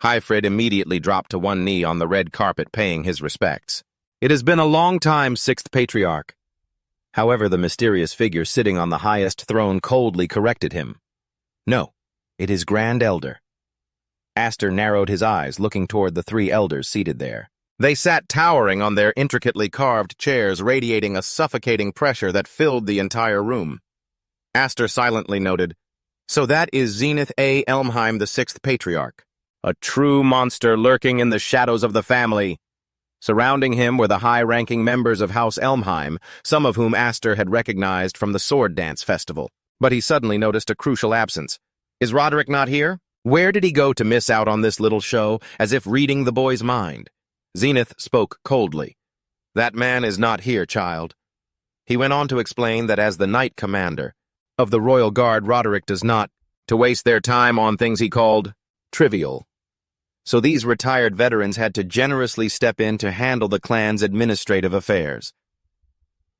Hyfrid immediately dropped to one knee on the red carpet, paying his respects. "It has been a long time, sixth patriarch." However, the mysterious figure sitting on the highest throne coldly corrected him. "No, it is Grand Elder." Aster narrowed his eyes, looking toward the three elders seated there. They sat towering on their intricately carved chairs, radiating a suffocating pressure that filled the entire room. Aster silently noted, "So that is Zenith A. Elmheim, the sixth patriarch. A true monster lurking in the shadows of the family." Surrounding him were the high-ranking members of House Elmheim, some of whom Aster had recognized from the sword dance festival. But he suddenly noticed a crucial absence. "Is Roderick not here? Where did he go to miss out on this little show?" As if reading the boy's mind, Zenith spoke coldly. "That man is not here, child." He went on to explain that as the Knight Commander of the Royal Guard, Roderick does not to waste their time on things he called trivial. So these retired veterans had to generously step in to handle the clan's administrative affairs.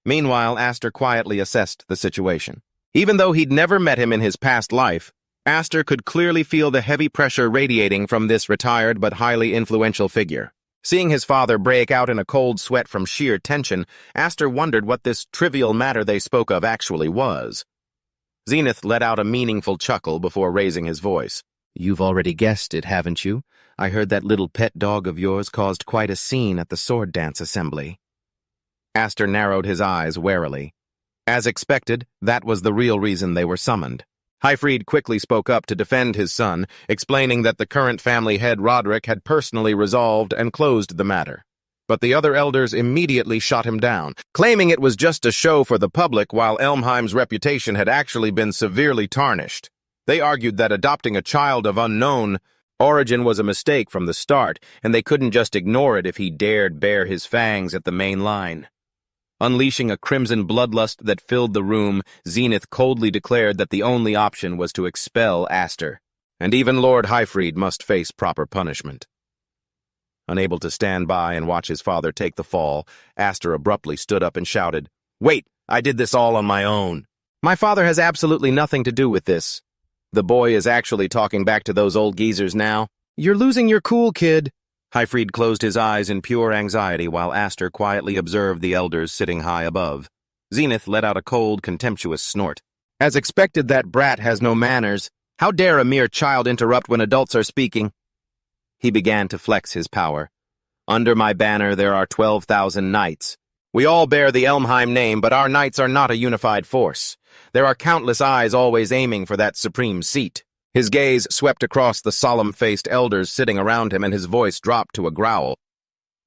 Meanwhile, Aster quietly assessed the situation. Even though he'd never met him in his past life, Aster could clearly feel the heavy pressure radiating from this retired but highly influential figure. Seeing his father break out in a cold sweat from sheer tension, Aster wondered what this trivial matter they spoke of actually was. Zenith let out a meaningful chuckle before raising his voice. "You've already guessed it, haven't you? I heard that little pet dog of yours caused quite a scene at the sword dance assembly." Aster narrowed his eyes warily. As expected, that was the real reason they were summoned. Hyfrid quickly spoke up to defend his son, explaining that the current family head Roderick had personally resolved and closed the matter. But the other elders immediately shot him down, claiming it was just a show for the public while Elmheim's reputation had actually been severely tarnished. They argued that adopting a child of unknown origin was a mistake from the start, and they couldn't just ignore it if he dared bare his fangs at the main line. Unleashing a crimson bloodlust that filled the room, Zenith coldly declared that the only option was to expel Aster, and even Lord Hyfrid must face proper punishment. Unable to stand by and watch his father take the fall, Aster abruptly stood up and shouted, "Wait, I did this all on my own. My father has absolutely nothing to do with this." The boy is actually talking back to those old geezers now. "You're losing your cool, kid." Hyfrid closed his eyes in pure anxiety while Aster quietly observed the elders sitting high above. Zenith let out a cold, contemptuous snort. "As expected, that brat has no manners. How dare a mere child interrupt when adults are speaking?" He began to flex his power. "Under my banner there are 12,000 knights. We all bear the Elmheim name, but our knights are not a unified force. There are countless eyes always aiming for that supreme seat." His gaze swept across the solemn-faced elders sitting around him, and his voice dropped to a growl.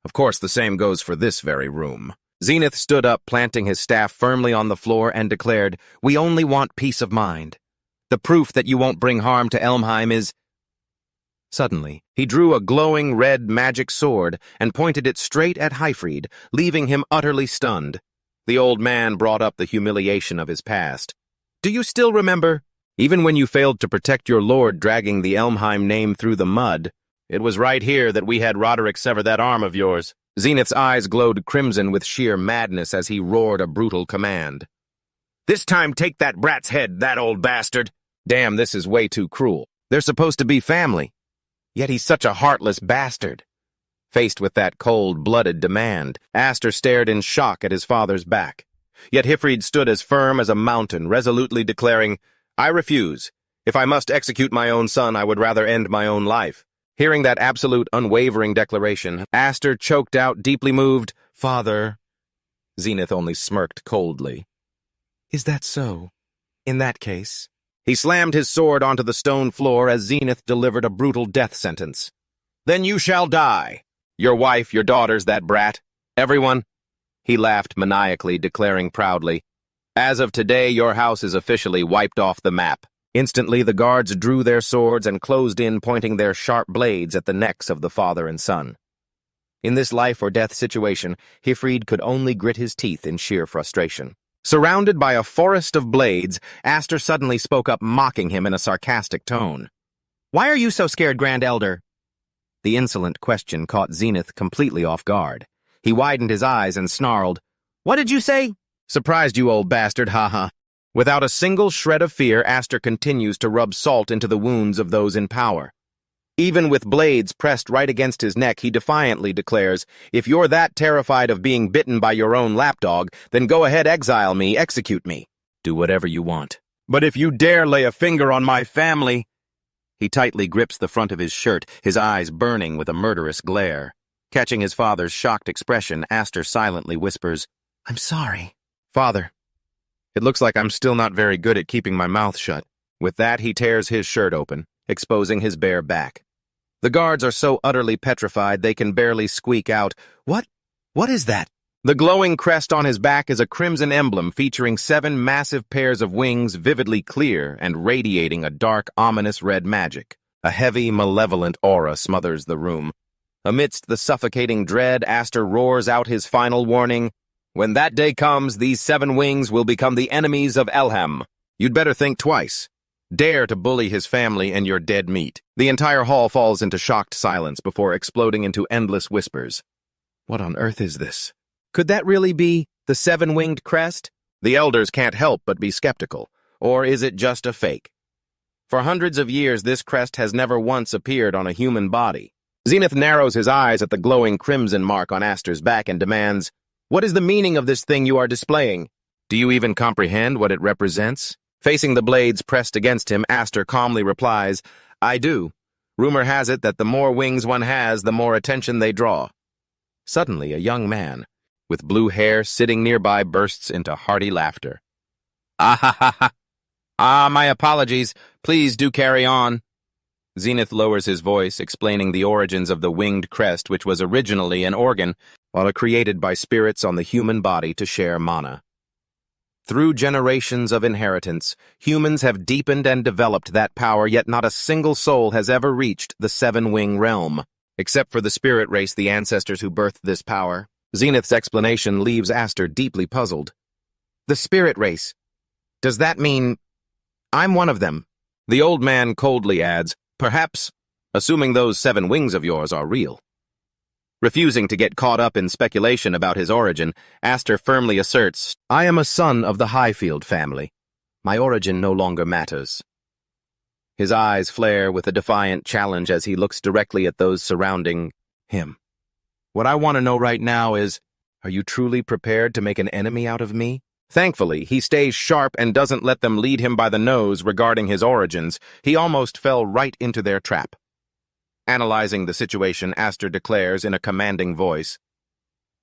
"Of course, the same goes for this very room." Zenith stood up, planting his staff firmly on the floor, and declared, "We only want peace of mind. The proof that you won't bring harm to Elmheim is—" Suddenly, he drew a glowing red magic sword and pointed it straight at Hyfrid, leaving him utterly stunned. The old man brought up the humiliation of his past. "Do you still remember? Even when you failed to protect your lord, dragging the Elmheim name through the mud, it was right here that we had Roderick sever that arm of yours." Zenith's eyes glowed crimson with sheer madness as he roared a brutal command. "This time take that brat's head, that old bastard!" "Damn, this is way too cruel. They're supposed to be family. Yet he's such a heartless bastard." Faced with that cold-blooded demand, Aster stared in shock at his father's back. Yet Hyfrid stood as firm as a mountain, resolutely declaring, "I refuse. If I must execute my own son, I would rather end my own life." Hearing that absolute, unwavering declaration, Aster choked out, deeply moved, "Father." Zenith only smirked coldly. "Is that so? In that case..." He slammed his sword onto the stone floor as Zenith delivered a brutal death sentence. "Then you shall die. Your wife, your daughters, that brat. Everyone." He laughed maniacally, declaring proudly, "As of today, your house is officially wiped off the map." Instantly, the guards drew their swords and closed in, pointing their sharp blades at the necks of the father and son. In this life-or-death situation, Hyfrid could only grit his teeth in sheer frustration. Surrounded by a forest of blades, Aster suddenly spoke up, mocking him in a sarcastic tone. "Why are you so scared, Grand Elder?" The insolent question caught Zenith completely off guard. He widened his eyes and snarled, "What did you say?" "Surprised you, old bastard, haha." Without a single shred of fear, Aster continues to rub salt into the wounds of those in power. Even with blades pressed right against his neck, he defiantly declares, "If you're that terrified of being bitten by your own lapdog, then go ahead, exile me, execute me. Do whatever you want. But if you dare lay a finger on my family—" He tightly grips the front of his shirt, his eyes burning with a murderous glare. Catching his father's shocked expression, Aster silently whispers, "I'm sorry." "Father, it looks like I'm still not very good at keeping my mouth shut." With that, he tears his shirt open, exposing his bare back. The guards are so utterly petrified they can barely squeak out, "What? What is that?" The glowing crest on his back is a crimson emblem featuring 7 massive pairs of wings vividly clear and radiating a dark, ominous red magic. A heavy, malevolent aura smothers the room. Amidst the suffocating dread, Aster roars out his final warning, "When that day comes, these 7 wings will become the enemies of Elham. You'd better think twice. Dare to bully his family and your dead meat." The entire hall falls into shocked silence before exploding into endless whispers. What on earth is this? Could that really be the 7-winged crest? The elders can't help but be skeptical. Or is it just a fake? For hundreds of years, this crest has never once appeared on a human body. Zenith narrows his eyes at the glowing crimson mark on Aster's back and demands, "What is the meaning of this thing you are displaying? Do you even comprehend what it represents?" Facing the blades pressed against him, Aster calmly replies, "I do. Rumor has it that the more wings one has, the more attention they draw." Suddenly, a young man with blue hair sitting nearby bursts into hearty laughter. "Ah ha ha ha! Ah, my apologies. Please do carry on." Zenith lowers his voice, explaining the origins of the winged crest, which was originally an organ, while created by spirits on the human body to share mana. Through generations of inheritance, humans have deepened and developed that power, yet not a single soul has ever reached the 7-wing realm, except for the spirit race, the ancestors who birthed this power. Zenith's explanation leaves Aster deeply puzzled. "The spirit race. Does that mean I'm one of them?" The old man coldly adds, "Perhaps, assuming those 7 wings of yours are real." Refusing to get caught up in speculation about his origin, Aster firmly asserts, "I am a son of the Highfield family. My origin no longer matters." His eyes flare with a defiant challenge as he looks directly at those surrounding him. "What I want to know right now is, are you truly prepared to make an enemy out of me?" Thankfully, he stays sharp and doesn't let them lead him by the nose regarding his origins. He almost fell right into their trap. Analyzing the situation, Aster declares in a commanding voice,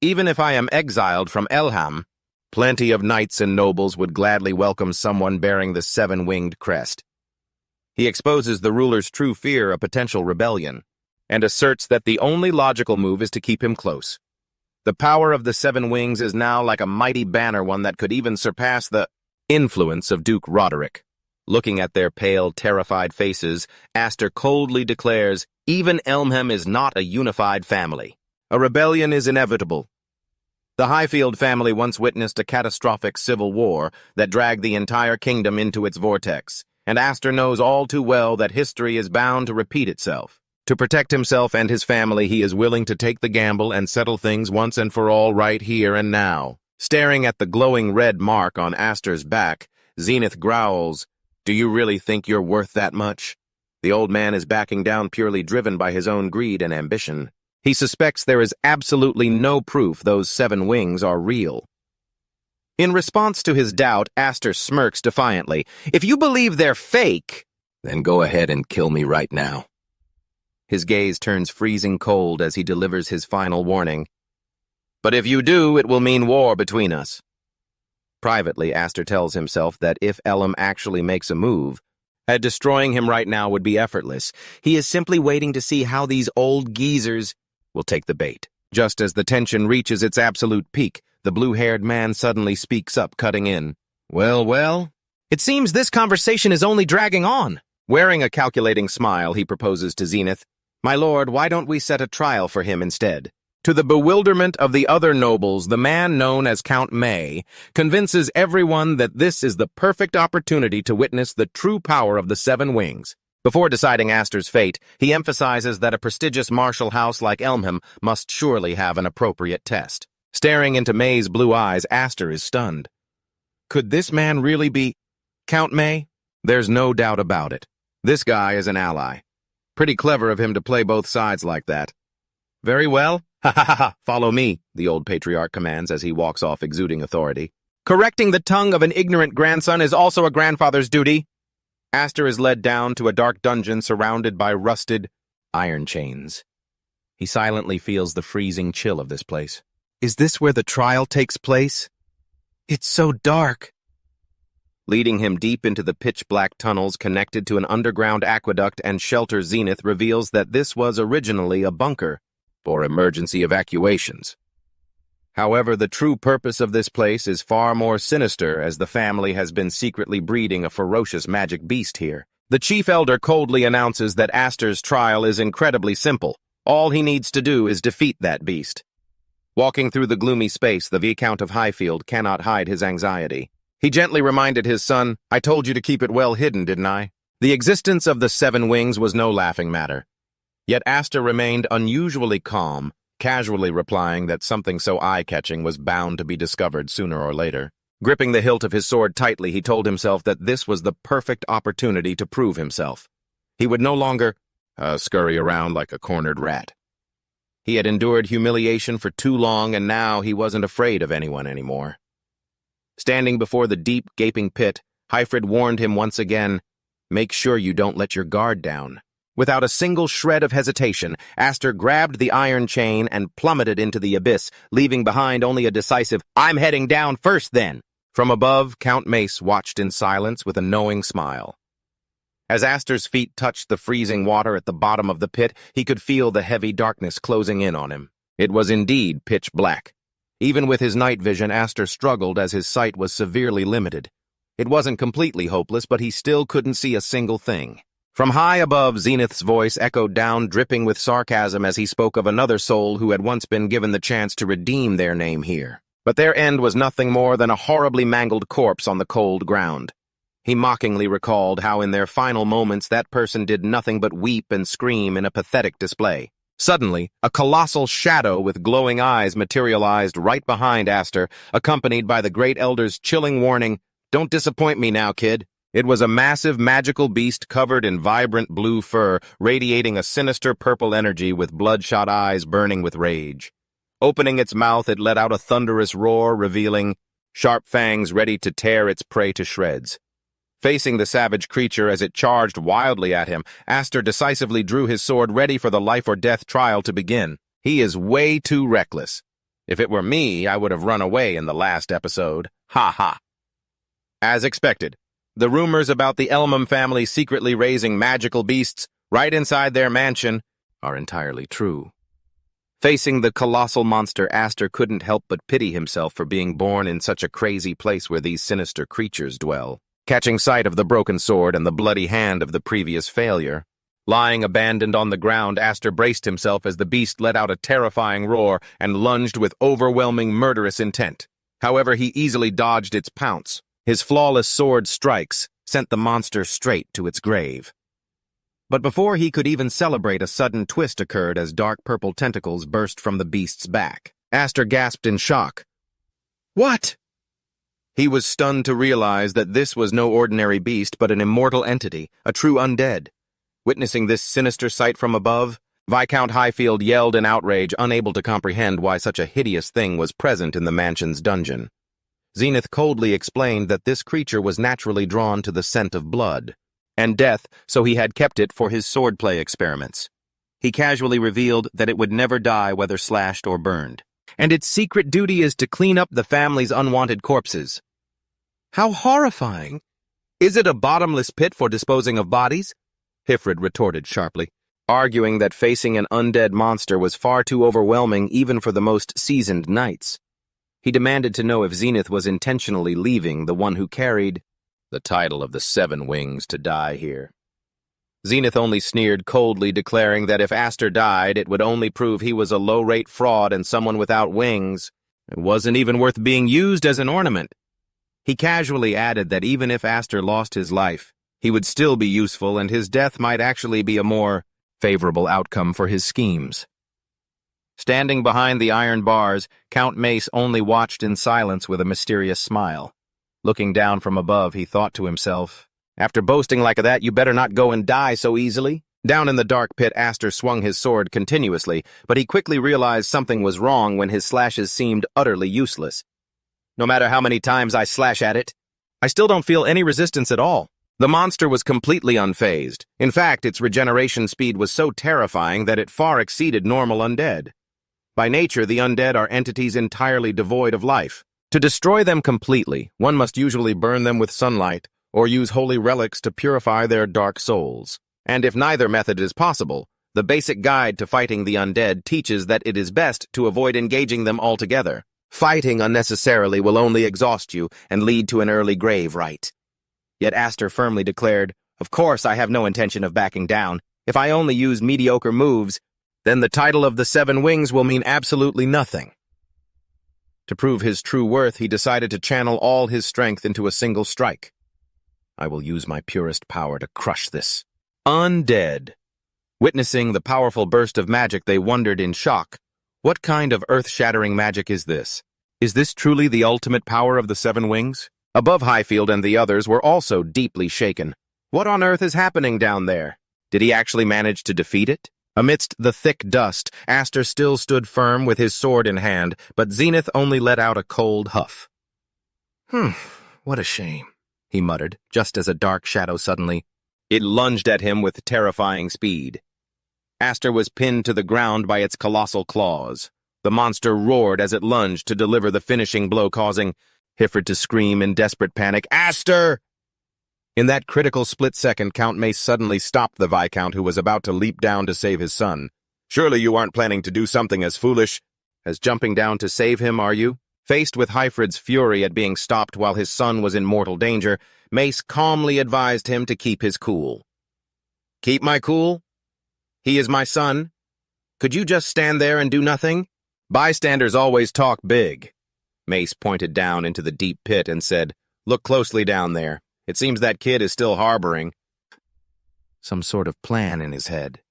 "Even if I am exiled from Elham, plenty of knights and nobles would gladly welcome someone bearing the 7-winged crest." He exposes the ruler's true fear of potential rebellion, and asserts that the only logical move is to keep him close. The power of the 7 wings is now like a mighty banner, one that could even surpass the influence of Duke Roderick. Looking at their pale, terrified faces, Aster coldly declares, "Even Elmham is not a unified family. A rebellion is inevitable." The Highfield family once witnessed a catastrophic civil war that dragged the entire kingdom into its vortex, and Aster knows all too well that history is bound to repeat itself. To protect himself and his family, he is willing to take the gamble and settle things once and for all right here and now. Staring at the glowing red mark on Aster's back, Zenith growls, "Do you really think you're worth that much?" The old man is backing down purely driven by his own greed and ambition. He suspects there is absolutely no proof those 7 wings are real. In response to his doubt, Aster smirks defiantly. "If you believe they're fake, then go ahead and kill me right now." His gaze turns freezing cold as he delivers his final warning. "But if you do, it will mean war between us." Privately, Aster tells himself that if Elham actually makes a move, destroying him right now would be effortless. He is simply waiting to see how these old geezers will take the bait. Just as the tension reaches its absolute peak, the blue-haired man suddenly speaks up, cutting in. Well, it seems this conversation is only dragging on." Wearing a calculating smile, he proposes to Zenith, "My lord, why don't we set a trial for him instead?" To the bewilderment of the other nobles, the man known as Count Mage convinces everyone that this is the perfect opportunity to witness the true power of the 7 wings. Before deciding Aster's fate, he emphasizes that a prestigious martial house like Elmham must surely have an appropriate test. Staring into May's blue eyes, Aster is stunned. Could this man really be Count May? There's no doubt about it. This guy is an ally. Pretty clever of him to play both sides like that. Very well. Ha ha ha ha. Follow me, the old patriarch commands as he walks off exuding authority. Correcting the tongue of an ignorant grandson is also a grandfather's duty. Aster is led down to a dark dungeon surrounded by rusted iron chains. He silently feels the freezing chill of this place. Is this where the trial takes place? It's so dark. Leading him deep into the pitch-black tunnels connected to an underground aqueduct and shelter, Zenith reveals that this was originally a bunker for emergency evacuations. However, the true purpose of this place is far more sinister, as the family has been secretly breeding a ferocious magic beast here. The chief elder coldly announces that Aster's trial is incredibly simple. All he needs to do is defeat that beast. Walking through the gloomy space, the Viscount of Highfield cannot hide his anxiety. He gently reminded his son, "I told you to keep it well hidden, didn't I?" The existence of the Seven Wings was no laughing matter. Yet Aster remained unusually calm, casually replying that something so eye-catching was bound to be discovered sooner or later. Gripping the hilt of his sword tightly, he told himself that this was the perfect opportunity to prove himself. He would no longer scurry around like a cornered rat. He had endured humiliation for too long, and now he wasn't afraid of anyone anymore. Standing before the deep, gaping pit, Hyfrid warned him once again, "Make sure you don't let your guard down." Without a single shred of hesitation, Aster grabbed the iron chain and plummeted into the abyss, leaving behind only a decisive, "I'm heading down first, then." From above, Count Mace watched in silence with a knowing smile. As Aster's feet touched the freezing water at the bottom of the pit, he could feel the heavy darkness closing in on him. It was indeed pitch black. Even with his night vision, Aster struggled as his sight was severely limited. It wasn't completely hopeless, but he still couldn't see a single thing. From high above, Zenith's voice echoed down, dripping with sarcasm as he spoke of another soul who had once been given the chance to redeem their name here. But their end was nothing more than a horribly mangled corpse on the cold ground. He mockingly recalled how in their final moments that person did nothing but weep and scream in a pathetic display. Suddenly, a colossal shadow with glowing eyes materialized right behind Aster, accompanied by the Great Elder's chilling warning, "Don't disappoint me now, kid." It was a massive magical beast covered in vibrant blue fur, radiating a sinister purple energy with bloodshot eyes burning with rage. Opening its mouth, it let out a thunderous roar, revealing sharp fangs ready to tear its prey to shreds. Facing the savage creature as it charged wildly at him, Aster decisively drew his sword, ready for the life-or-death trial to begin. He is way too reckless. If it were me, I would have run away in the last episode. Ha ha. As expected, the rumors about the Elmham family secretly raising magical beasts right inside their mansion are entirely true. Facing the colossal monster, Aster couldn't help but pity himself for being born in such a crazy place where these sinister creatures dwell. Catching sight of the broken sword and the bloody hand of the previous failure, lying abandoned on the ground, Aster braced himself as the beast let out a terrifying roar and lunged with overwhelming murderous intent. However, he easily dodged its pounce. His flawless sword strikes sent the monster straight to its grave. But before he could even celebrate, a sudden twist occurred as dark purple tentacles burst from the beast's back. Aster gasped in shock. "What?" He was stunned to realize that this was no ordinary beast, but an immortal entity, a true undead. Witnessing this sinister sight from above, Viscount Highfield yelled in outrage, unable to comprehend why such a hideous thing was present in the mansion's dungeon. Zenith coldly explained that this creature was naturally drawn to the scent of blood and death, so he had kept it for his swordplay experiments. He casually revealed that it would never die whether slashed or burned, and its secret duty is to clean up the family's unwanted corpses. How horrifying! Is it a bottomless pit for disposing of bodies? Hyfrid retorted sharply, arguing that facing an undead monster was far too overwhelming even for the most seasoned knights. He demanded to know if Zenith was intentionally leaving the one who carried the title of the Seven Wings to die here. Zenith only sneered coldly, declaring that if Aster died, it would only prove he was a low-rate fraud and someone without wings. It wasn't even worth being used as an ornament. He casually added that even if Aster lost his life, he would still be useful and his death might actually be a more favorable outcome for his schemes. Standing behind the iron bars, Count Mace only watched in silence with a mysterious smile. Looking down from above, he thought to himself, "After boasting like that, you better not go and die so easily." Down in the dark pit, Aster swung his sword continuously, but he quickly realized something was wrong when his slashes seemed utterly useless. "No matter how many times I slash at it, I still don't feel any resistance at all." The monster was completely unfazed. In fact, its regeneration speed was so terrifying that it far exceeded normal undead. By nature, the undead are entities entirely devoid of life. To destroy them completely, one must usually burn them with sunlight or use holy relics to purify their dark souls. And if neither method is possible, the basic guide to fighting the undead teaches that it is best to avoid engaging them altogether. Fighting unnecessarily will only exhaust you and lead to an early grave, right? Yet Aster firmly declared, "Of course I have no intention of backing down. If I only use mediocre moves, then the title of the Seven Wings will mean absolutely nothing." To prove his true worth, he decided to channel all his strength into a single strike. "I will use my purest power to crush this undead." Witnessing the powerful burst of magic, they wondered in shock. What kind of earth-shattering magic is this? Is this truly the ultimate power of the Seven Wings? Above, Highfield and the others were also deeply shaken. What on earth is happening down there? Did he actually manage to defeat it? Amidst the thick dust, Aster still stood firm with his sword in hand, but Zenith only let out a cold huff. What a shame," he muttered, just as a dark shadow suddenly. It lunged at him with terrifying speed. Aster was pinned to the ground by its colossal claws. The monster roared as it lunged to deliver the finishing blow, causing Hifford to scream in desperate panic, "Aster!" In that critical split second, Count Mace suddenly stopped the Viscount, who was about to leap down to save his son. "Surely you aren't planning to do something as foolish as jumping down to save him, are you?" Faced with Hifford's fury at being stopped while his son was in mortal danger, Mace calmly advised him to keep his cool. "Keep my cool? He is my son. Could you just stand there and do nothing? Bystanders always talk big." Mace pointed down into the deep pit and said, "Look closely down there. It seems that kid is still harboring some sort of plan in his head."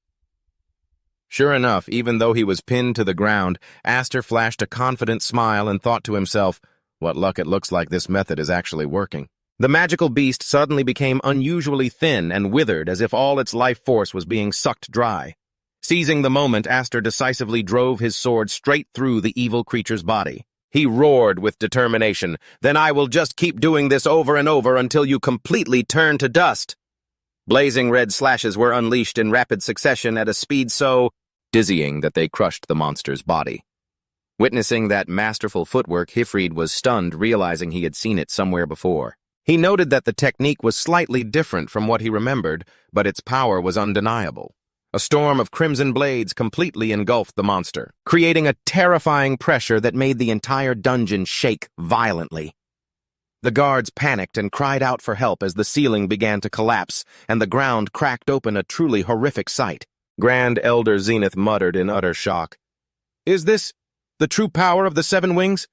Sure enough, even though he was pinned to the ground, Aster flashed a confident smile and thought to himself, "What luck, it looks like this method is actually working." The magical beast suddenly became unusually thin and withered, as if all its life force was being sucked dry. Seizing the moment, Aster decisively drove his sword straight through the evil creature's body. He roared with determination, "Then I will just keep doing this over and over until you completely turn to dust." Blazing red slashes were unleashed in rapid succession at a speed so dizzying that they crushed the monster's body. Witnessing that masterful footwork, Hiffried was stunned, realizing he had seen it somewhere before. He noted that the technique was slightly different from what he remembered, but its power was undeniable. A storm of crimson blades completely engulfed the monster, creating a terrifying pressure that made the entire dungeon shake violently. The guards panicked and cried out for help as the ceiling began to collapse, and the ground cracked open, a truly horrific sight. Grand Elder Zenith muttered in utter shock, "Is this the true power of the Seven Wings?"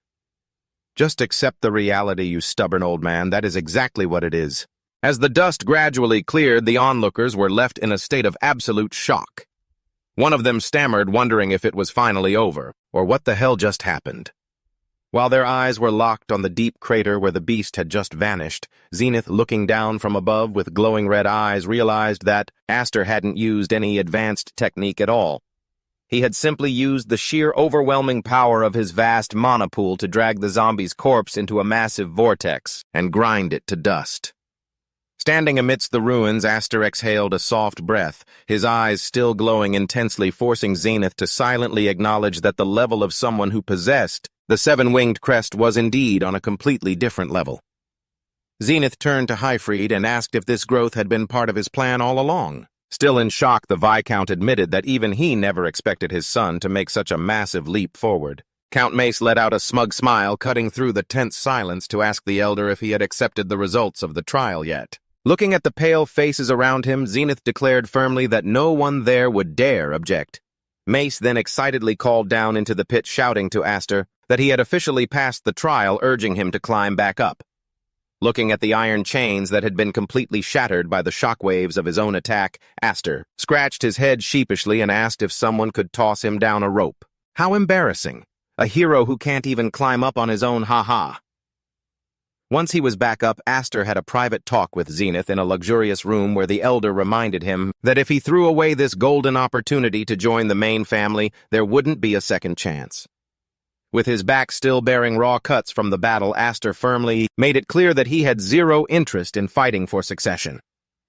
"Just accept the reality, you stubborn old man. That is exactly what it is." As the dust gradually cleared, the onlookers were left in a state of absolute shock. One of them stammered, wondering if it was finally over, or what the hell just happened. While their eyes were locked on the deep crater where the beast had just vanished, Zenith, looking down from above with glowing red eyes, realized that Aster hadn't used any advanced technique at all. He had simply used the sheer overwhelming power of his vast mana pool to drag the zombie's corpse into a massive vortex and grind it to dust. Standing amidst the ruins, Aster exhaled a soft breath, his eyes still glowing intensely, forcing Zenith to silently acknowledge that the level of someone who possessed the seven-winged crest was indeed on a completely different level. Zenith turned to Highfried and asked if this growth had been part of his plan all along. Still in shock, the Viscount admitted that even he never expected his son to make such a massive leap forward. Count Mace let out a smug smile, cutting through the tense silence to ask the elder if he had accepted the results of the trial yet. Looking at the pale faces around him, Zenith declared firmly that no one there would dare object. Mace then excitedly called down into the pit, shouting to Aster that he had officially passed the trial, urging him to climb back up. Looking at the iron chains that had been completely shattered by the shockwaves of his own attack, Aster scratched his head sheepishly and asked if someone could toss him down a rope. How embarrassing. A hero who can't even climb up on his own, ha-ha. Once he was back up, Aster had a private talk with Zenith in a luxurious room where the elder reminded him that if he threw away this golden opportunity to join the main family, there wouldn't be a second chance. With his back still bearing raw cuts from the battle, Aster firmly made it clear that he had zero interest in fighting for succession.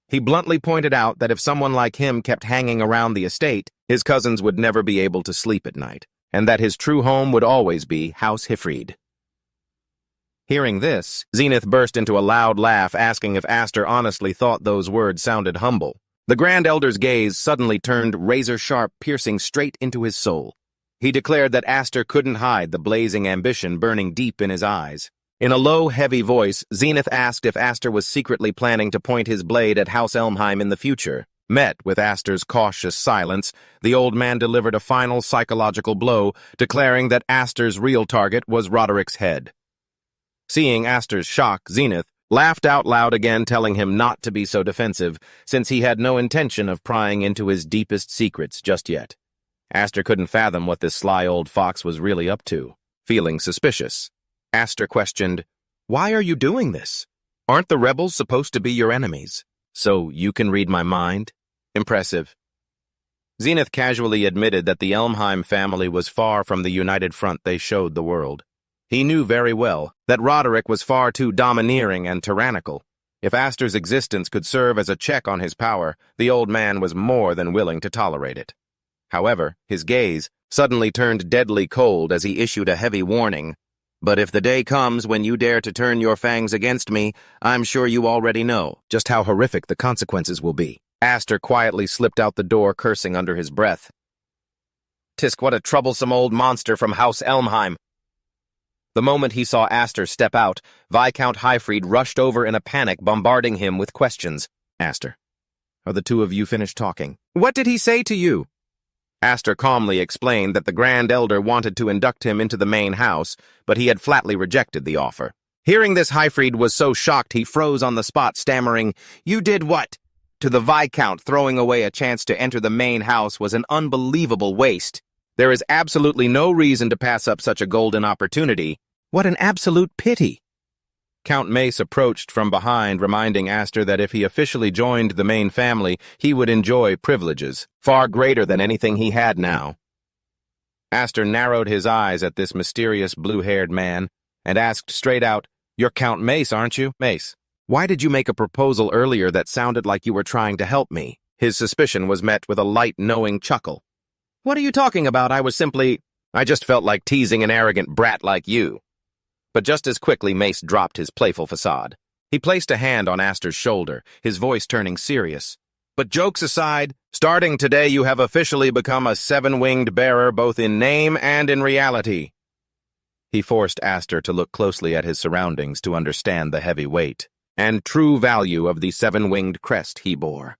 He bluntly pointed out that if someone like him kept hanging around the estate, his cousins would never be able to sleep at night, and that his true home would always be House Hifrid. Hearing this, Zenith burst into a loud laugh, asking if Aster honestly thought those words sounded humble. The Grand Elder's gaze suddenly turned razor-sharp, piercing straight into his soul. He declared that Aster couldn't hide the blazing ambition burning deep in his eyes. In a low, heavy voice, Zenith asked if Aster was secretly planning to point his blade at House Elmheim in the future. Met with Aster's cautious silence, the old man delivered a final psychological blow, declaring that Aster's real target was Roderick's head. Seeing Aster's shock, Zenith laughed out loud again, telling him not to be so defensive, since he had no intention of prying into his deepest secrets just yet. Aster couldn't fathom what this sly old fox was really up to. Feeling suspicious, Aster questioned, "Why are you doing this? Aren't the rebels supposed to be your enemies? So you can read my mind? Impressive." Zenith casually admitted that the Elmheim family was far from the united front they showed the world. He knew very well that Roderick was far too domineering and tyrannical. If Aster's existence could serve as a check on his power, the old man was more than willing to tolerate it. However, his gaze suddenly turned deadly cold as he issued a heavy warning. "But if the day comes when you dare to turn your fangs against me, I'm sure you already know just how horrific the consequences will be." Aster quietly slipped out the door, cursing under his breath. "Tisk, what a troublesome old monster from House Elmheim." The moment he saw Aster step out, Viscount Hifrid rushed over in a panic, bombarding him with questions. "Aster, are the two of you finished talking? What did he say to you?" Aster calmly explained that the Grand Elder wanted to induct him into the main house, but he had flatly rejected the offer. Hearing this, Hifrid was so shocked he froze on the spot, stammering, "You did what?" To the Viscount, throwing away a chance to enter the main house was an unbelievable waste. There is absolutely no reason to pass up such a golden opportunity. What an absolute pity! Count Mace approached from behind, reminding Aster that if he officially joined the main family, he would enjoy privileges, far greater than anything he had now. Aster narrowed his eyes at this mysterious blue-haired man and asked straight out, "You're Count Mace, aren't you? Mace, why did you make a proposal earlier that sounded like you were trying to help me?" His suspicion was met with a light, knowing chuckle. "What are you talking about? I just felt like teasing an arrogant brat like you." But just as quickly, Mace dropped his playful facade. He placed a hand on Aster's shoulder, his voice turning serious. "But jokes aside, starting today you have officially become a seven-winged bearer both in name and in reality." He forced Aster to look closely at his surroundings to understand the heavy weight and true value of the seven-winged crest he bore.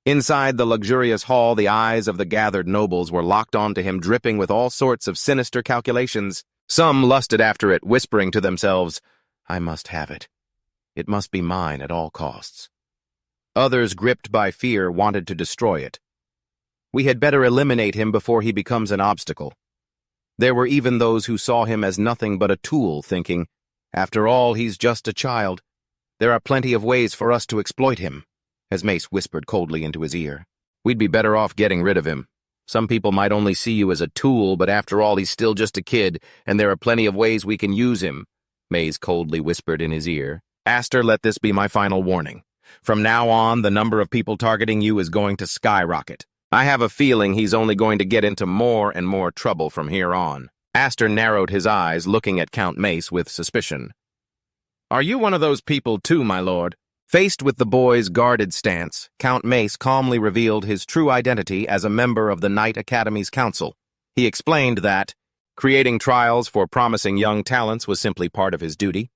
Inside the luxurious hall, the eyes of the gathered nobles were locked onto him, dripping with all sorts of sinister calculations. Some lusted after it, whispering to themselves, "I must have it. It must be mine at all costs." Others, gripped by fear, wanted to destroy it. "We had better eliminate him before he becomes an obstacle." There were even those who saw him as nothing but a tool, thinking, "After all, he's just a child. There are plenty of ways for us to exploit him," as Mace whispered coldly into his ear. "We'd be better off getting rid of him. Some people might only see you as a tool, but after all, he's still just a kid, and there are plenty of ways we can use him," Maze coldly whispered in his ear. "Aster, let this be my final warning. From now on, the number of people targeting you is going to skyrocket. I have a feeling he's only going to get into more and more trouble from here on." Aster narrowed his eyes, looking at Count Mace with suspicion. "Are you one of those people too, my lord?" Faced with the boy's guarded stance, Count Mace calmly revealed his true identity as a member of the Knight Academy's council. He explained that creating trials for promising young talents was simply part of his duty.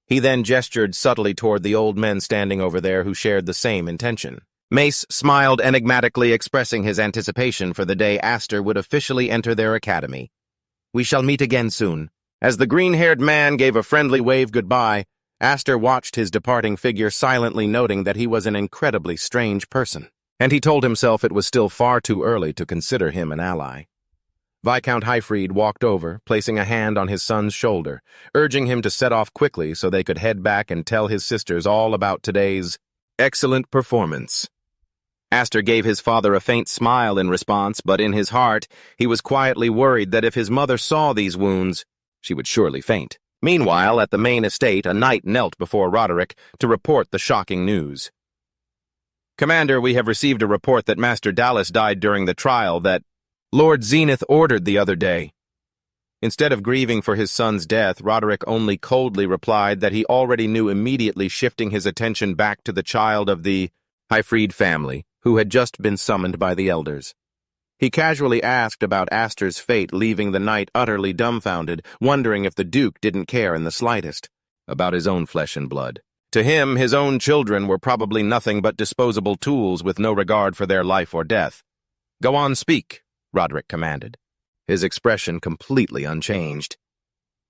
He then gestured subtly toward the old men standing over there who shared the same intention. Mace smiled enigmatically, expressing his anticipation for the day Aster would officially enter their academy. "We shall meet again soon." As the green-haired man gave a friendly wave goodbye, Aster watched his departing figure silently, noting that he was an incredibly strange person, and he told himself it was still far too early to consider him an ally. Viscount Highfried walked over, placing a hand on his son's shoulder, urging him to set off quickly so they could head back and tell his sisters all about today's excellent performance. Aster gave his father a faint smile in response, but in his heart, he was quietly worried that if his mother saw these wounds, she would surely faint. Meanwhile, at the main estate, a knight knelt before Roderick to report the shocking news. "Commander, we have received a report that Master Dallas died during the trial that Lord Zenith ordered the other day." Instead of grieving for his son's death, Roderick only coldly replied that he already knew, immediately shifting his attention back to the child of the Highfried family, who had just been summoned by the elders. He casually asked about Aster's fate, leaving the knight utterly dumbfounded, wondering if the Duke didn't care in the slightest about his own flesh and blood. To him, his own children were probably nothing but disposable tools with no regard for their life or death. "Go on, speak," Roderick commanded, his expression completely unchanged.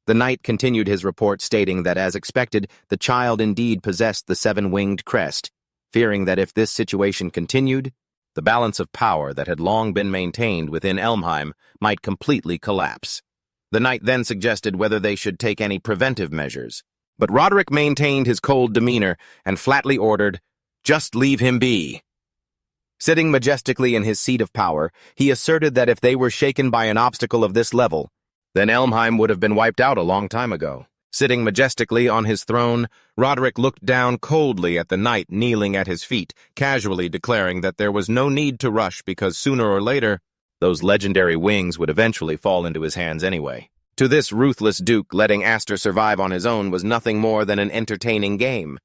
The knight continued his report, stating that, as expected, the child indeed possessed the seven-winged crest, fearing that if this situation continued, the balance of power that had long been maintained within Elmheim might completely collapse. The knight then suggested whether they should take any preventive measures, but Roderick maintained his cold demeanor and flatly ordered, "Just leave him be." Sitting majestically in his seat of power, he asserted that if they were shaken by an obstacle of this level, then Elmheim would have been wiped out a long time ago. Sitting majestically on his throne, Roderick looked down coldly at the knight kneeling at his feet, casually declaring that there was no need to rush because sooner or later, those legendary wings would eventually fall into his hands anyway. To this ruthless duke, letting Aster survive on his own was nothing more than an entertaining game.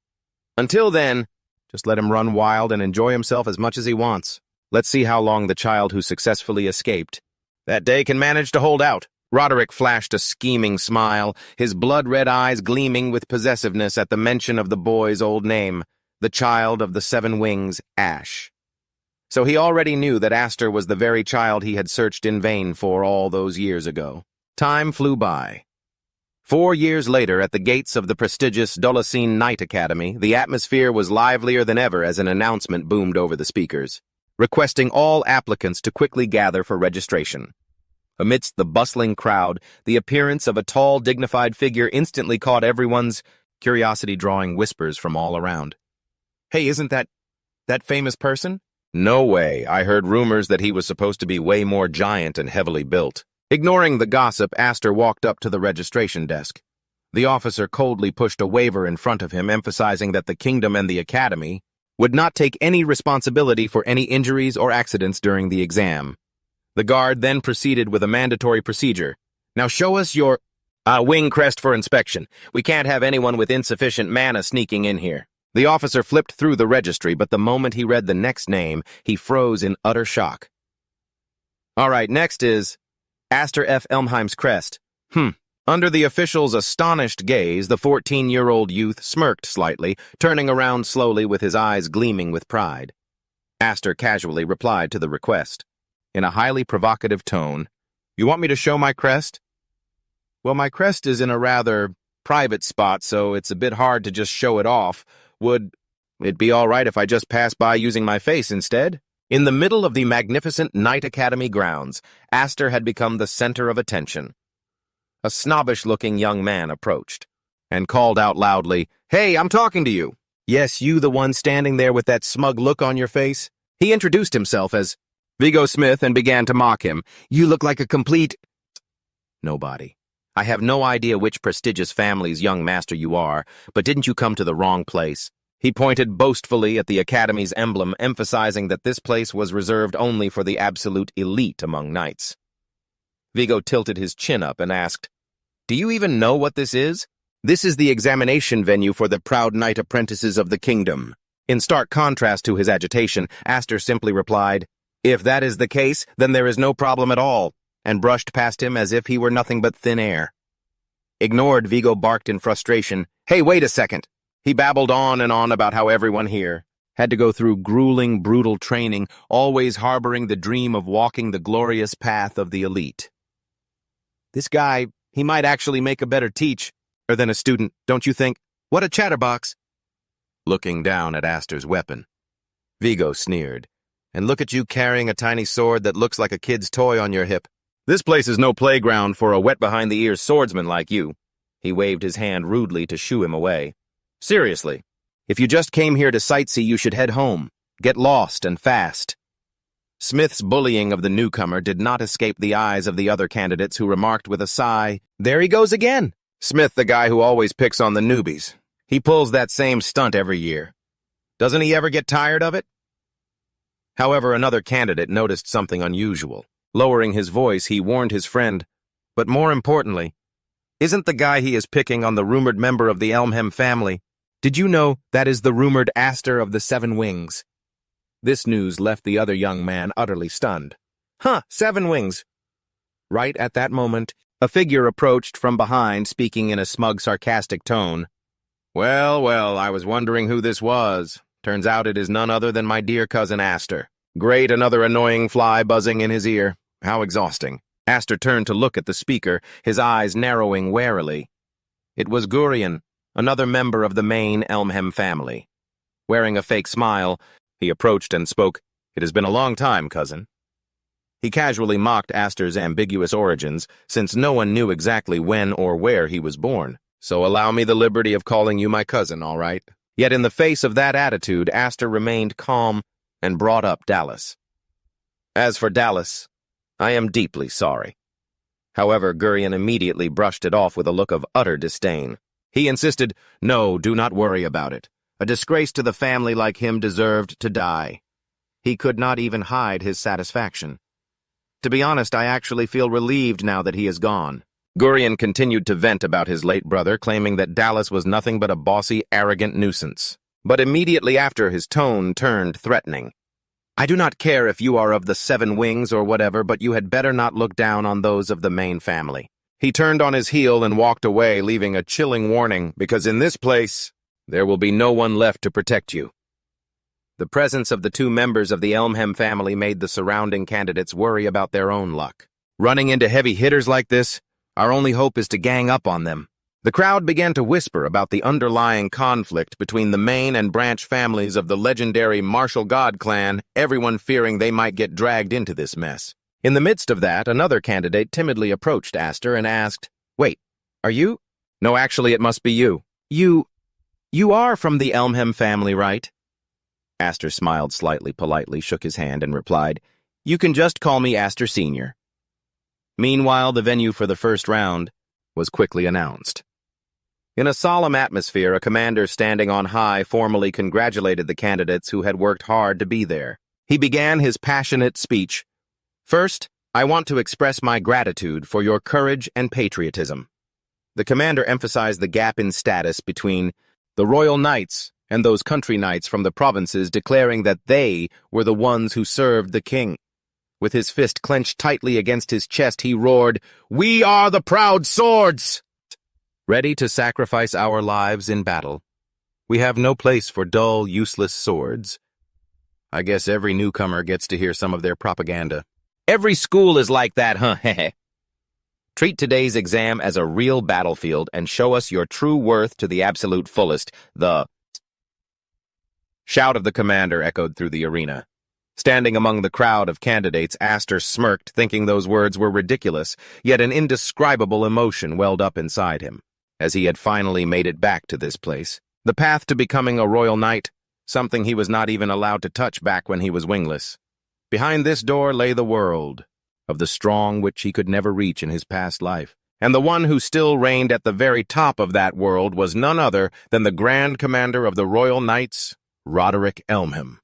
Until then, just let him run wild and enjoy himself as much as he wants. Let's see how long the child who successfully escaped that day can manage to hold out. Roderick flashed a scheming smile, his blood-red eyes gleaming with possessiveness at the mention of the boy's old name, the child of the seven wings, Ash. So he already knew that Aster was the very child he had searched in vain for all those years ago. Time flew by. 4 years later, at the gates of the prestigious Dolocene Knight Academy, the atmosphere was livelier than ever as an announcement boomed over the speakers, requesting all applicants to quickly gather for registration. Amidst the bustling crowd, the appearance of a tall, dignified figure instantly caught everyone's curiosity, drawing whispers from all around. "Hey, isn't that famous person?" "No way. I heard rumors that he was supposed to be way more giant and heavily built." Ignoring the gossip, Aster walked up to the registration desk. The officer coldly pushed a waiver in front of him, emphasizing that the kingdom and the academy would not take any responsibility for any injuries or accidents during the exam. The guard then proceeded with a mandatory procedure. "Now show us your wing crest for inspection. We can't have anyone with insufficient mana sneaking in here." The officer flipped through the registry, but the moment he read the next name, he froze in utter shock. "All right, next is Aster F. Elmheim's crest." Under the official's astonished gaze, the 14-year-old youth smirked slightly, turning around slowly with his eyes gleaming with pride. Aster casually replied to the request. In a highly provocative tone, "You want me to show my crest?" "Well, my crest is in a rather private spot, so it's a bit hard to just show it off. Would it be all right if I just pass by using my face instead?" In the middle of the magnificent Knight Academy grounds, Aster had become the center of attention. A snobbish-looking young man approached and called out loudly, "Hey, I'm talking to you." "Yes, you, the one standing there with that smug look on your face?" He introduced himself as Vigo Smith and began to mock him. "You look like a complete nobody. I have no idea which prestigious family's young master you are, but didn't you come to the wrong place?" He pointed boastfully at the Academy's emblem, emphasizing that this place was reserved only for the absolute elite among knights. Vigo tilted his chin up and asked, "Do you even know what this is?" "This is the examination venue for the proud knight apprentices of the kingdom." In stark contrast to his agitation, Aster simply replied, "If that is the case, then there is no problem at all," and brushed past him as if he were nothing but thin air. Ignored, Vigo barked in frustration, "Hey, wait a second." He babbled on and on about how everyone here had to go through grueling, brutal training, always harboring the dream of walking the glorious path of the elite. "This guy, he might actually make a better teacher than a student, don't you think?" What a chatterbox! Looking down at Aster's weapon. Vigo sneered. And look at you carrying a tiny sword that looks like a kid's toy on your hip. This place is no playground for a wet-behind-the-ears swordsman like you. He waved his hand rudely to shoo him away. Seriously, if you just came here to sightsee, you should head home. Get lost and fast. Smith's bullying of the newcomer did not escape the eyes of the other candidates, who remarked with a sigh, "There he goes again." Smith, the guy who always picks on the newbies. He pulls that same stunt every year. Doesn't he ever get tired of it? However, another candidate noticed something unusual. Lowering his voice, he warned his friend, but more importantly, isn't the guy he is picking on the rumored member of the Elmham family? Did you know that is the rumored Aster of the Seven Wings? This news left the other young man utterly stunned. Huh, 7 wings. Right at that moment, a figure approached from behind, speaking in a smug, sarcastic tone. Well, I was wondering who this was. Turns out it is none other than my dear cousin Aster. Great, another annoying fly buzzing in his ear. How exhausting. Aster turned to look at the speaker, his eyes narrowing warily. It was Gurion, another member of the main Elmham family. Wearing a fake smile, he approached and spoke, "It has been a long time, cousin." He casually mocked Aster's ambiguous origins, since no one knew exactly when or where he was born. So allow me the liberty of calling you my cousin, all right? Yet in the face of that attitude, Aster remained calm and brought up Dallas. As for Dallas, I am deeply sorry. However, Gurion immediately brushed it off with a look of utter disdain. He insisted, "No, do not worry about it. A disgrace to the family like him deserved to die." He could not even hide his satisfaction. To be honest, I actually feel relieved now that he is gone. Gurion continued to vent about his late brother, claiming that Dallas was nothing but a bossy, arrogant nuisance. But immediately after, his tone turned threatening. "I do not care if you are of the 7 Wings or whatever, but you had better not look down on those of the main family." He turned on his heel and walked away, leaving a chilling warning, because in this place, there will be no one left to protect you. The presence of the 2 members of the Elmham family made the surrounding candidates worry about their own luck. Running into heavy hitters like this, our only hope is to gang up on them. The crowd began to whisper about the underlying conflict between the main and branch families of the legendary Martial God clan, everyone fearing they might get dragged into this mess. In the midst of that, another candidate timidly approached Aster and asked, "Wait, are you?" "No, actually, it must be you." You are from the Elmham family, right?" Aster smiled slightly politely, shook his hand, and replied, "You can just call me Aster Sr." Meanwhile, the venue for the first round was quickly announced. In a solemn atmosphere, a commander standing on high formally congratulated the candidates who had worked hard to be there. He began his passionate speech. "First, I want to express my gratitude for your courage and patriotism." The commander emphasized the gap in status between the royal knights and those country knights from the provinces, declaring that they were the ones who served the king. With his fist clenched tightly against his chest, he roared, "We are the proud swords! Ready to sacrifice our lives in battle. We have no place for dull, useless swords." I guess every newcomer gets to hear some of their propaganda. Every school is like that, huh? Treat today's exam as a real battlefield and show us your true worth to the absolute fullest. The shout of the commander echoed through the arena. Standing among the crowd of candidates, Aster smirked, thinking those words were ridiculous, yet an indescribable emotion welled up inside him, as he had finally made it back to this place. The path to becoming a royal knight, something he was not even allowed to touch back when he was wingless. Behind this door lay the world of the strong which he could never reach in his past life, and the one who still reigned at the very top of that world was none other than the Grand Commander of the Royal Knights, Roderick Elmham.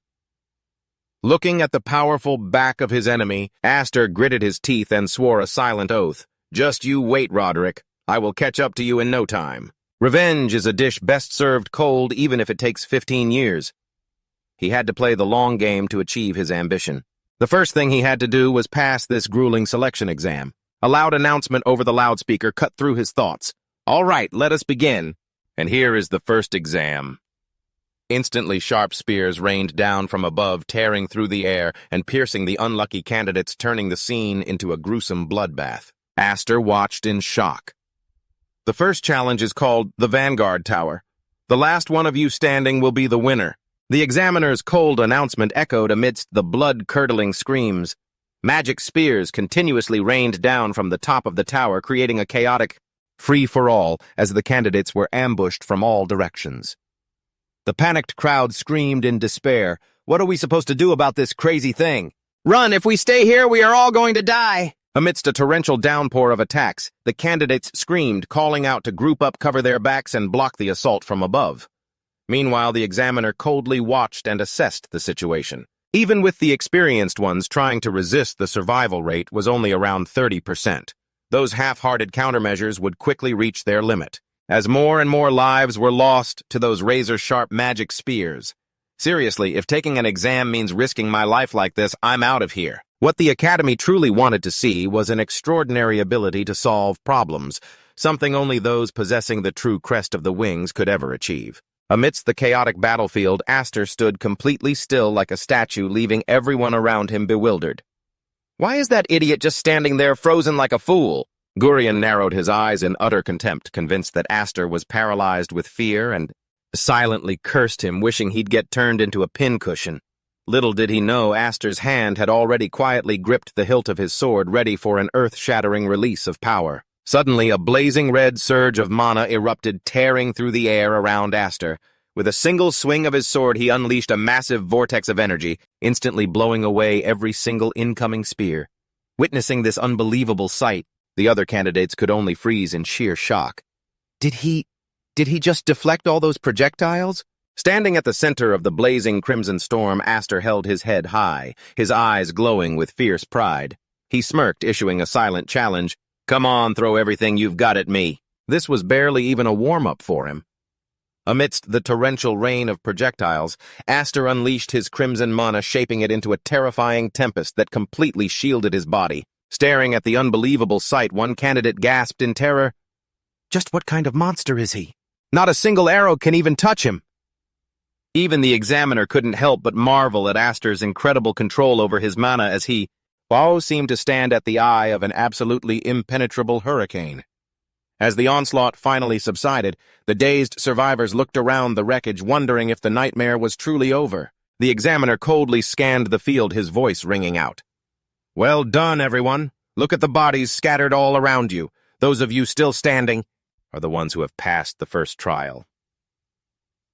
Looking at the powerful back of his enemy, Aster gritted his teeth and swore a silent oath. "Just you wait, Roderick. I will catch up to you in no time. Revenge is a dish best served cold, even if it takes 15 years. He had to play the long game to achieve his ambition. The first thing he had to do was pass this grueling selection exam. A loud announcement over the loudspeaker cut through his thoughts. "All right, let us begin. And here is the first exam." Instantly, sharp spears rained down from above, tearing through the air and piercing the unlucky candidates, turning the scene into a gruesome bloodbath. Aster watched in shock. The first challenge is called the Vanguard Tower. The last one of you standing will be the winner. The examiner's cold announcement echoed amidst the blood-curdling screams. Magic spears continuously rained down from the top of the tower, creating a chaotic free-for-all as the candidates were ambushed from all directions. The panicked crowd screamed in despair. "What are we supposed to do about this crazy thing?" "Run! If we stay here, we are all going to die!" Amidst a torrential downpour of attacks, the candidates screamed, calling out to group up, cover their backs, and block the assault from above. Meanwhile, the examiner coldly watched and assessed the situation. Even with the experienced ones trying to resist, the survival rate was only around 30%. Those half-hearted countermeasures would quickly reach their limit, as more and more lives were lost to those razor-sharp magic spears. Seriously, if taking an exam means risking my life like this, I'm out of here. What the Academy truly wanted to see was an extraordinary ability to solve problems, something only those possessing the true crest of the wings could ever achieve. Amidst the chaotic battlefield, Aster stood completely still like a statue, leaving everyone around him bewildered. "Why is that idiot just standing there frozen like a fool?" Gurion narrowed his eyes in utter contempt, convinced that Aster was paralyzed with fear, and silently cursed him, wishing he'd get turned into a pincushion. Little did he know Aster's hand had already quietly gripped the hilt of his sword, ready for an earth-shattering release of power. Suddenly, a blazing red surge of mana erupted, tearing through the air around Aster. With a single swing of his sword, he unleashed a massive vortex of energy, instantly blowing away every single incoming spear. Witnessing this unbelievable sight, the other candidates could only freeze in sheer shock. Did he just deflect all those projectiles? Standing at the center of the blazing crimson storm, Aster held his head high, his eyes glowing with fierce pride. He smirked, issuing a silent challenge. "Come on, throw everything you've got at me." This was barely even a warm-up for him. Amidst the torrential rain of projectiles, Aster unleashed his crimson mana, shaping it into a terrifying tempest that completely shielded his body. Staring at the unbelievable sight, one candidate gasped in terror. "Just what kind of monster is he? Not a single arrow can even touch him." Even the examiner couldn't help but marvel at Aster's incredible control over his mana as he, seemed to stand at the eye of an absolutely impenetrable hurricane. As the onslaught finally subsided, the dazed survivors looked around the wreckage, wondering if the nightmare was truly over. The examiner coldly scanned the field, his voice ringing out. "Well done, everyone. Look at the bodies scattered all around you. Those of you still standing are the ones who have passed the first trial."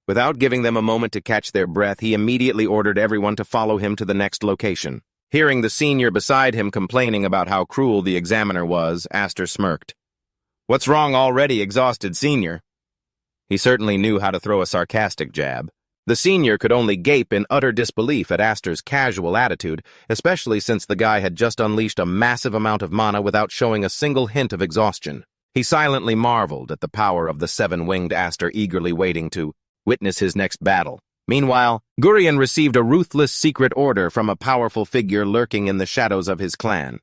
Without giving them a moment to catch their breath, he immediately ordered everyone to follow him to the next location. Hearing the senior beside him complaining about how cruel the examiner was, Aster smirked. "What's wrong already, exhausted senior?" He certainly knew how to throw a sarcastic jab. The senior could only gape in utter disbelief at Aster's casual attitude, especially since the guy had just unleashed a massive amount of mana without showing a single hint of exhaustion. He silently marveled at the power of the seven-winged Aster, eagerly waiting to witness his next battle. Meanwhile, Gurion received a ruthless secret order from a powerful figure lurking in the shadows of his clan.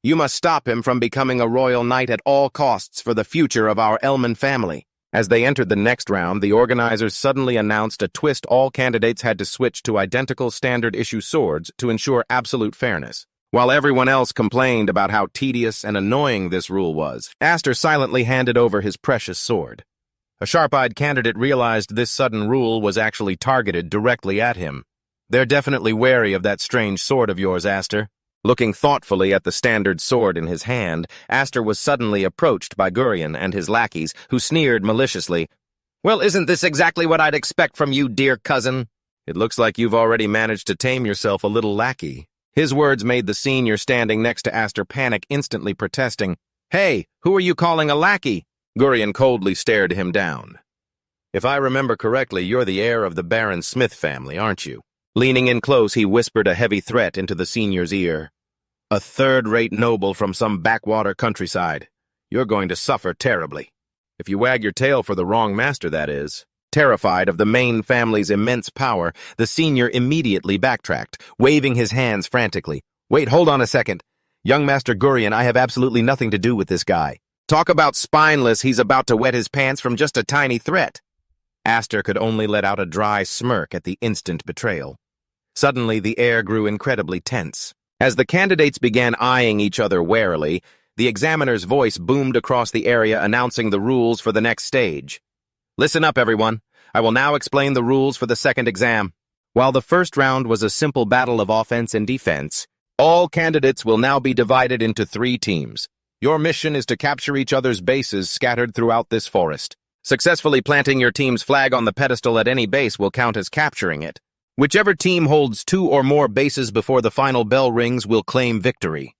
"You must stop him from becoming a royal knight at all costs for the future of our Elman family." As they entered the next round, the organizers suddenly announced a twist. All candidates had to switch to identical standard-issue swords to ensure absolute fairness. While everyone else complained about how tedious and annoying this rule was, Aster silently handed over his precious sword. A sharp-eyed candidate realized this sudden rule was actually targeted directly at him. "They're definitely wary of that strange sword of yours, Aster." Looking thoughtfully at the standard sword in his hand, Aster was suddenly approached by Gurion and his lackeys, who sneered maliciously. "Well, isn't this exactly what I'd expect from you, dear cousin?" "It looks like you've already managed to tame yourself a little lackey." His words made the senior standing next to Aster panic, instantly protesting. "Hey, who are you calling a lackey?" Gurion coldly stared him down. "If I remember correctly, you're the heir of the Baron Smith family, aren't you?" Leaning in close, he whispered a heavy threat into the senior's ear. "A third-rate noble from some backwater countryside. You're going to suffer terribly. If you wag your tail for the wrong master, that is." Terrified of the main family's immense power, the senior immediately backtracked, waving his hands frantically. "Wait, hold on a second. Young Master Gurion, I have absolutely nothing to do with this guy. Talk about spineless, he's about to wet his pants from just a tiny threat." Aster could only let out a dry smirk at the instant betrayal. Suddenly, the air grew incredibly tense. As the candidates began eyeing each other warily, the examiner's voice boomed across the area announcing the rules for the next stage. "Listen up, everyone. I will now explain the rules for the second exam. While the first round was a simple battle of offense and defense, all candidates will now be divided into 3 teams. Your mission is to capture each other's bases scattered throughout this forest. Successfully planting your team's flag on the pedestal at any base will count as capturing it. Whichever team holds 2 or more bases before the final bell rings will claim victory.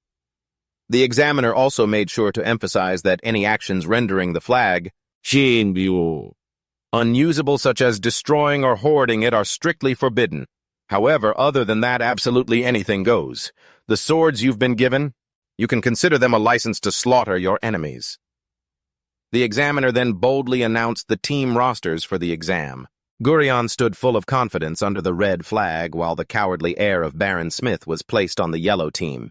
The examiner also made sure to emphasize that any actions rendering the flag unusable, such as destroying or hoarding it, are strictly forbidden. However, other than that, absolutely anything goes. The swords you've been given, you can consider them a license to slaughter your enemies. The examiner then boldly announced the team rosters for the exam. Gurion stood full of confidence under the red flag, while the cowardly air of Baron Smith was placed on the yellow team.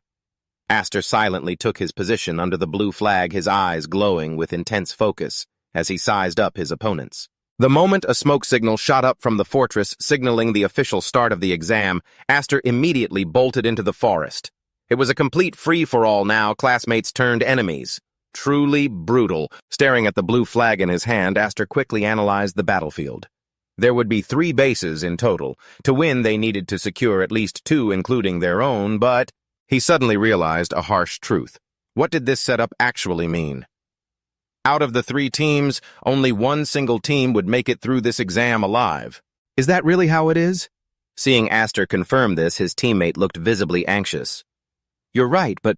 Aster silently took his position under the blue flag, his eyes glowing with intense focus as he sized up his opponents. The moment a smoke signal shot up from the fortress signaling the official start of the exam, Aster immediately bolted into the forest. It was a complete free-for-all now. Classmates turned enemies. Truly brutal. Staring at the blue flag in his hand, Aster quickly analyzed the battlefield. There would be 3 bases in total. To win, they needed to secure at least 2, including their own, but he suddenly realized a harsh truth. What did this setup actually mean? Out of the 3 teams, only 1 single team would make it through this exam alive. Is that really how it is? Seeing Aster confirm this, his teammate looked visibly anxious. You're right, but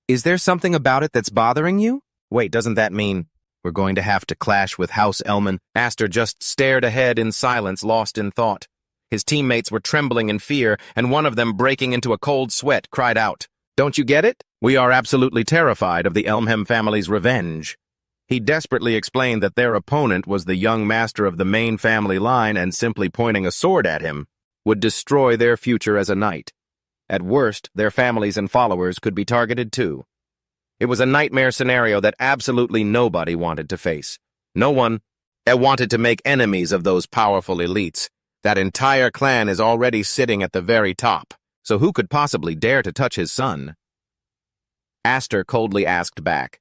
is there something about it that's bothering you? Wait, doesn't that mean we're going to have to clash with House Elman? Aster just stared ahead in silence, lost in thought. His teammates were trembling in fear, and one of them, breaking into a cold sweat, cried out, "Don't you get it? We are absolutely terrified of the Elmham family's revenge." He desperately explained that their opponent was the young master of the main family line, and simply pointing a sword at him would destroy their future as a knight. At worst, their families and followers could be targeted too. It was a nightmare scenario that absolutely nobody wanted to face. No one wanted to make enemies of those powerful elites. That entire clan is already sitting at the very top, so who could possibly dare to touch his son? Aster coldly asked back,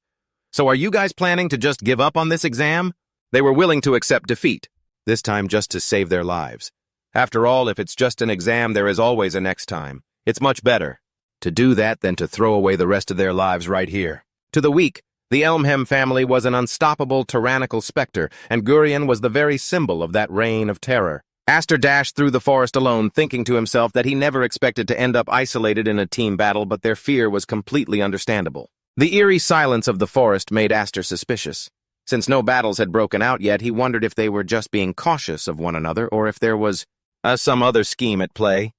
"So are you guys planning to just give up on this exam?" They were willing to accept defeat, this time just to save their lives. After all, if it's just an exam, there is always a next time. It's much better to do that than to throw away the rest of their lives right here. To the weak, the Elmham family was an unstoppable, tyrannical specter, and Gurion was the very symbol of that reign of terror. Aster dashed through the forest alone, thinking to himself that he never expected to end up isolated in a team battle, but their fear was completely understandable. The eerie silence of the forest made Aster suspicious. Since no battles had broken out yet, he wondered if they were just being cautious of one another, or if there was some other scheme at play.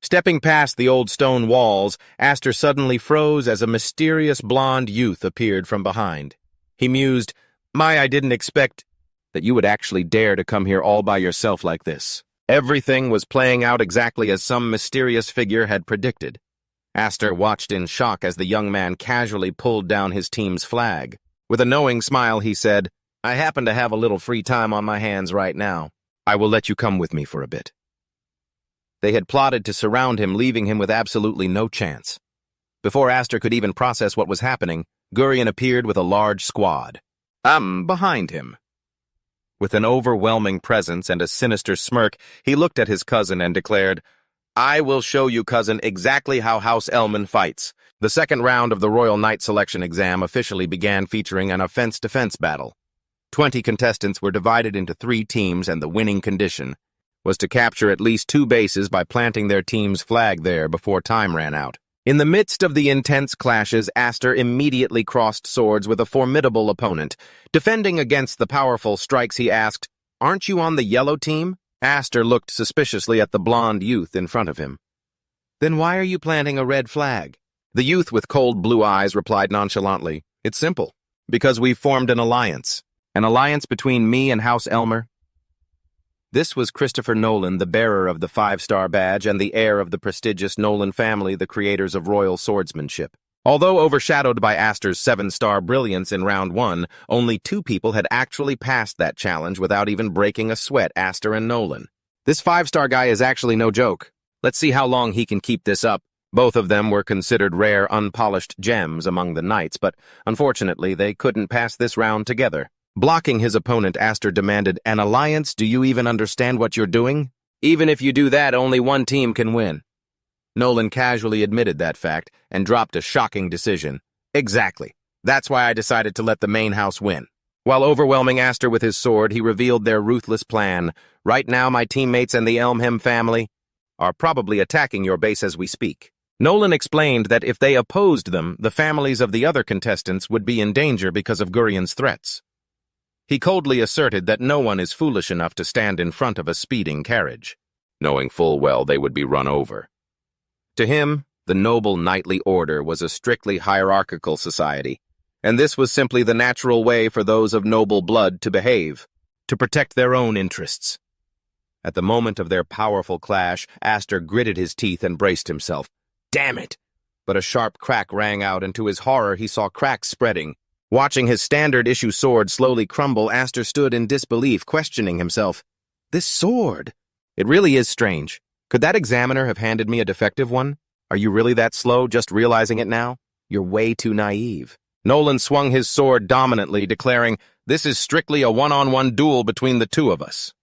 Stepping past the old stone walls, Aster suddenly froze as a mysterious blonde youth appeared from behind. He mused, I didn't expect that you would actually dare to come here all by yourself like this." Everything was playing out exactly as some mysterious figure had predicted. Aster watched in shock as the young man casually pulled down his team's flag. With a knowing smile, he said, "I happen to have a little free time on my hands right now. I will let you come with me for a bit." They had plotted to surround him, leaving him with absolutely no chance. Before Aster could even process what was happening, Gurion appeared with a large squad. Behind him. With an overwhelming presence and a sinister smirk, he looked at his cousin and declared, "I will show you, cousin, exactly how House Elman fights." The second round of the Royal Knight Selection exam officially began, featuring an offense-defense battle. 20 contestants were divided into 3 teams, and the winning condition was to capture at least 2 bases by planting their team's flag there before time ran out. In the midst of the intense clashes, Aster immediately crossed swords with a formidable opponent. Defending against the powerful strikes, he asked, "Aren't you on the yellow team?" Aster looked suspiciously at the blonde youth in front of him. "Then why are you planting a red flag?" The youth with cold blue eyes replied nonchalantly, "It's simple. Because we've formed an alliance. An alliance between me and House Elmer." This was Christopher Nolan, the bearer of the 5-star badge and the heir of the prestigious Nolan family, the creators of royal swordsmanship. Although overshadowed by Aster's 7-star brilliance in round 1, only 2 people had actually passed that challenge without even breaking a sweat: Aster and Nolan. This 5-star guy is actually no joke. Let's see how long he can keep this up. Both of them were considered rare, unpolished gems among the knights, but unfortunately they couldn't pass this round together. Blocking his opponent, Aster demanded, "An alliance? Do you even understand what you're doing? Even if you do that, only one team can win." Nolan casually admitted that fact and dropped a shocking decision. "Exactly. That's why I decided to let the main house win." While overwhelming Aster with his sword, he revealed their ruthless plan. "Right now, my teammates and the Elmham family are probably attacking your base as we speak." Nolan explained that if they opposed them, the families of the other contestants would be in danger because of Gurian's threats. He coldly asserted that no one is foolish enough to stand in front of a speeding carriage, knowing full well they would be run over. To him, the noble knightly order was a strictly hierarchical society, and this was simply the natural way for those of noble blood to behave, to protect their own interests. At the moment of their powerful clash, Aster gritted his teeth and braced himself. Damn it! But a sharp crack rang out, and to his horror he saw cracks spreading. Watching his standard-issue sword slowly crumble, Aster stood in disbelief, questioning himself. This sword! It really is strange. Could that examiner have handed me a defective one? Are you really that slow, just realizing it now? You're way too naive. Nolan swung his sword dominantly, declaring, "This is strictly a one-on-one duel between the two of us."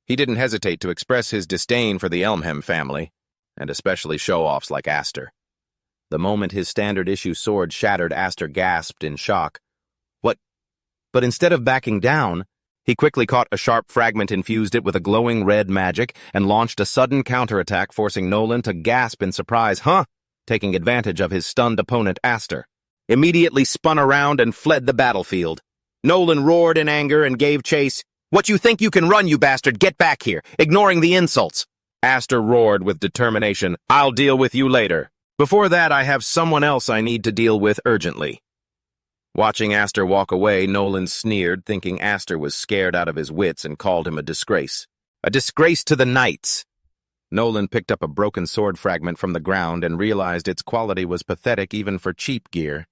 He didn't hesitate to express his disdain for the Elmham family, and especially show-offs like Aster. The moment his standard-issue sword shattered, Aster gasped in shock. What? But instead of backing down, he quickly caught a sharp fragment, infused it with a glowing red magic, and launched a sudden counterattack, forcing Nolan to gasp in surprise. Taking advantage of his stunned opponent, Aster immediately spun around and fled the battlefield. Nolan roared in anger and gave chase. "What you think you can run, you bastard? Get back here!" ignoring the insults. Aster roared with determination. "I'll deal with you later. Before that, I have someone else I need to deal with urgently." Watching Aster walk away, Nolan sneered, thinking Aster was scared out of his wits, and called him a disgrace. A disgrace to the knights! Nolan picked up a broken sword fragment from the ground and realized its quality was pathetic even for cheap gear.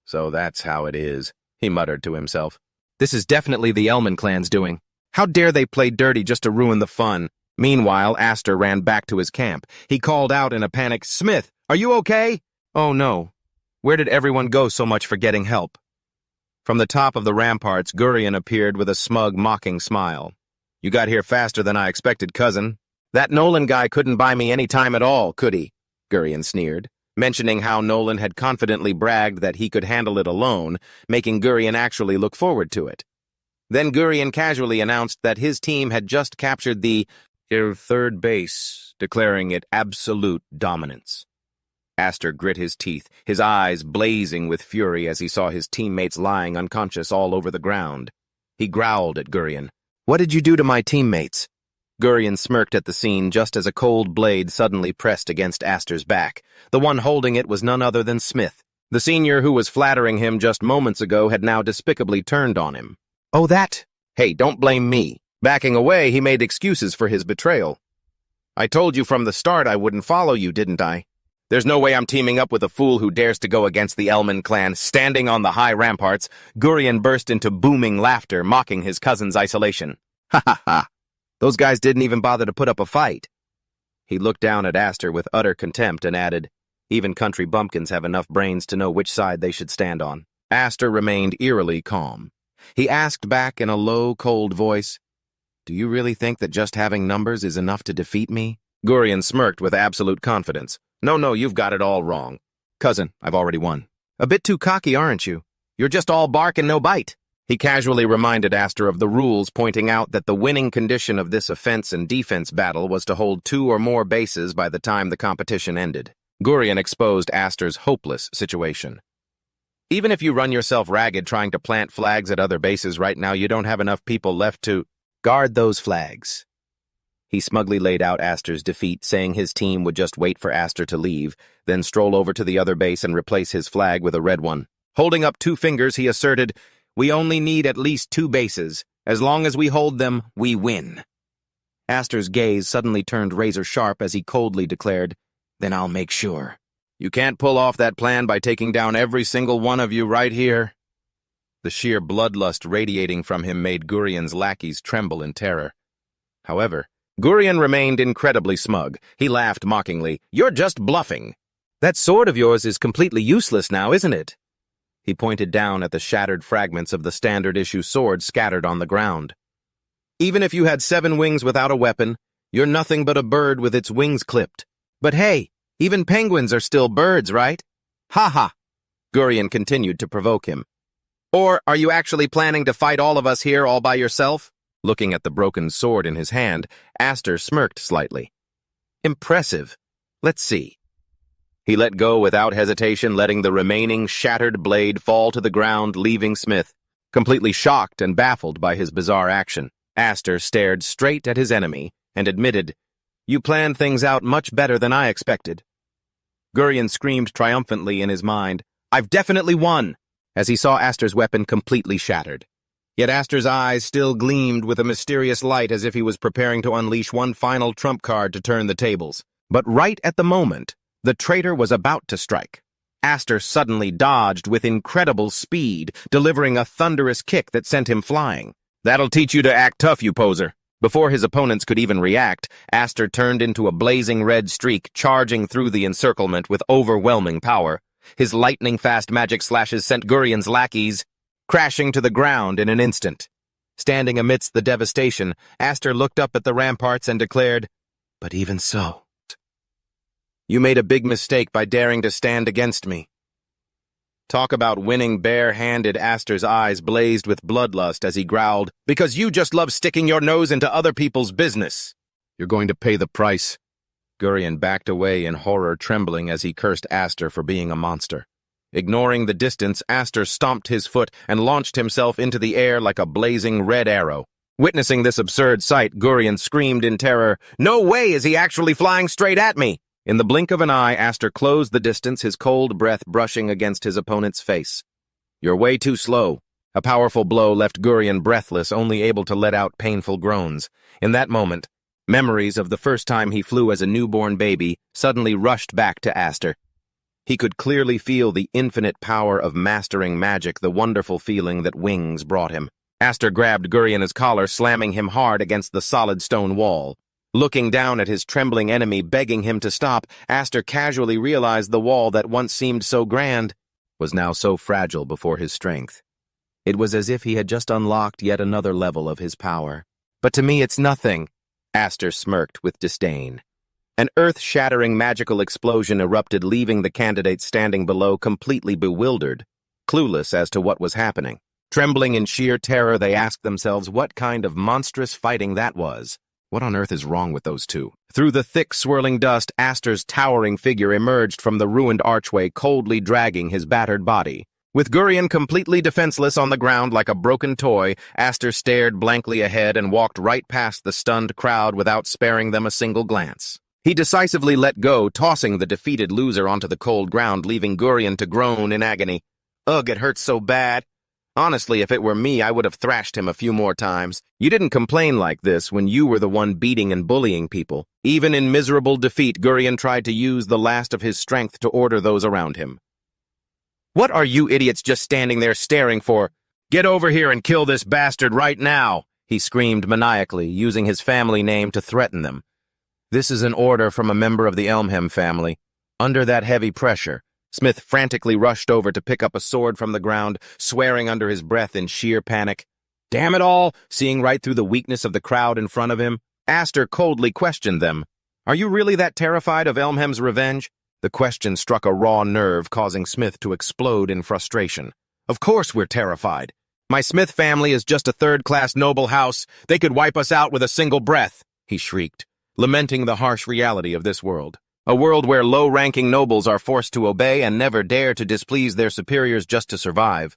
"So that's how it is," he muttered to himself. "This is definitely the Elman clan's doing. How dare they play dirty just to ruin the fun?" Meanwhile, Aster ran back to his camp. He called out in a panic, "Smith, are you okay?" "Oh no. Where did everyone go so much for getting help?" From the top of the ramparts, Gurian appeared with a smug, mocking smile. "You got here faster than I expected, cousin. That Nolan guy couldn't buy me any time at all, could he?" Gurian sneered, mentioning how Nolan had confidently bragged that he could handle it alone, making Gurian actually look forward to it. Then Gurian casually announced that his team had just captured the third base, declaring it absolute dominance. Aster grit his teeth, his eyes blazing with fury as he saw his teammates lying unconscious all over the ground. He growled at Gurian. "What did you do to my teammates?" Gurian smirked at the scene just as a cold blade suddenly pressed against Aster's back. The one holding it was none other than Smith. The senior who was flattering him just moments ago had now despicably turned on him. "Oh, that? Hey, don't blame me." Backing away, he made excuses for his betrayal. "I told you from the start I wouldn't follow you, didn't I? There's no way I'm teaming up with a fool who dares to go against the Elman clan." Standing on the high ramparts, Gurian burst into booming laughter, mocking his cousin's isolation. "Ha ha ha. Those guys didn't even bother to put up a fight." He looked down at Aster with utter contempt and added, "Even country bumpkins have enough brains to know which side they should stand on." Aster remained eerily calm. He asked back in a low, cold voice, "Do you really think that just having numbers is enough to defeat me?" Gurian smirked with absolute confidence. No, you've got it all wrong. Cousin, I've already won." "A bit too cocky, aren't you? You're just all bark and no bite." He casually reminded Aster of the rules, pointing out that the winning condition of this offense and defense battle was to hold 2 or more bases by the time the competition ended. Gurian exposed Aster's hopeless situation. "Even if you run yourself ragged trying to plant flags at other bases right now, you don't have enough people left to guard those flags." He smugly laid out Aster's defeat, saying his team would just wait for Aster to leave, then stroll over to the other base and replace his flag with a red one. Holding up 2 fingers, he asserted, "We only need at least 2 bases. As long as we hold them, we win." Aster's gaze suddenly turned razor-sharp as he coldly declared, "Then I'll make sure." "You can't pull off that plan by taking down every single one of you right here." The sheer bloodlust radiating from him made Gurian's lackeys tremble in terror. However, Gurian remained incredibly smug. He laughed mockingly. "You're just bluffing. That sword of yours is completely useless now, isn't it?" He pointed down at the shattered fragments of the standard-issue sword scattered on the ground. Even if you had 7 wings without a weapon, you're nothing but a bird with its wings clipped. But hey, even penguins are still birds, right? Ha ha! Gurion continued to provoke him. Or are you actually planning to fight all of us here all by yourself? Looking at the broken sword in his hand, Aster smirked slightly. Impressive. Let's see. He let go without hesitation, letting the remaining shattered blade fall to the ground, leaving Smith, completely shocked and baffled by his bizarre action. Aster stared straight at his enemy and admitted, "You planned things out much better than I expected." Gurion screamed triumphantly in his mind, "I've definitely won!" as he saw Aster's weapon completely shattered. Yet Aster's eyes still gleamed with a mysterious light as if he was preparing to unleash one final trump card to turn the tables. But right at the moment, the traitor was about to strike. Aster suddenly dodged with incredible speed, delivering a thunderous kick that sent him flying. "That'll teach you to act tough, you poser." Before his opponents could even react, Aster turned into a blazing red streak, charging through the encirclement with overwhelming power. His lightning-fast magic slashes sent Gurion's lackeys crashing to the ground in an instant. Standing amidst the devastation, Aster looked up at the ramparts and declared, "But even so, you made a big mistake by daring to stand against me." Talk about winning bare-handed. Aster's eyes blazed with bloodlust as he growled, "Because you just love sticking your nose into other people's business. You're going to pay the price." Gurion backed away in horror, trembling as he cursed Aster for being a monster. Ignoring the distance, Aster stomped his foot and launched himself into the air like a blazing red arrow. Witnessing this absurd sight, Gurion screamed in terror, "No way is he actually flying straight at me!" In the blink of an eye, Aster closed the distance, his cold breath brushing against his opponent's face. "You're way too slow." A powerful blow left Gurion breathless, only able to let out painful groans. In that moment, memories of the first time he flew as a newborn baby suddenly rushed back to Aster. He could clearly feel the infinite power of mastering magic, the wonderful feeling that wings brought him. Aster grabbed Gurion's collar, slamming him hard against the solid stone wall. Looking down at his trembling enemy, begging him to stop, Aster casually realized the wall that once seemed so grand was now so fragile before his strength. It was as if he had just unlocked yet another level of his power. "But to me it's nothing," Aster smirked with disdain. An earth-shattering magical explosion erupted, leaving the candidates standing below completely bewildered, clueless as to what was happening. Trembling in sheer terror, they asked themselves what kind of monstrous fighting that was. What on earth is wrong with those two? Through the thick, swirling dust, Aster's towering figure emerged from the ruined archway, coldly dragging his battered body. With Gurion completely defenseless on the ground like a broken toy, Aster stared blankly ahead and walked right past the stunned crowd without sparing them a single glance. He decisively let go, tossing the defeated loser onto the cold ground, leaving Gurion to groan in agony. "Ugh, it hurts so bad. Honestly, if it were me, I would have thrashed him a few more times. You didn't complain like this when you were the one beating and bullying people." Even in miserable defeat, Gurion tried to use the last of his strength to order those around him. "What are you idiots just standing there staring for? Get over here and kill this bastard right now!" he screamed maniacally, using his family name to threaten them. "This is an order from a member of the Elmham family." Under that heavy pressure, Smith frantically rushed over to pick up a sword from the ground, swearing under his breath in sheer panic. "Damn it all!" Seeing right through the weakness of the crowd in front of him, Aster coldly questioned them. "Are you really that terrified of Elmham's revenge?" The question struck a raw nerve, causing Smith to explode in frustration. "Of course we're terrified. My Smith family is just a third-class noble house. They could wipe us out with a single breath," he shrieked, lamenting the harsh reality of this world. A world where low-ranking nobles are forced to obey and never dare to displease their superiors just to survive.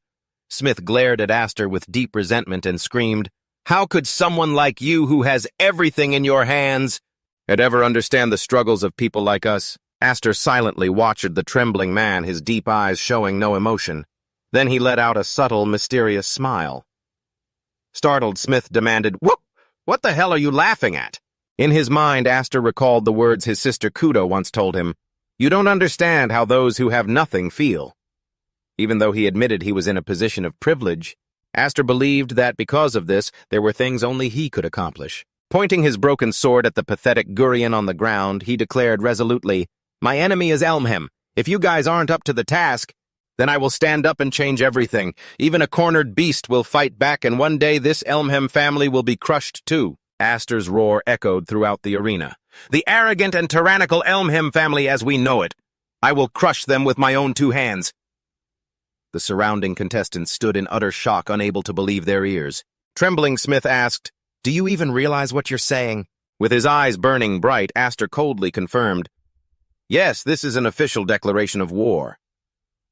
Smith glared at Aster with deep resentment and screamed, "How could someone like you, who has everything in your hands, ever understand the struggles of people like us?" Aster silently watched the trembling man, his deep eyes showing no emotion. Then he let out a subtle, mysterious smile. Startled, Smith demanded, "Whoop! What the hell are you laughing at?" In his mind, Aster recalled the words his sister Kudo once told him, "You don't understand how those who have nothing feel." Even though he admitted he was in a position of privilege, Aster believed that because of this, there were things only he could accomplish. Pointing his broken sword at the pathetic Gurion on the ground, he declared resolutely, "My enemy is Elmham. If you guys aren't up to the task, Then I will stand up and change everything. Even a cornered beast will fight back, and one day this Elmham family will be crushed too. Aster's roar echoed throughout the arena. The arrogant and tyrannical Elmham family as we know it. I will crush them with my own 2 hands. The surrounding contestants stood in utter shock, unable to believe their ears. Trembling Smith asked, "Do you even realize what you're saying?" With his eyes burning bright, Aster coldly confirmed, "Yes, this is an official declaration of war."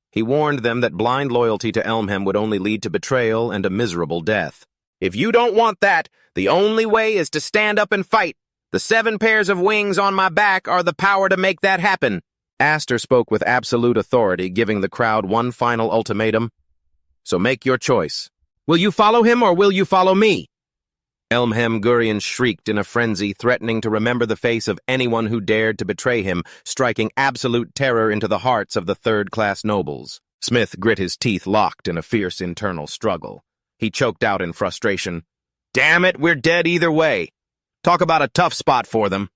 He warned them that blind loyalty to Elmham would only lead to betrayal and a miserable death. "If you don't want that, the only way is to stand up and fight. The 7 pairs of wings on my back are the power to make that happen." Aster spoke with absolute authority, giving the crowd one final ultimatum. "So make your choice. Will you follow him or will you follow me?" Elmham Gurion shrieked in a frenzy, threatening to remember the face of anyone who dared to betray him, striking absolute terror into the hearts of the third-class nobles. Smith grit his teeth locked in a fierce internal struggle. He choked out in frustration, "Damn it, we're dead either way. Talk about a tough spot for them."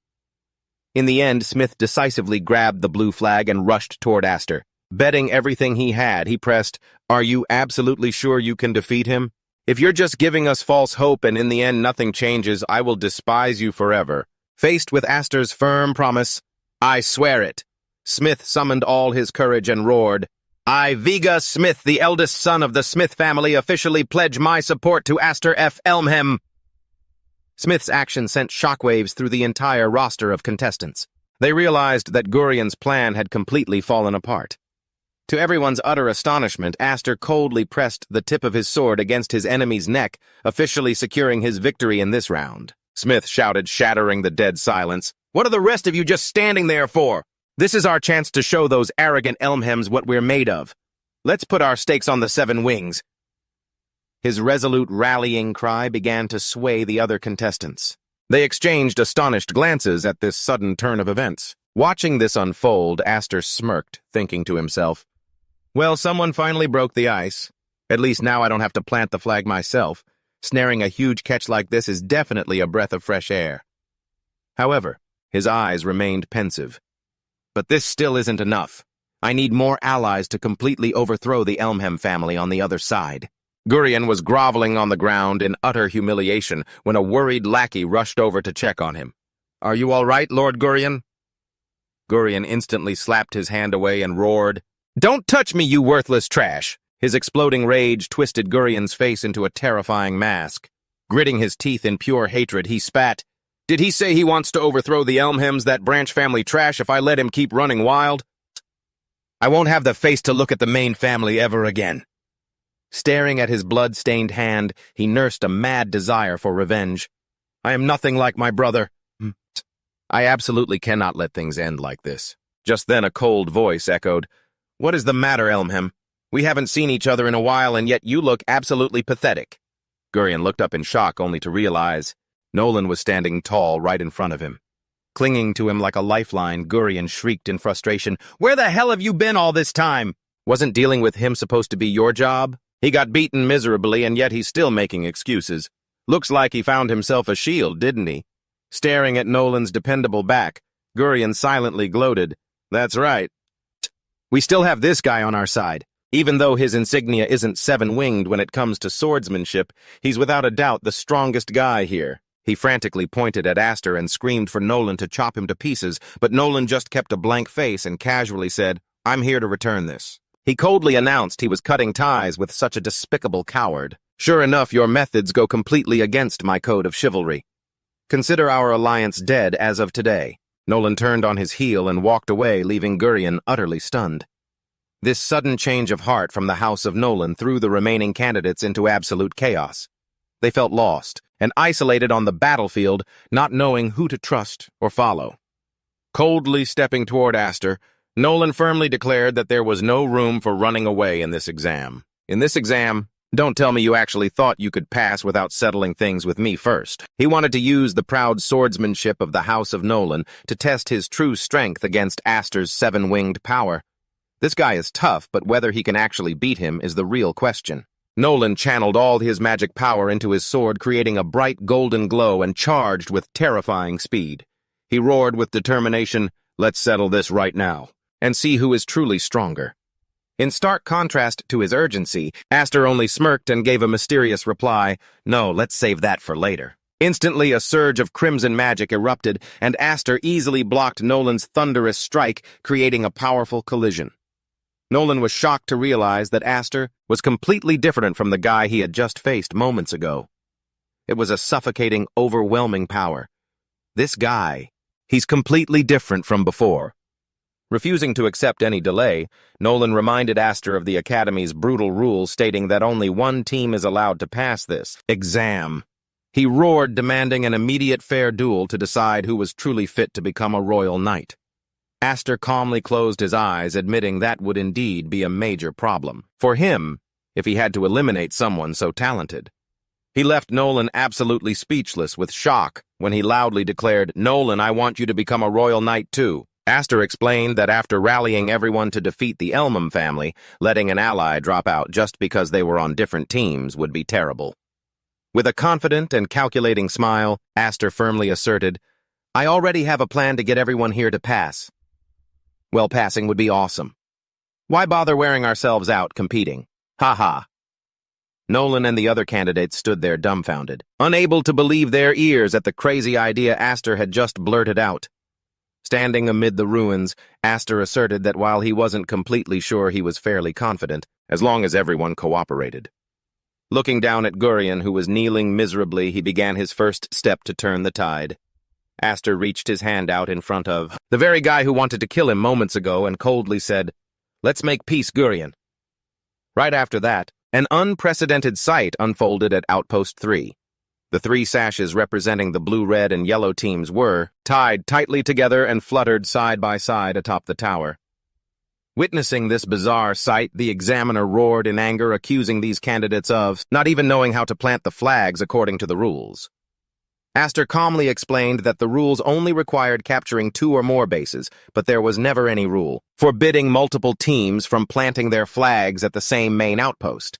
In the end, Smith decisively grabbed the blue flag and rushed toward Aster. Betting everything he had, he pressed, "Are you absolutely sure you can defeat him? If you're just giving us false hope and in the end nothing changes, I will despise you forever." Faced with Aster's firm promise, "I swear it," Smith summoned all his courage and roared, "I, Vega Smith, the eldest son of the Smith family, officially pledge my support to Aster F. Elmham." Smith's action sent shockwaves through the entire roster of contestants. They realized that Gurion's plan had completely fallen apart. To everyone's utter astonishment, Aster coldly pressed the tip of his sword against his enemy's neck, officially securing his victory in this round. Smith shouted, shattering the dead silence, "What are the rest of you just standing there for? This is our chance to show those arrogant Elmhams what we're made of. Let's put our stakes on the 7 wings." His resolute rallying cry began to sway the other contestants. They exchanged astonished glances at this sudden turn of events. Watching this unfold, Aster smirked, thinking to himself, "Well, someone finally broke the ice. At least now I don't have to plant the flag myself. Snaring a huge catch like this is definitely a breath of fresh air." However, his eyes remained pensive. "But this still isn't enough. I need more allies to completely overthrow the Elmham family on the other side." Gurion was groveling on the ground in utter humiliation when a worried lackey rushed over to check on him. "Are you all right, Lord Gurion?" Gurion instantly slapped his hand away and roared, "Don't touch me, you worthless trash!" His exploding rage twisted Gurion's face into a terrifying mask. Gritting his teeth in pure hatred, he spat, "Did he say he wants to overthrow the Elmhams, that branch family trash, if I let him keep running wild? I won't have the face to look at the main family ever again." Staring at his blood-stained hand, he nursed a mad desire for revenge. "I am nothing like my brother. I absolutely cannot let things end like this." Just then a cold voice echoed, "What is the matter, Elmham? We haven't seen each other in a while, and yet you look absolutely pathetic." Gurion looked up in shock, only to realize Nolan was standing tall right in front of him. Clinging to him like a lifeline, Gurion shrieked in frustration, "Where the hell have you been all this time? Wasn't dealing with him supposed to be your job? He got beaten miserably, and yet he's still making excuses. Looks like he found himself a shield, didn't he?" Staring at Nolan's dependable back, Gurion silently gloated, "That's right. We still have this guy on our side. Even though his insignia isn't 7-winged when it comes to swordsmanship, he's without a doubt the strongest guy here." He frantically pointed at Aster and screamed for Nolan to chop him to pieces, but Nolan just kept a blank face and casually said, "I'm here to return this." He coldly announced he was cutting ties with such a despicable coward. "Sure enough, your methods go completely against my code of chivalry. Consider our alliance dead as of today." Nolan turned on his heel and walked away, leaving Gurion utterly stunned. This sudden change of heart from the House of Nolan threw the remaining candidates into absolute chaos. They felt lost and isolated on the battlefield, not knowing who to trust or follow. Coldly stepping toward Aster, Nolan firmly declared that there was no room for running away in this exam. "In this exam, don't tell me you actually thought you could pass without settling things with me first." He wanted to use the proud swordsmanship of the House of Nolan to test his true strength against Aster's 7-winged power. This guy is tough, but whether he can actually beat him is the real question. Nolan channeled all his magic power into his sword, creating a bright golden glow, and charged with terrifying speed. He roared with determination, "Let's settle this right now, and see who is truly stronger." In stark contrast to his urgency, Aster only smirked and gave a mysterious reply, "No, let's save that for later." Instantly, a surge of crimson magic erupted, and Aster easily blocked Nolan's thunderous strike, creating a powerful collision. Nolan was shocked to realize that Aster was completely different from the guy he had just faced moments ago. It was a suffocating, overwhelming power. This guy, he's completely different from before. Refusing to accept any delay, Nolan reminded Aster of the Academy's brutal rules stating that only one team is allowed to pass this exam. He roared, demanding an immediate fair duel to decide who was truly fit to become a royal knight. Aster calmly closed his eyes, admitting that would indeed be a major problem for him if he had to eliminate someone so talented. He left Nolan absolutely speechless with shock when he loudly declared, "Nolan, I want you to become a royal knight too." Aster explained that after rallying everyone to defeat the Elmham family, letting an ally drop out just because they were on different teams would be terrible. With a confident and calculating smile, Aster firmly asserted, "I already have a plan to get everyone here to pass." Well, passing would be awesome. Why bother wearing ourselves out competing? Ha ha. Nolan and the other candidates stood there dumbfounded, unable to believe their ears at the crazy idea Aster had just blurted out. Standing amid the ruins, Aster asserted that while he wasn't completely sure, he was fairly confident, as long as everyone cooperated. Looking down at Gurion, who was kneeling miserably, he began his first step to turn the tide. Aster reached his hand out in front of the very guy who wanted to kill him moments ago and coldly said, "Let's make peace, Gurion." Right after that, an unprecedented sight unfolded at Outpost 3. The three sashes representing the blue, red, and yellow teams were tied tightly together and fluttered side by side atop the tower. Witnessing this bizarre sight, the examiner roared in anger, accusing these candidates of not even knowing how to plant the flags according to the rules. Aster calmly explained that the rules only required capturing 2 or more bases, but there was never any rule forbidding multiple teams from planting their flags at the same main outpost.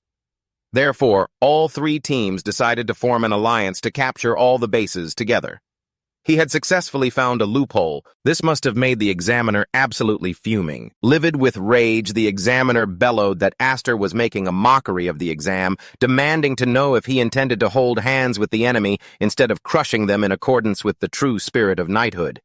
Therefore, all 3 teams decided to form an alliance to capture all the bases together. He had successfully found a loophole. This must have made the examiner absolutely fuming. Livid with rage, the examiner bellowed that Aster was making a mockery of the exam, demanding to know if he intended to hold hands with the enemy instead of crushing them in accordance with the true spirit of knighthood.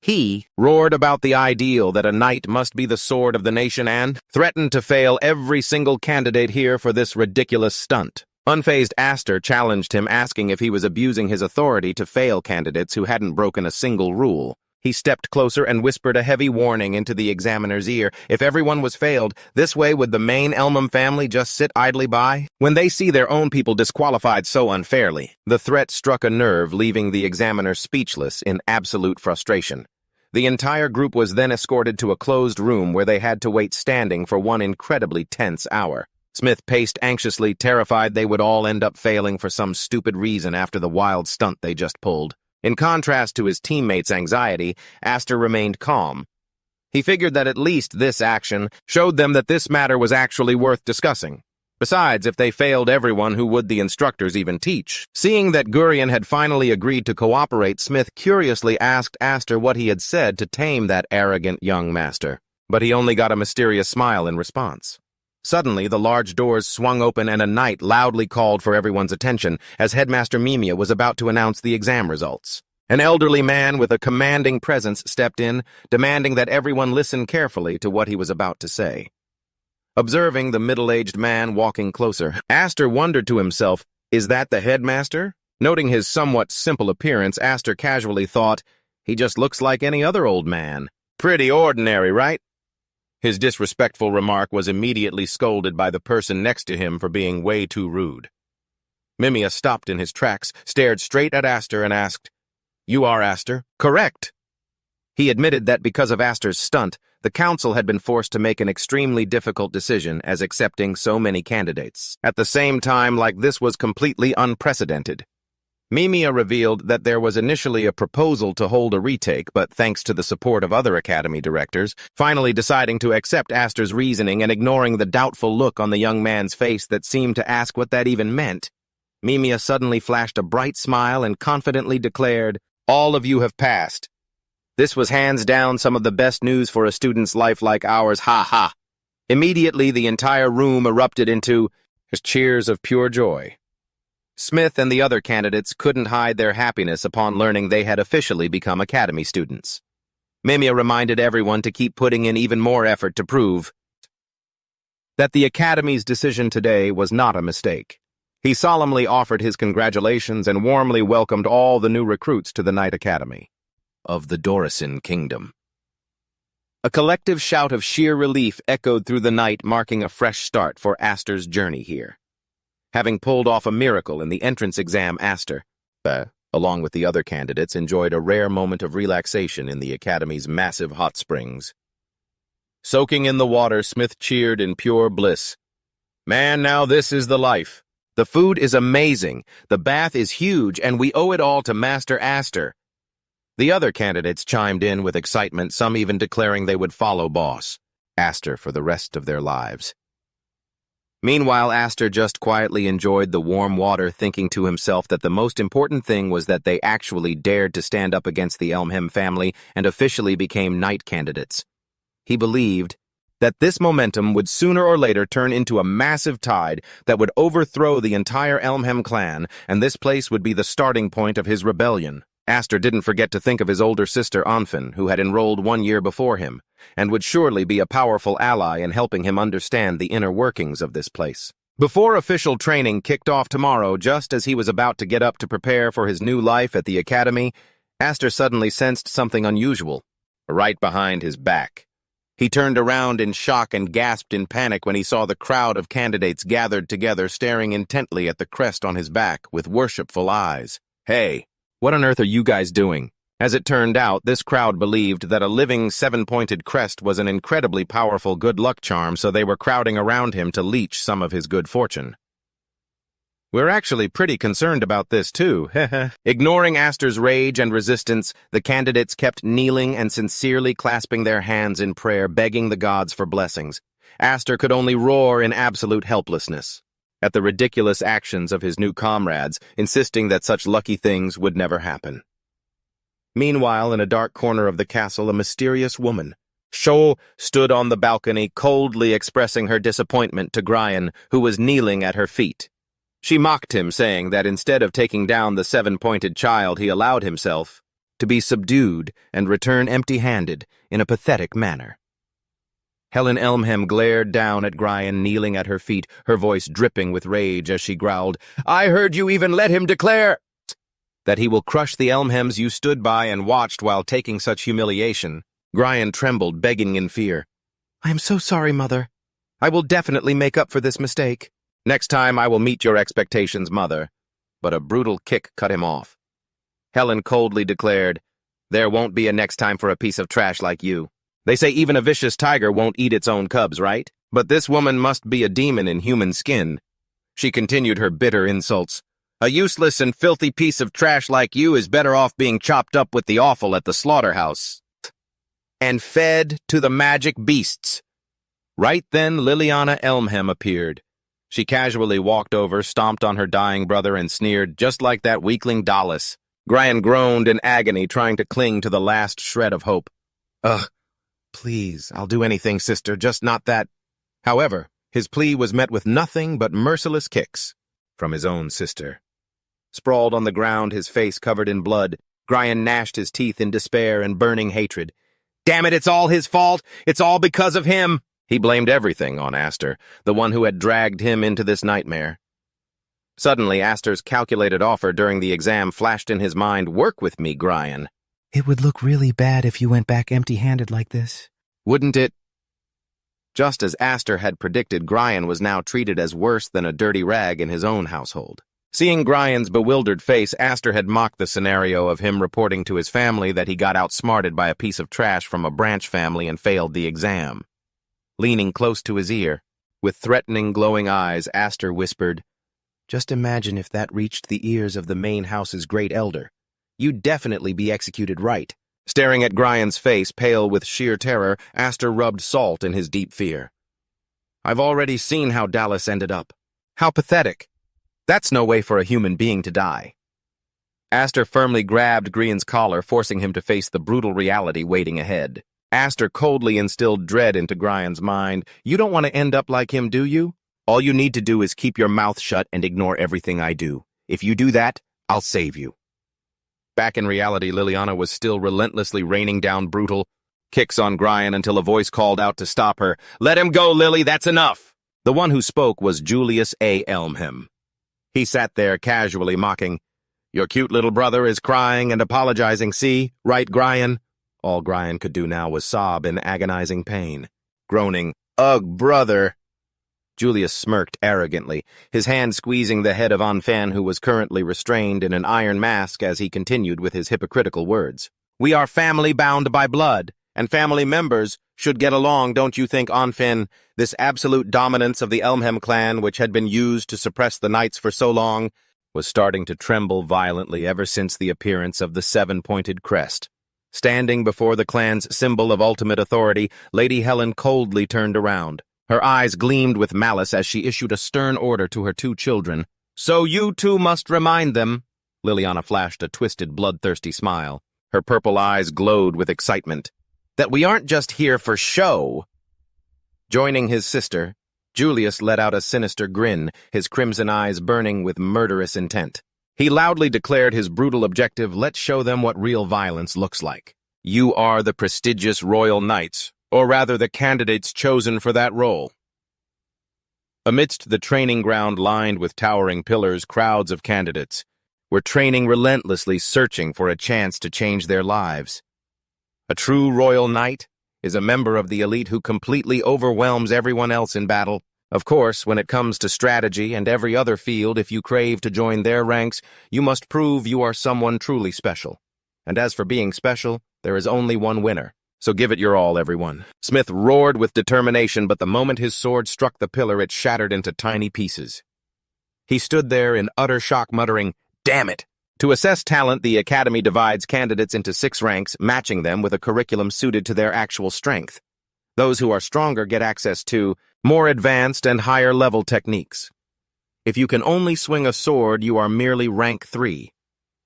He roared about the ideal that a knight must be the sword of the nation and threatened to fail every single candidate here for this ridiculous stunt. Unfazed, Aster challenged him, asking if he was abusing his authority to fail candidates who hadn't broken a single rule. He stepped closer and whispered a heavy warning into the examiner's ear. If everyone was failed, this way would the main Elmham family just sit idly by? When they see their own people disqualified so unfairly, the threat struck a nerve, leaving the examiner speechless in absolute frustration. The entire group was then escorted to a closed room where they had to wait standing for one incredibly tense hour. Smith paced anxiously, terrified they would all end up failing for some stupid reason after the wild stunt they just pulled. In contrast to his teammates' anxiety, Aster remained calm. He figured that at least this action showed them that this matter was actually worth discussing. Besides, if they failed everyone, who would the instructors even teach? Seeing that Gurion had finally agreed to cooperate, Smith curiously asked Aster what he had said to tame that arrogant young master. But he only got a mysterious smile in response. Suddenly, the large doors swung open and a knight loudly called for everyone's attention as Headmaster Mimia was about to announce the exam results. An elderly man with a commanding presence stepped in, demanding that everyone listen carefully to what he was about to say. Observing the middle-aged man walking closer, Aster wondered to himself, is that the headmaster? Noting his somewhat simple appearance, Aster casually thought, he just looks like any other old man. Pretty ordinary, right? His disrespectful remark was immediately scolded by the person next to him for being way too rude. Mimia stopped in his tracks, stared straight at Aster and asked, "You are Aster?" "Correct." He admitted that because of Aster's stunt, the council had been forced to make an extremely difficult decision as accepting so many candidates. At the same time, like this was completely unprecedented. Mimia revealed that there was initially a proposal to hold a retake, but thanks to the support of other academy directors, finally deciding to accept Aster's reasoning and ignoring the doubtful look on the young man's face that seemed to ask what that even meant, Mimia suddenly flashed a bright smile and confidently declared, "All of you have passed. This was hands down some of the best news for a student's life like ours, ha ha." Immediately, the entire room erupted into cheers of pure joy. Smith and the other candidates couldn't hide their happiness upon learning they had officially become Academy students. Mimia reminded everyone to keep putting in even more effort to prove that the Academy's decision today was not a mistake. He solemnly offered his congratulations and warmly welcomed all the new recruits to the Knight Academy of the Dorison Kingdom. A collective shout of sheer relief echoed through the night, marking a fresh start for Aster's journey here. Having pulled off a miracle in the entrance exam, Aster, along with the other candidates, enjoyed a rare moment of relaxation in the Academy's massive hot springs. Soaking in the water, Smith cheered in pure bliss. "Man, now this is the life. The food is amazing, the bath is huge, and we owe it all to Master Aster." The other candidates chimed in with excitement, some even declaring they would follow Boss Aster for the rest of their lives. Meanwhile, Aster just quietly enjoyed the warm water, thinking to himself that the most important thing was that they actually dared to stand up against the Elmham family and officially became knight candidates. He believed that this momentum would sooner or later turn into a massive tide that would overthrow the entire Elmham clan, and this place would be the starting point of his rebellion. Aster didn't forget to think of his older sister Anfin, who had enrolled 1 year before him, and would surely be a powerful ally in helping him understand the inner workings of this place. Before official training kicked off tomorrow, just as he was about to get up to prepare for his new life at the Academy, Aster suddenly sensed something unusual, right behind his back. He turned around in shock and gasped in panic when he saw the crowd of candidates gathered together, staring intently at the crest on his back with worshipful eyes. "Hey, what on earth are you guys doing?" As it turned out, this crowd believed that a living 7-pointed crest was an incredibly powerful good luck charm, so they were crowding around him to leech some of his good fortune. "We're actually pretty concerned about this too, heh." Ignoring Aster's rage and resistance, the candidates kept kneeling and sincerely clasping their hands in prayer, begging the gods for blessings. Aster could only roar in absolute helplessness at the ridiculous actions of his new comrades, insisting that such lucky things would never happen. Meanwhile, in a dark corner of the castle, a mysterious woman, Sho, stood on the balcony, coldly expressing her disappointment to Gryan, who was kneeling at her feet. She mocked him, saying that instead of taking down the 7-pointed child, he allowed himself to be subdued and return empty-handed in a pathetic manner. Helen Elmham glared down at Gryan, kneeling at her feet, her voice dripping with rage as she growled, "I heard you even let him declare that he will crush the Elmhams you stood by and watched while taking such humiliation." Gryan trembled, begging in fear. "I am so sorry, Mother. I will definitely make up for this mistake. Next time I will meet your expectations, Mother." But a brutal kick cut him off. Helen coldly declared, "There won't be a next time for a piece of trash like you. They say even a vicious tiger won't eat its own cubs, right? But this woman must be a demon in human skin." She continued her bitter insults. "A useless and filthy piece of trash like you is better off being chopped up with the offal at the slaughterhouse and fed to the magic beasts." Right then, Liliana Elmham appeared. She casually walked over, stomped on her dying brother, and sneered, "Just like that weakling Dallas." Gryan groaned in agony, trying to cling to the last shred of hope. "Ugh, please, I'll do anything, sister, just not that." However, his plea was met with nothing but merciless kicks from his own sister. Sprawled on the ground, his face covered in blood, Gryan gnashed his teeth in despair and burning hatred. "Damn it, it's all his fault! It's all because of him!" He blamed everything on Aster, the one who had dragged him into this nightmare. Suddenly, Aster's calculated offer during the exam flashed in his mind. "Work with me, Gryan." It would look really bad if you went back empty-handed like this. "Wouldn't it?" Just as Aster had predicted, Gryan was now treated as worse than a dirty rag in his own household. Seeing Gryan's bewildered face, Aster had mocked the scenario of him reporting to his family that he got outsmarted by a piece of trash from a branch family and failed the exam. Leaning close to his ear, with threatening, glowing eyes, Aster whispered, "Just imagine if that reached the ears of the main house's great elder. You'd definitely be executed right." Staring at Gryan's face, pale with sheer terror, Aster rubbed salt in his deep fear. "I've already seen how Dallas ended up. How pathetic. That's no way for a human being to die." Aster firmly grabbed Gryan's collar, forcing him to face the brutal reality waiting ahead. Aster coldly instilled dread into Gryan's mind. You don't want to end up like him, do you? All you need to do is keep your mouth shut and ignore everything I do. If you do that, I'll save you. Back in reality, Liliana was still relentlessly raining down brutal kicks on Gryan until a voice called out to stop her. Let him go, Lily, that's enough! The one who spoke was Julius A. Elmham. He sat there casually mocking. Your cute little brother is crying and apologizing, see? Right, Gryan? All Gryan could do now was sob in agonizing pain, groaning, Ugh, brother! Julius smirked arrogantly, his hand squeezing the head of Anfan, who was currently restrained in an iron mask as he continued with his hypocritical words. We are family bound by blood, and family members should get along, don't you think, Anfin? This absolute dominance of the Elmham clan, which had been used to suppress the knights for so long, was starting to tremble violently ever since the appearance of the seven-pointed crest. Standing before the clan's symbol of ultimate authority, Lady Helen coldly turned around. Her eyes gleamed with malice as she issued a stern order to her two children. So you two must remind them. Liliana flashed a twisted, bloodthirsty smile. Her purple eyes glowed with excitement. That we aren't just here for show. Joining his sister, Julius let out a sinister grin, his crimson eyes burning with murderous intent. He loudly declared his brutal objective, let's show them what real violence looks like. You are the prestigious royal knights, or rather the candidates chosen for that role. Amidst the training ground lined with towering pillars, crowds of candidates were training relentlessly, searching for a chance to change their lives. A true royal knight is a member of the elite who completely overwhelms everyone else in battle. Of course, when it comes to strategy and every other field, if you crave to join their ranks, you must prove you are someone truly special. And as for being special, there is only one winner. So give it your all, everyone. Smith roared with determination, but the moment his sword struck the pillar, it shattered into tiny pieces. He stood there in utter shock, muttering, Damn it! To assess talent, the Academy divides candidates into 6 ranks, matching them with a curriculum suited to their actual strength. Those who are stronger get access to more advanced and higher-level techniques. If you can only swing a sword, you are merely rank 3.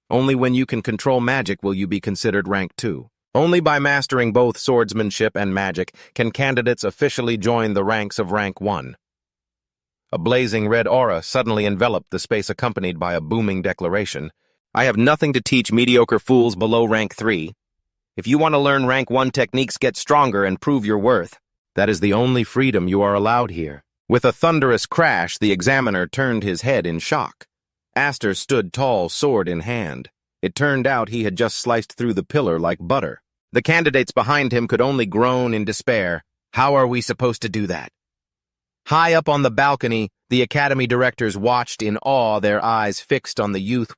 Only when you can control magic will you be considered rank 2. Only by mastering both swordsmanship and magic can candidates officially join the ranks of rank 1. A blazing red aura suddenly enveloped the space, accompanied by a booming declaration. I have nothing to teach mediocre fools below rank 3. If you want to learn rank 1 techniques, get stronger and prove your worth. That is the only freedom you are allowed here. With a thunderous crash, the examiner turned his head in shock. Aster stood tall, sword in hand. It turned out he had just sliced through the pillar like butter. The candidates behind him could only groan in despair. How are we supposed to do that? High up on the balcony, the Academy directors watched in awe, their eyes fixed on the youth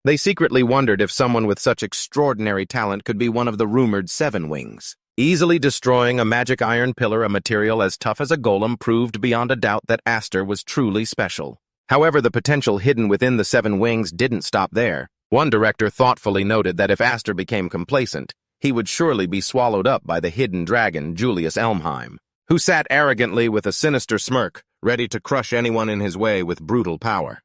They secretly wondered if someone with such extraordinary talent could be one of the rumored 7 wings. Easily destroying a magic iron pillar, a material as tough as a golem, proved beyond a doubt that Aster was truly special. However, the potential hidden within the 7 wings didn't stop there. One director thoughtfully noted that if Aster became complacent, he would surely be swallowed up by the hidden dragon, Julius Elmheim, who sat arrogantly with a sinister smirk, ready to crush anyone in his way with brutal power.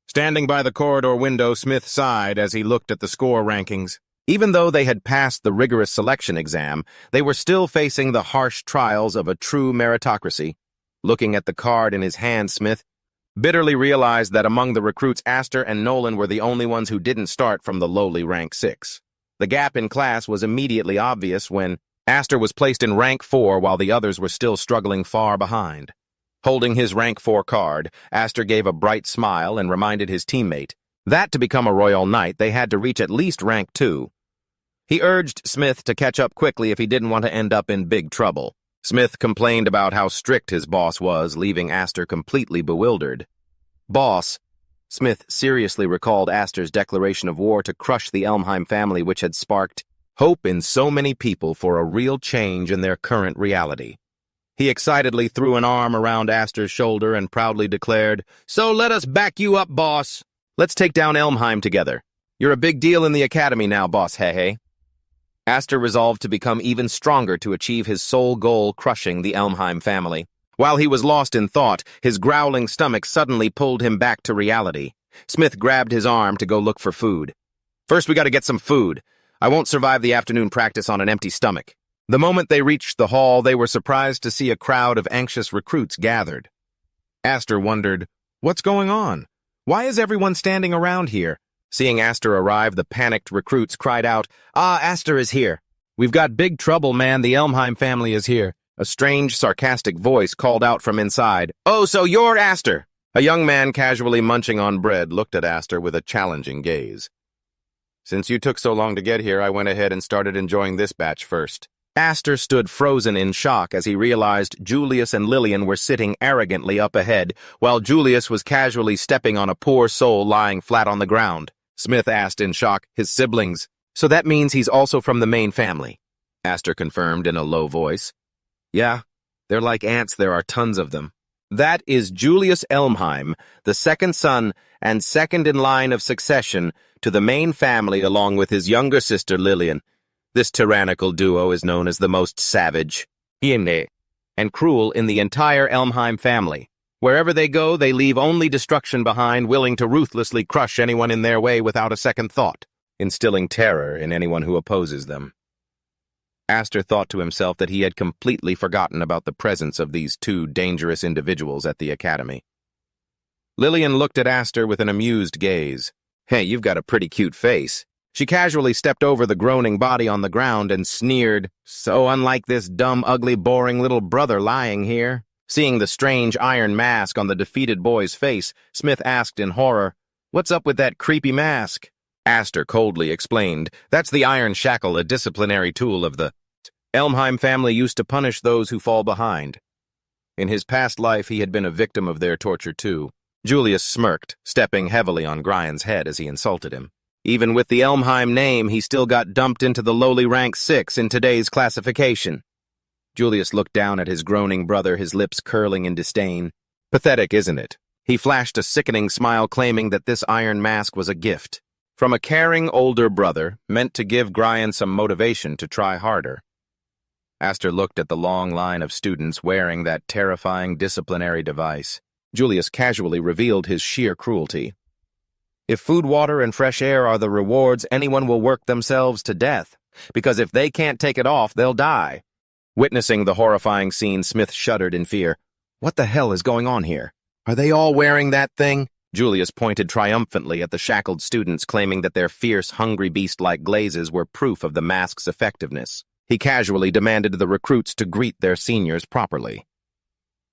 Standing by the corridor window, Smith sighed as he looked at the score rankings. Even though they had passed the rigorous selection exam, they were still facing the harsh trials of a true meritocracy. Looking at the card in his hand, Smith bitterly realized that among the recruits, Aster and Nolan were the only ones who didn't start from the lowly rank 6. The gap in class was immediately obvious when Aster was placed in rank 4 while the others were still struggling far behind. Holding his rank 4 card, Aster gave a bright smile and reminded his teammate that to become a royal knight, they had to reach at least rank 2. He urged Smith to catch up quickly if he didn't want to end up in big trouble. Smith complained about how strict his boss was, leaving Aster completely bewildered. Boss, Smith seriously recalled Aster's declaration of war to crush the Elmheim family, which had sparked hope in so many people for a real change in their current reality. He excitedly threw an arm around Aster's shoulder and proudly declared, So let us back you up, boss. Let's take down Elmheim together. You're a big deal in the Academy now, boss, hey. Aster resolved to become even stronger to achieve his sole goal, crushing the Elmheim family. While he was lost in thought, his growling stomach suddenly pulled him back to reality. Smith grabbed his arm to go look for food. First, we gotta get some food. I won't survive the afternoon practice on an empty stomach. The moment they reached the hall, they were surprised to see a crowd of anxious recruits gathered. Aster wondered, "What's going on? Why is everyone standing around here?" Seeing Aster arrive, the panicked recruits cried out, "Ah, Aster is here. We've got big trouble, man. The Elmheim family is here." A strange, sarcastic voice called out from inside, "Oh, so you're Aster!" A young man casually munching on bread looked at Aster with a challenging gaze. "Since you took so long to get here, I went ahead and started enjoying this batch first." Aster stood frozen in shock as he realized Julius and Lillian were sitting arrogantly up ahead, while Julius was casually stepping on a poor soul lying flat on the ground. Smith asked in shock, "His siblings? So that means he's also from the main family?" Aster confirmed in a low voice. "Yeah, they're like ants, there are tons of them. That is Julius Elmheim, the second son and second in line of succession to the main family along with his younger sister Lillian. This tyrannical duo is known as the most savage, and cruel in the entire Elmheim family. Wherever they go, they leave only destruction behind, willing to ruthlessly crush anyone in their way without a second thought, instilling terror in anyone who opposes them." Aster thought to himself that he had completely forgotten about the presence of these two dangerous individuals at the academy. Lillian looked at Aster with an amused gaze. "Hey, you've got a pretty cute face." She casually stepped over the groaning body on the ground and sneered, "So unlike this dumb, ugly, boring little brother lying here." Seeing the strange iron mask on the defeated boy's face, Smith asked in horror, "What's up with that creepy mask?" Aster coldly explained, "That's the iron shackle, a disciplinary tool of the Elmheim family used to punish those who fall behind. In his past life, he had been a victim of their torture too." Julius smirked, stepping heavily on Grian's head as he insulted him. Even with the Elmheim name, he still got dumped into the lowly rank 6 in today's classification. Julius looked down at his groaning brother, his lips curling in disdain. "Pathetic, isn't it?" He flashed a sickening smile, claiming that this iron mask was a gift from a caring older brother, meant to give Grian some motivation to try harder. Aster looked at the long line of students wearing that terrifying disciplinary device. Julius casually revealed his sheer cruelty. "If food, water, and fresh air are the rewards, anyone will work themselves to death, because if they can't take it off, they'll die." Witnessing the horrifying scene, Smith shuddered in fear. "What the hell is going on here? Are they all wearing that thing?" Julius pointed triumphantly at the shackled students, claiming that their fierce, hungry beast-like glazes were proof of the mask's effectiveness. He casually demanded the recruits to greet their seniors properly.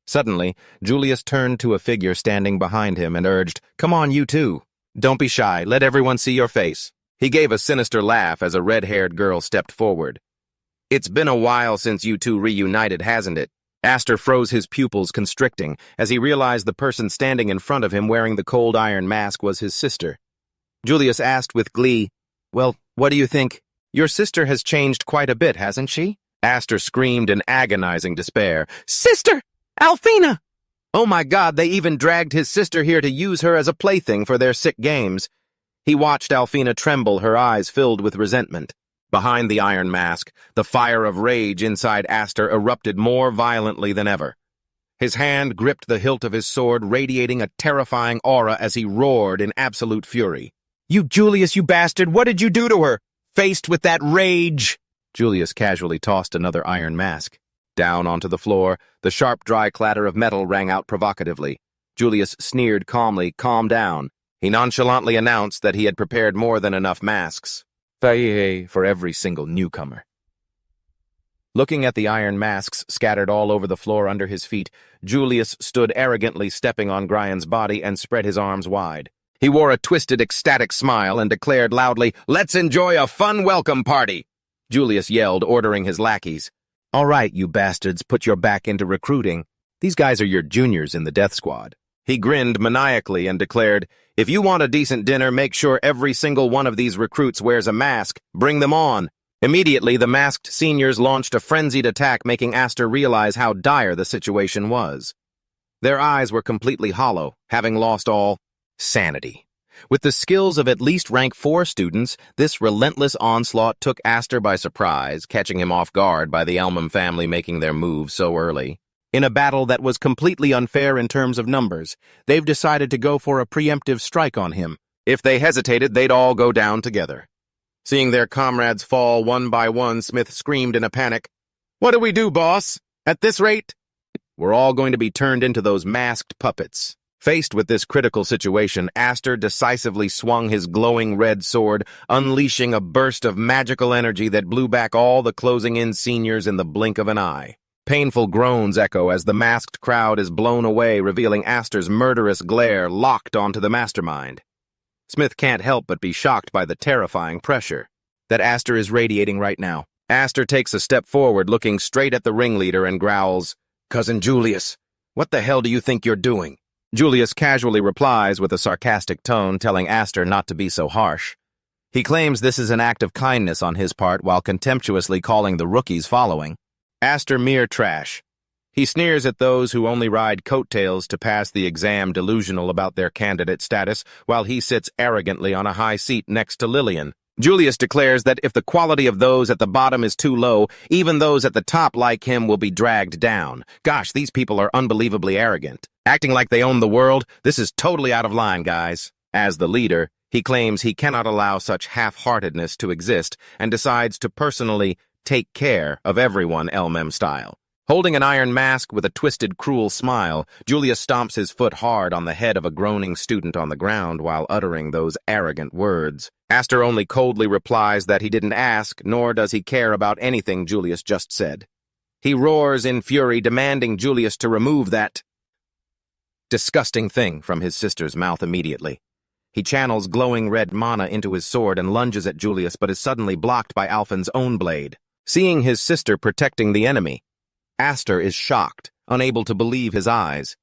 Suddenly, Julius turned to a figure standing behind him and urged, "Come on, you too. Don't be shy, let everyone see your face." He gave a sinister laugh as a red-haired girl stepped forward. "It's been a while since you two reunited, hasn't it?" Aster froze, his pupils constricting, as he realized the person standing in front of him wearing the cold iron mask was his sister. Julius asked with glee, "Well, what do you think? Your sister has changed quite a bit, hasn't she?" Aster screamed in agonizing despair. "Sister! Alfina!" Oh my God, they even dragged his sister here to use her as a plaything for their sick games. He watched Alfina tremble, her eyes filled with resentment. Behind the iron mask, the fire of rage inside Aster erupted more violently than ever. His hand gripped the hilt of his sword, radiating a terrifying aura as he roared in absolute fury. "You Julius, you bastard, what did you do to her?" Faced with that rage, Julius casually tossed another iron mask. Down onto the floor, the sharp, dry clatter of metal rang out provocatively. Julius sneered calmly, "Calm down." He nonchalantly announced that he had prepared more than enough masks for every single newcomer. Looking at the iron masks scattered all over the floor under his feet, Julius stood arrogantly, stepping on Grian's body, and spread his arms wide. He wore a twisted, ecstatic smile and declared loudly, "Let's enjoy a fun welcome party!" Julius yelled, ordering his lackeys. "All right, you bastards, put your back into recruiting. These guys are your juniors in the death squad." He grinned maniacally and declared, "If you want a decent dinner, make sure every single one of these recruits wears a mask. Bring them on." Immediately, the masked seniors launched a frenzied attack, making Aster realize how dire the situation was. Their eyes were completely hollow, having lost all sanity. With the skills of at least rank 4 students, this relentless onslaught took Aster by surprise, catching him off guard by the Elmheim family making their move so early. In a battle that was completely unfair in terms of numbers, they've decided to go for a preemptive strike on him. If they hesitated, they'd all go down together. Seeing their comrades fall one by one, Smith screamed in a panic, What do we do, boss? At this rate, we're all going to be turned into those masked puppets. Faced with this critical situation, Aster decisively swung his glowing red sword, unleashing a burst of magical energy that blew back all the closing-in seniors in the blink of an eye. Painful groans echo as the masked crowd is blown away, revealing Aster's murderous glare locked onto the mastermind. Smith can't help but be shocked by the terrifying pressure that Aster is radiating right now. Aster takes a step forward, looking straight at the ringleader, and growls, "Cousin Julius, what the hell do you think you're doing?" Julius casually replies with a sarcastic tone, telling Aster not to be so harsh. He claims this is an act of kindness on his part while contemptuously calling the rookies following Aster mere trash. He sneers at those who only ride coattails to pass the exam, delusional about their candidate status, while he sits arrogantly on a high seat next to Lillian. Julius declares that if the quality of those at the bottom is too low, even those at the top like him will be dragged down. Gosh, these people are unbelievably arrogant. Acting like they own the world, this is totally out of line, guys. As the leader, he claims he cannot allow such half-heartedness to exist and decides to personally take care of everyone LMM style. Holding an iron mask with a twisted, cruel smile, Julius stomps his foot hard on the head of a groaning student on the ground while uttering those arrogant words. Aster only coldly replies that he didn't ask, nor does he care about anything Julius just said. He roars in fury, demanding Julius to remove that disgusting thing from his sister's mouth immediately. He channels glowing red mana into his sword and lunges at Julius, but is suddenly blocked by Alphen's own blade. Seeing his sister protecting the enemy, Aster is shocked, unable to believe his eyes.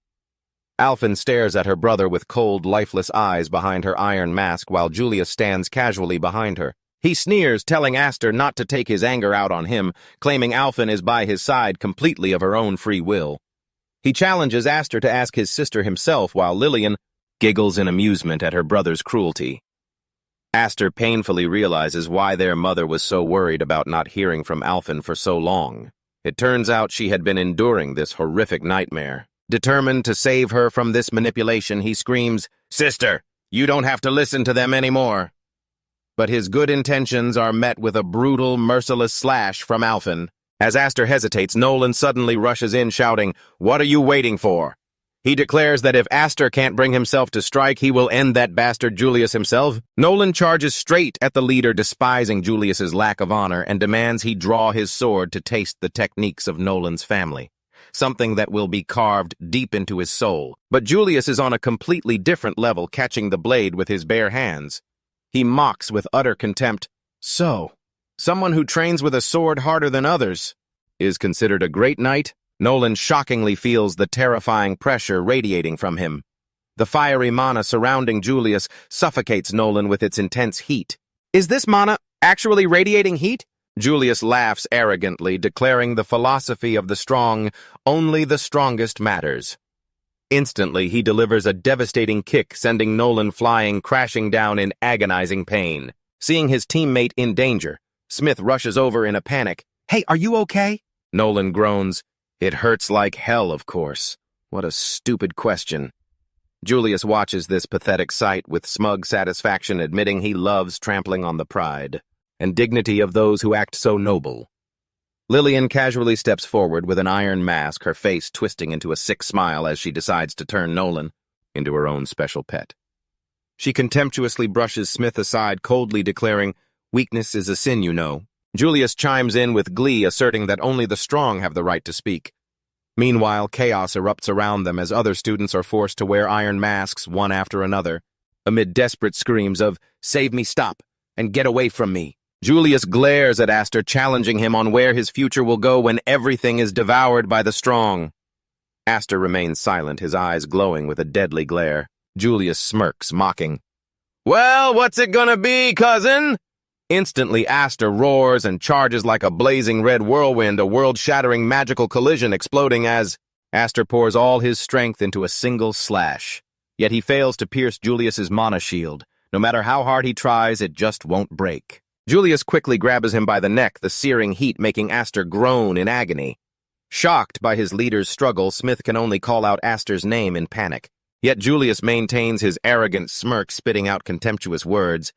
Alphen stares at her brother with cold, lifeless eyes behind her iron mask while Julius stands casually behind her. He sneers, telling Aster not to take his anger out on him, claiming Alphen is by his side completely of her own free will. He challenges Aster to ask his sister himself while Lillian giggles in amusement at her brother's cruelty. Aster painfully realizes why their mother was so worried about not hearing from Alphen for so long. It turns out she had been enduring this horrific nightmare. Determined to save her from this manipulation, he screams, "Sister, you don't have to listen to them anymore." But his good intentions are met with a brutal, merciless slash from Alphen. As Aster hesitates, Nolan suddenly rushes in, shouting, "What are you waiting for?" He declares that if Aster can't bring himself to strike, he will end that bastard Julius himself. Nolan charges straight at the leader, despising Julius's lack of honor, and demands he draw his sword to taste the techniques of Nolan's family, something that will be carved deep into his soul. But Julius is on a completely different level, catching the blade with his bare hands. He mocks with utter contempt. So, someone who trains with a sword harder than others is considered a great knight? Nolan shockingly feels the terrifying pressure radiating from him. The fiery mana surrounding Julius suffocates Nolan with its intense heat. Is this mana actually radiating heat? Julius laughs arrogantly, declaring the philosophy of the strong, only the strongest matters. Instantly, he delivers a devastating kick, sending Nolan flying, crashing down in agonizing pain. Seeing his teammate in danger, Smith rushes over in a panic. "Hey, are you okay?" Nolan groans. "It hurts like hell, of course." What a stupid question. Julius watches this pathetic sight with smug satisfaction, admitting he loves trampling on the pride and dignity of those who act so noble. Lillian casually steps forward with an iron mask, her face twisting into a sick smile as she decides to turn Nolan into her own special pet. She contemptuously brushes Smith aside, coldly declaring, "Weakness is a sin, you know." Julius chimes in with glee, asserting that only the strong have the right to speak. Meanwhile, chaos erupts around them as other students are forced to wear iron masks one after another. Amid desperate screams of, "Save me, stop, and get away from me," Julius glares at Aster, challenging him on where his future will go when everything is devoured by the strong. Aster remains silent, his eyes glowing with a deadly glare. Julius smirks, mocking. "Well, what's it gonna be, cousin?" Instantly, Aster roars and charges like a blazing red whirlwind, a world-shattering magical collision exploding as Aster pours all his strength into a single slash. Yet he fails to pierce Julius's mana shield. No matter how hard he tries, it just won't break. Julius quickly grabs him by the neck, the searing heat making Aster groan in agony. Shocked by his leader's struggle, Smith can only call out Aster's name in panic. Yet Julius maintains his arrogant smirk, spitting out contemptuous words.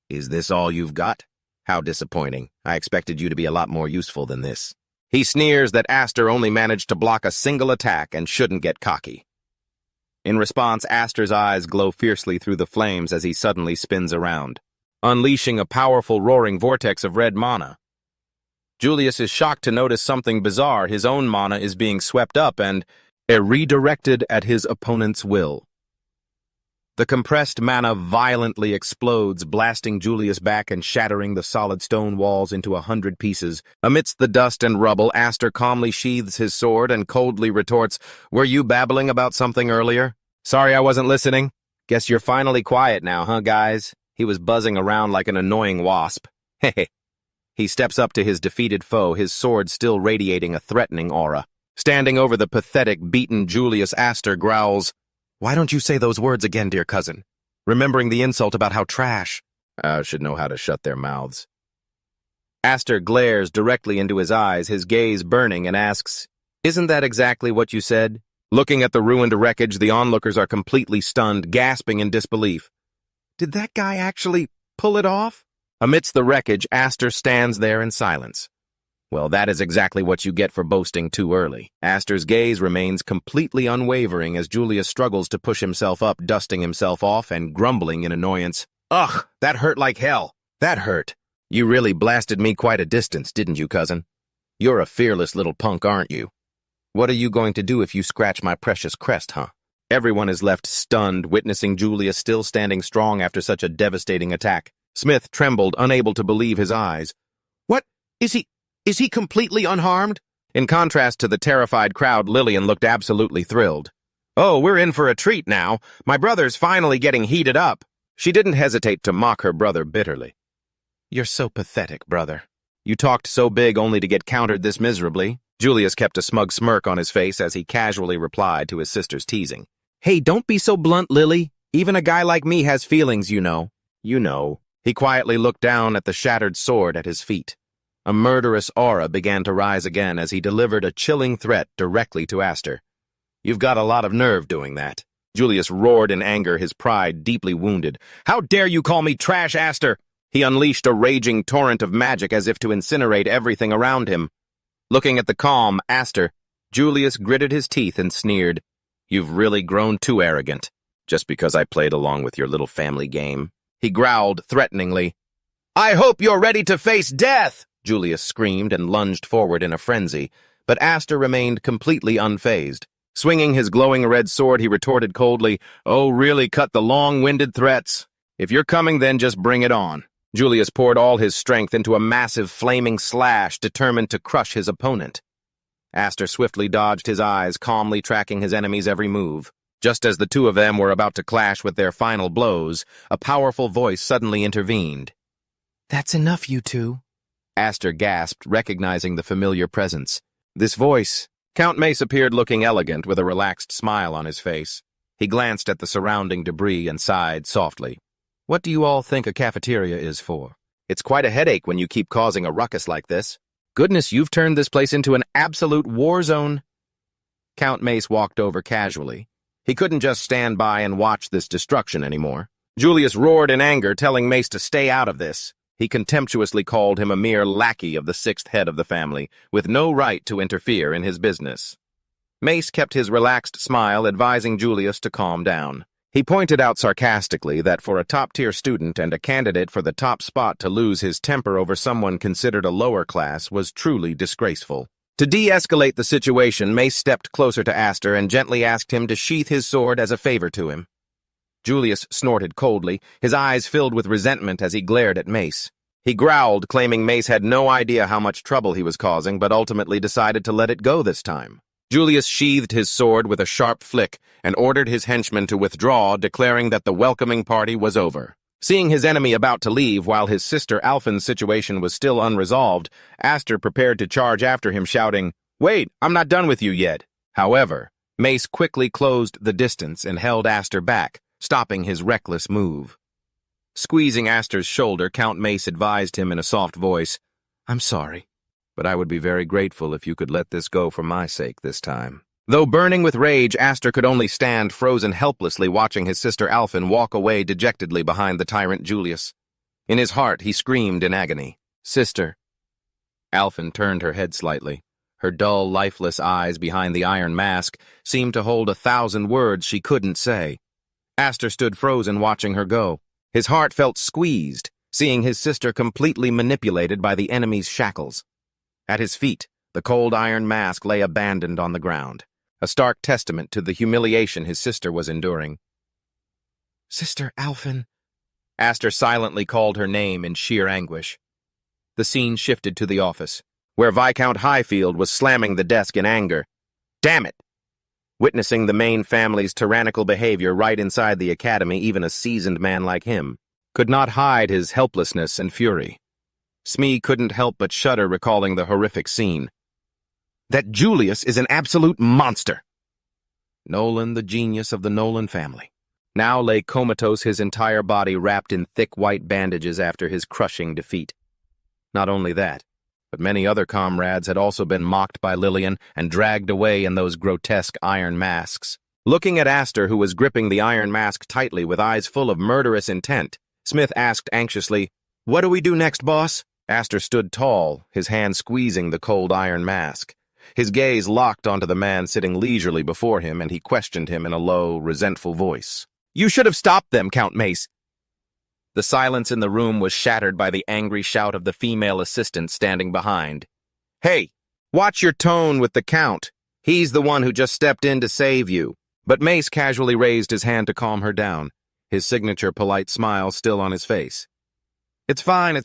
"Is this all you've got? How disappointing. I expected you to be a lot more useful than this." He sneers that Aster only managed to block a single attack and shouldn't get cocky. In response, Aster's eyes glow fiercely through the flames as he suddenly spins around, unleashing a powerful roaring vortex of red mana. Julius is shocked to notice something bizarre. His own mana is being swept up and redirected at his opponent's will. The compressed mana violently explodes, blasting Julius back and shattering the solid stone walls into 100 pieces. Amidst the dust and rubble, Aster calmly sheathes his sword and coldly retorts, "Were you babbling about something earlier? Sorry I wasn't listening. Guess you're finally quiet now, huh, guys?" He was buzzing around like an annoying wasp. Hehe. He steps up to his defeated foe, his sword still radiating a threatening aura. Standing over the pathetic, beaten Julius, Aster growls, "Why don't you say those words again, dear cousin? Remembering the insult about how trash." I should know how to shut their mouths. Aster glares directly into his eyes, his gaze burning, and asks, "Isn't that exactly what you said?" Looking at the ruined wreckage, the onlookers are completely stunned, gasping in disbelief. Did that guy actually pull it off? Amidst the wreckage, Aster stands there in silence. Well, that is exactly what you get for boasting too early. Aster's gaze remains completely unwavering as Julius struggles to push himself up, dusting himself off and grumbling in annoyance. "Ugh, that hurt like hell. That hurt. You really blasted me quite a distance, didn't you, cousin? You're a fearless little punk, aren't you? What are you going to do if you scratch my precious crest, huh?" Everyone is left stunned, witnessing Julius still standing strong after such a devastating attack. Smith trembled, unable to believe his eyes. "What? Is he completely unharmed?" In contrast to the terrified crowd, Lillian looked absolutely thrilled. "Oh, we're in for a treat now. My brother's finally getting heated up." She didn't hesitate to mock her brother bitterly. "You're so pathetic, brother. You talked so big only to get countered this miserably." Julius kept a smug smirk on his face as he casually replied to his sister's teasing. "Hey, don't be so blunt, Lily. Even a guy like me has feelings, you know." "You know." He quietly looked down at the shattered sword at his feet. A murderous aura began to rise again as he delivered a chilling threat directly to Aster. "You've got a lot of nerve doing that." Julius roared in anger, his pride deeply wounded. "How dare you call me trash, Aster?" He unleashed a raging torrent of magic as if to incinerate everything around him. Looking at the calm Aster, Julius gritted his teeth and sneered, "You've really grown too arrogant, just because I played along with your little family game." He growled threateningly. "I hope you're ready to face death!" Julius screamed and lunged forward in a frenzy, but Aster remained completely unfazed. Swinging his glowing red sword, he retorted coldly, "Oh, really cut the long-winded threats. If you're coming, then just bring it on." Julius poured all his strength into a massive flaming slash, determined to crush his opponent. Aster swiftly dodged his eyes, calmly tracking his enemy's every move. Just as the two of them were about to clash with their final blows, a powerful voice suddenly intervened. "That's enough, you two." Aster gasped, recognizing the familiar presence. This voice. Count Mace appeared looking elegant with a relaxed smile on his face. He glanced at the surrounding debris and sighed softly. "What do you all think a cafeteria is for? It's quite a headache when you keep causing a ruckus like this. Goodness, you've turned this place into an absolute war zone." Count Mace walked over casually. He couldn't just stand by and watch this destruction anymore. Julius roared in anger, telling Mace to stay out of this. He contemptuously called him a mere lackey of the sixth head of the family, with no right to interfere in his business. Mace kept his relaxed smile, advising Julius to calm down. He pointed out sarcastically that for a top-tier student and a candidate for the top spot to lose his temper over someone considered a lower class was truly disgraceful. To de-escalate the situation, Mace stepped closer to Aster and gently asked him to sheath his sword as a favor to him. Julius snorted coldly, his eyes filled with resentment as he glared at Mace. He growled, claiming Mace had no idea how much trouble he was causing, but ultimately decided to let it go this time. Julius sheathed his sword with a sharp flick and ordered his henchmen to withdraw, declaring that the welcoming party was over. Seeing his enemy about to leave while his sister Alphen's situation was still unresolved, Aster prepared to charge after him, shouting, "Wait, I'm not done with you yet." However, Mace quickly closed the distance and held Aster back, stopping his reckless move. Squeezing Aster's shoulder, Count Mace advised him in a soft voice, "I'm sorry, but I would be very grateful if you could let this go for my sake this time." Though burning with rage, Aster could only stand frozen helplessly watching his sister Alphen walk away dejectedly behind the tyrant Julius. In his heart, he screamed in agony, "Sister." Alphen turned her head slightly. Her dull, lifeless eyes behind the iron mask seemed to hold 1,000 words she couldn't say. Aster stood frozen watching her go. His heart felt squeezed, seeing his sister completely manipulated by the enemy's shackles. At his feet, the cold iron mask lay abandoned on the ground, a stark testament to the humiliation his sister was enduring. Sister Alphen. Aster silently called her name in sheer anguish. The scene shifted to the office, where Viscount Highfield was slamming the desk in anger. Damn it! Witnessing the Maine family's tyrannical behavior right inside the academy, even a seasoned man like him could not hide his helplessness and fury. Smee couldn't help but shudder recalling the horrific scene. That Julius is an absolute monster! Nolan, the genius of the Nolan family, now lay comatose, his entire body wrapped in thick white bandages after his crushing defeat. Not only that, but many other comrades had also been mocked by Lillian and dragged away in those grotesque iron masks. Looking at Aster, who was gripping the iron mask tightly with eyes full of murderous intent, Smith asked anxiously, "What do we do next, boss?" Aster stood tall, his hand squeezing the cold iron mask. His gaze locked onto the man sitting leisurely before him, and he questioned him in a low, resentful voice. "You should have stopped them, Count Mace." The silence in the room was shattered by the angry shout of the female assistant standing behind. "Hey, watch your tone with the Count. He's the one who just stepped in to save you." But Mace casually raised his hand to calm her down, his signature polite smile still on his face. It's fine.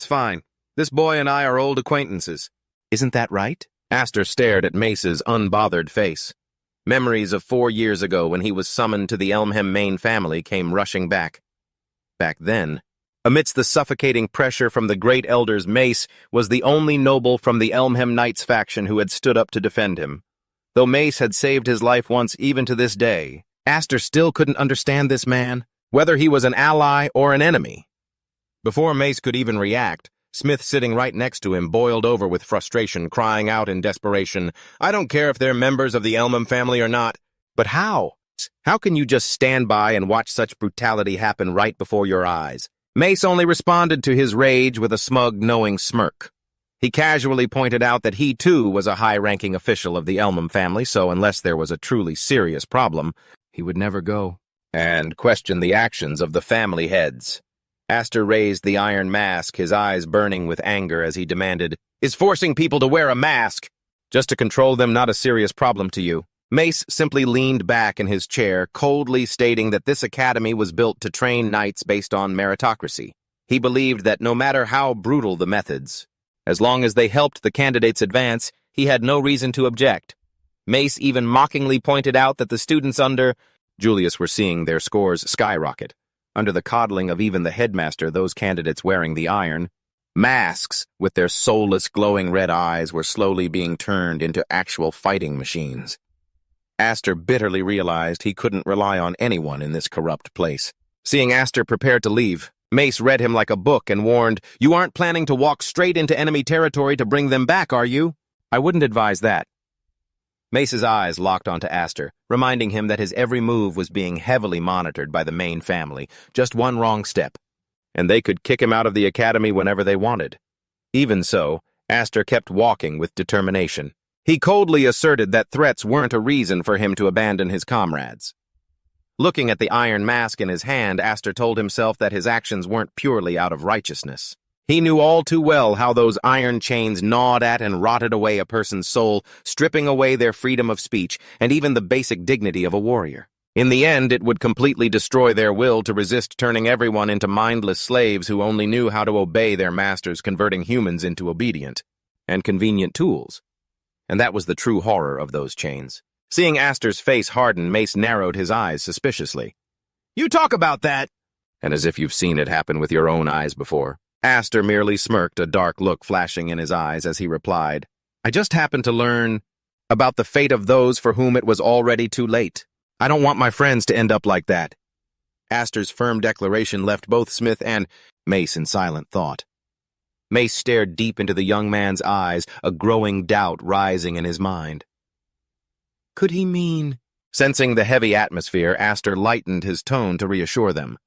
This boy and I are old acquaintances." "Isn't that right?" Aster stared at Mace's unbothered face. Memories of 4 years ago when he was summoned to the Elmham Maine family came rushing back. Back then, amidst the suffocating pressure from the great elders, Mace was the only noble from the Elmham Knights faction who had stood up to defend him. Though Mace had saved his life once, even to this day, Aster still couldn't understand this man, whether he was an ally or an enemy. Before Mace could even react, Smith, sitting right next to him, boiled over with frustration, crying out in desperation, "I don't care if they're members of the Elmham family or not, but how? How can you just stand by and watch such brutality happen right before your eyes?" Mace only responded to his rage with a smug, knowing smirk. He casually pointed out that he, too, was a high-ranking official of the Elmham family, so unless there was a truly serious problem, he would never go and question the actions of the family heads. Aster raised the iron mask, his eyes burning with anger as he demanded, "Is forcing people to wear a mask just to control them not a serious problem to you?" Mace simply leaned back in his chair, coldly stating that this academy was built to train knights based on meritocracy. He believed that no matter how brutal the methods, as long as they helped the candidates advance, he had no reason to object. Mace even mockingly pointed out that the students under Julius were seeing their scores skyrocket. Under the coddling of even the headmaster, those candidates wearing the iron masks with their soulless, glowing red eyes were slowly being turned into actual fighting machines. Aster bitterly realized he couldn't rely on anyone in this corrupt place. Seeing Aster prepared to leave, Mace read him like a book and warned, "You aren't planning to walk straight into enemy territory to bring them back, are you?" "I wouldn't advise that." Mace's eyes locked onto Aster, reminding him that his every move was being heavily monitored by the Maine family. Just one wrong step, and they could kick him out of the academy whenever they wanted. Even so, Aster kept walking with determination. He coldly asserted that threats weren't a reason for him to abandon his comrades. Looking at the iron mask in his hand, Aster told himself that his actions weren't purely out of righteousness. He knew all too well how those iron chains gnawed at and rotted away a person's soul, stripping away their freedom of speech and even the basic dignity of a warrior. In the end, it would completely destroy their will to resist, turning everyone into mindless slaves who only knew how to obey their masters, converting humans into obedient and convenient tools. And that was the true horror of those chains. Seeing Aster's face harden, Mace narrowed his eyes suspiciously. "You talk about that!" And as if you've seen it happen with your own eyes before. Aster merely smirked, a dark look flashing in his eyes as he replied, "I just happened to learn about the fate of those for whom it was already too late. I don't want my friends to end up like that." Aster's firm declaration left both Smith and Mace in silent thought. Mace stared deep into the young man's eyes, a growing doubt rising in his mind. Could he mean? Sensing the heavy atmosphere, Aster lightened his tone to reassure them.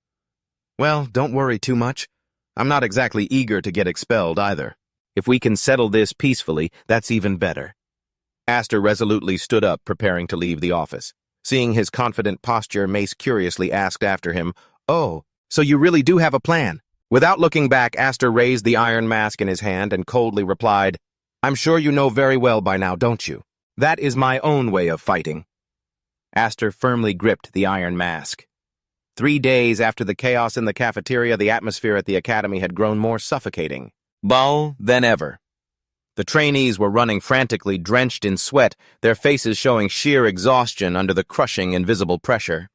"Well, don't worry too much. I'm not exactly eager to get expelled either. If we can settle this peacefully, that's even better." Aster resolutely stood up, preparing to leave the office. Seeing his confident posture, Mace curiously asked after him, "Oh, so you really do have a plan?" Without looking back, Aster raised the iron mask in his hand and coldly replied, "I'm sure you know very well by now, don't you? That is my own way of fighting." Aster firmly gripped the iron mask. 3 days after the chaos in the cafeteria, the atmosphere at the academy had grown more suffocating, dull than ever. The trainees were running frantically, drenched in sweat, their faces showing sheer exhaustion under the crushing invisible pressure.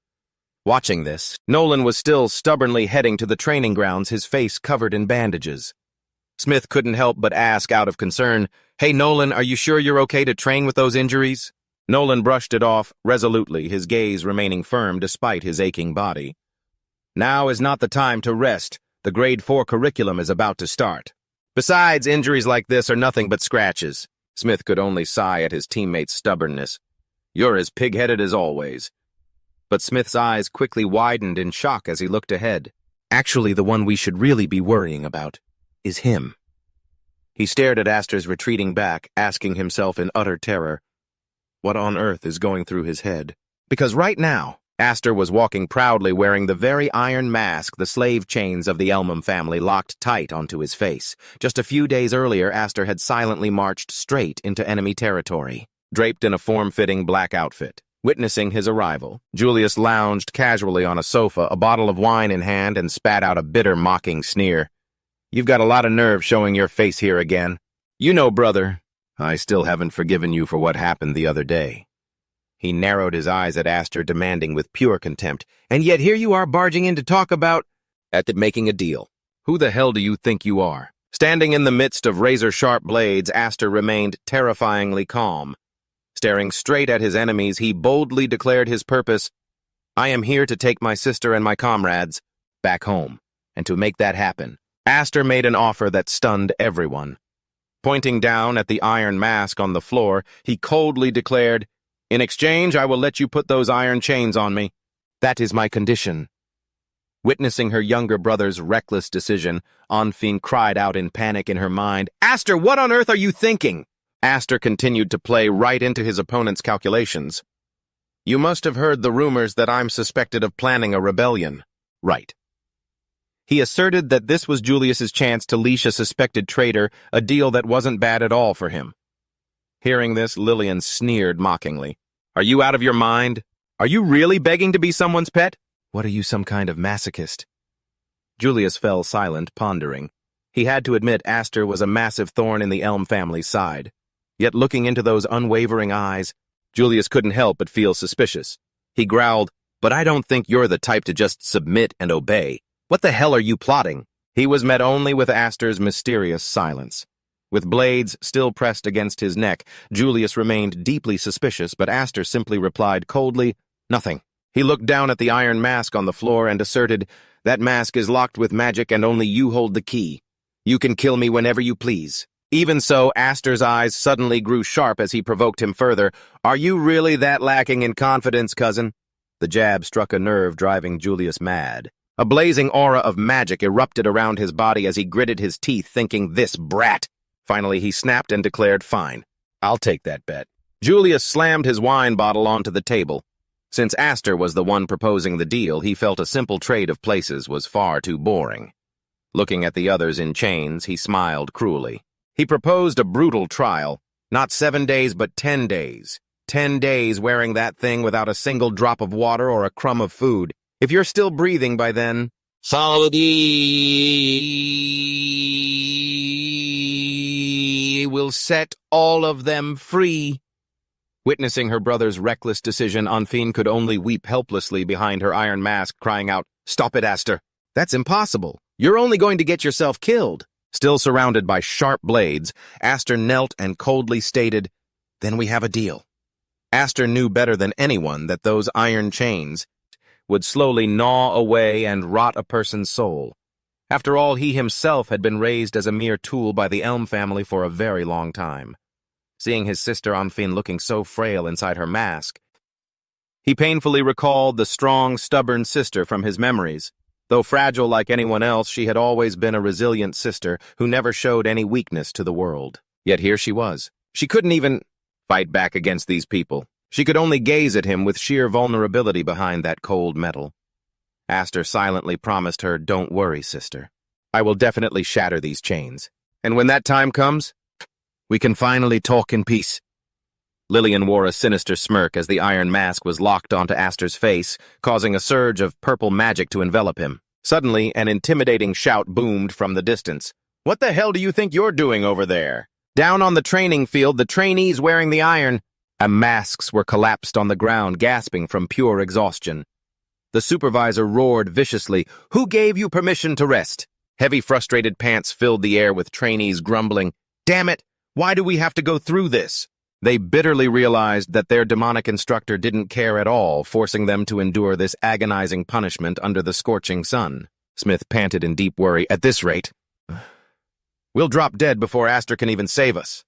Watching this, Nolan was still stubbornly heading to the training grounds, his face covered in bandages. Smith couldn't help but ask out of concern, "Hey Nolan, are you sure you're okay to train with those injuries?" Nolan brushed it off resolutely, his gaze remaining firm despite his aching body. "Now is not the time to rest. The grade 4 curriculum is about to start. Besides, injuries like this are nothing but scratches." Smith could only sigh at his teammate's stubbornness. "You're as pig-headed as always." But Smith's eyes quickly widened in shock as he looked ahead. Actually, the one we should really be worrying about is him. He stared at Aster's retreating back, asking himself in utter terror, what on earth is going through his head? Because right now, Aster was walking proudly wearing the very iron mask the slave chains of the Elmham family locked tight onto his face. Just a few days earlier, Aster had silently marched straight into enemy territory, draped in a form-fitting black outfit. Witnessing his arrival, Julius lounged casually on a sofa, a bottle of wine in hand, and spat out a bitter, mocking sneer. "You've got a lot of nerve showing your face here again. You know, brother, I still haven't forgiven you for what happened the other day." He narrowed his eyes at Aster, demanding with pure contempt, "And yet here you are barging in to talk about making a deal. Who the hell do you think you are?" Standing in the midst of razor-sharp blades, Aster remained terrifyingly calm. Staring straight at his enemies, he boldly declared his purpose. "I am here to take my sister and my comrades back home, and to make that happen." Aster made an offer that stunned everyone. Pointing down at the iron mask on the floor, he coldly declared, "In exchange, I will let you put those iron chains on me. That is my condition." Witnessing her younger brother's reckless decision, Anfine cried out in panic in her mind, "Aster, what on earth are you thinking?" Aster continued to play right into his opponent's calculations. "You must have heard the rumors that I'm suspected of planning a rebellion." "Right." He asserted that this was Julius's chance to leash a suspected traitor, a deal that wasn't bad at all for him. Hearing this, Lillian sneered mockingly. "Are you out of your mind? Are you really begging to be someone's pet? What are you, some kind of masochist?" Julius fell silent, pondering. He had to admit Aster was a massive thorn in the Elm family's side. Yet looking into those unwavering eyes, Julius couldn't help but feel suspicious. He growled, "But I don't think you're the type to just submit and obey. What the hell are you plotting?" He was met only with Aster's mysterious silence. With blades still pressed against his neck, Julius remained deeply suspicious, but Aster simply replied coldly, "Nothing." He looked down at the iron mask on the floor and asserted, "That mask is locked with magic and only you hold the key. You can kill me whenever you please." Even so, Aster's eyes suddenly grew sharp as he provoked him further. "Are you really that lacking in confidence, cousin?" The jab struck a nerve, driving Julius mad. A blazing aura of magic erupted around his body as he gritted his teeth, thinking, "This brat." Finally, he snapped and declared, "Fine, I'll take that bet." Julius slammed his wine bottle onto the table. Since Aster was the one proposing the deal, he felt a simple trade of places was far too boring. Looking at the others in chains, he smiled cruelly. He proposed a brutal trial, not 7 days but 10 days. 10 days wearing that thing without a single drop of water or a crumb of food. If you're still breathing by then, Solidity will set all of them free. Witnessing her brother's reckless decision, Anfine could only weep helplessly behind her iron mask, crying out, "Stop it, Aster. That's impossible. You're only going to get yourself killed." Still surrounded by sharp blades, Aster knelt and coldly stated, "Then we have a deal." Aster knew better than anyone that those iron chains would slowly gnaw away and rot a person's soul. After all, he himself had been raised as a mere tool by the Elm family for a very long time. Seeing his sister Anfine looking so frail inside her mask, he painfully recalled the strong, stubborn sister from his memories. Though fragile like anyone else, she had always been a resilient sister who never showed any weakness to the world. Yet here she was. She couldn't even... fight back against these people. She could only gaze at him with sheer vulnerability behind that cold metal. Aster silently promised her, "Don't worry, sister. I will definitely shatter these chains. And when that time comes, we can finally talk in peace." Lillian wore a sinister smirk as the iron mask was locked onto Aster's face, causing a surge of purple magic to envelop him. Suddenly, an intimidating shout boomed from the distance. "What the hell do you think you're doing over there?" Down on the training field, the trainees wearing the iron masks were collapsed on the ground, gasping from pure exhaustion. The supervisor roared viciously, "Who gave you permission to rest?" Heavy, frustrated pants filled the air with trainees grumbling, "Damn it, why do we have to go through this?" They bitterly realized that their demonic instructor didn't care at all, forcing them to endure this agonizing punishment under the scorching sun. Smith panted in deep worry. "At this rate, we'll drop dead before Aster can even save us."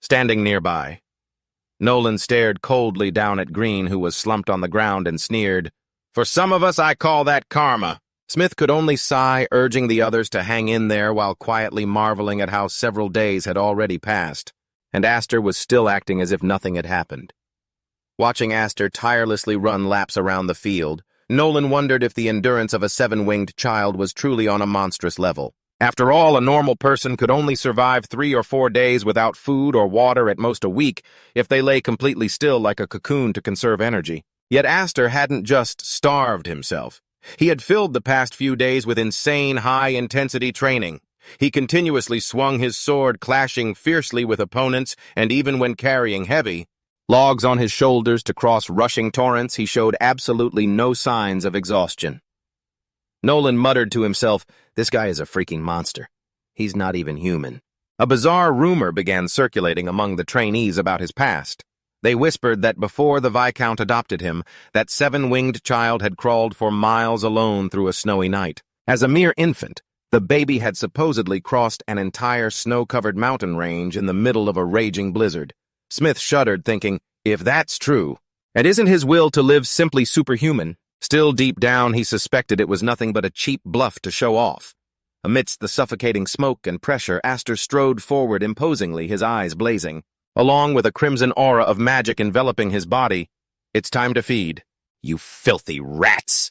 Standing nearby, Nolan stared coldly down at Green, who was slumped on the ground, and sneered, "For some of us, I call that karma." Smith could only sigh, urging the others to hang in there while quietly marveling at how several days had already passed, and Aster was still acting as if nothing had happened. Watching Aster tirelessly run laps around the field, Nolan wondered if the endurance of a seven-winged child was truly on a monstrous level. After all, a normal person could only survive 3 or 4 days without food or water, at most a week, if they lay completely still like a cocoon to conserve energy. Yet Aster hadn't just starved himself. He had filled the past few days with insane, high-intensity training. He continuously swung his sword, clashing fiercely with opponents, and even when carrying heavy logs on his shoulders to cross rushing torrents, he showed absolutely no signs of exhaustion. Nolan muttered to himself, "This guy is a freaking monster. He's not even human." A bizarre rumor began circulating among the trainees about his past. They whispered that before the Viscount adopted him, that seven-winged child had crawled for miles alone through a snowy night. As a mere infant, the baby had supposedly crossed an entire snow-covered mountain range in the middle of a raging blizzard. Smith shuddered, thinking, if that's true, and isn't his will to live simply superhuman? Still deep down, he suspected it was nothing but a cheap bluff to show off. Amidst the suffocating smoke and pressure, Aster strode forward imposingly, his eyes blazing. Along with a crimson aura of magic enveloping his body, "It's time to feed. You filthy rats!"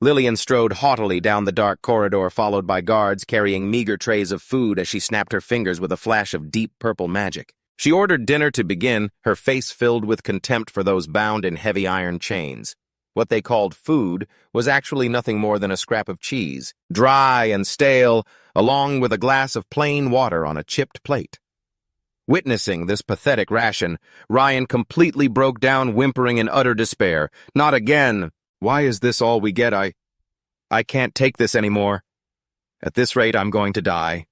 Lillian strode haughtily down the dark corridor, followed by guards carrying meager trays of food as she snapped her fingers with a flash of deep purple magic. She ordered dinner to begin, her face filled with contempt for those bound in heavy iron chains. What they called food was actually nothing more than a scrap of cheese, dry and stale, along with a glass of plain water on a chipped plate. Witnessing this pathetic ration, Ryan completely broke down, whimpering in utter despair. "Not again! Why is this all we get? I can't take this anymore. At this rate, I'm going to die."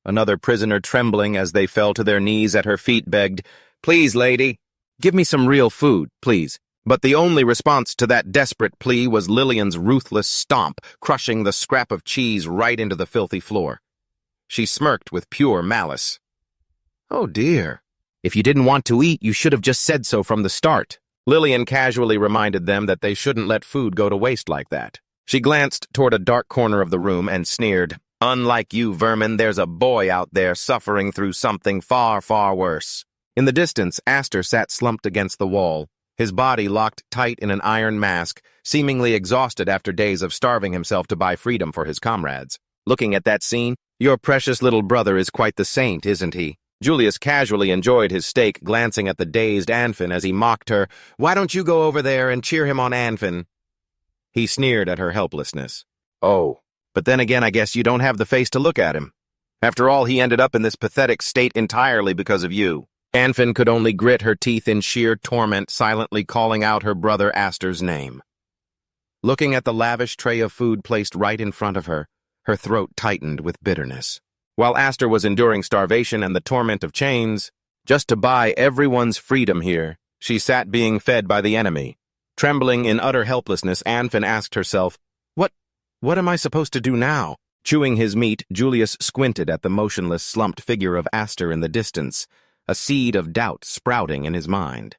Another prisoner, trembling as they fell to their knees at her feet, begged, "Please, lady, give me some real food, please." But the only response to that desperate plea was Lillian's ruthless stomp, crushing the scrap of cheese right into the filthy floor. She smirked with pure malice. "Oh dear. If you didn't want to eat, you should have just said so from the start." Lillian casually reminded them that they shouldn't let food go to waste like that. She glanced toward a dark corner of the room and sneered, "Unlike you vermin, there's a boy out there suffering through something far, far worse." In the distance, Aster sat slumped against the wall, his body locked tight in an iron mask, seemingly exhausted after days of starving himself to buy freedom for his comrades. Looking at that scene, "Your precious little brother is quite the saint, isn't he?" Julius casually enjoyed his steak, glancing at the dazed Anfin as he mocked her. "Why don't you go over there and cheer him on, Anfin?" He sneered at her helplessness. "Oh, but then again, I guess you don't have the face to look at him. After all, he ended up in this pathetic state entirely because of you." Anfin could only grit her teeth in sheer torment, silently calling out her brother Aster's name. Looking at the lavish tray of food placed right in front of her, her throat tightened with bitterness. While Aster was enduring starvation and the torment of chains, just to buy everyone's freedom here, she sat being fed by the enemy. Trembling in utter helplessness, Anfin asked herself, What am I supposed to do now?" Chewing his meat, Julius squinted at the motionless, slumped figure of Aster in the distance, a seed of doubt sprouting in his mind.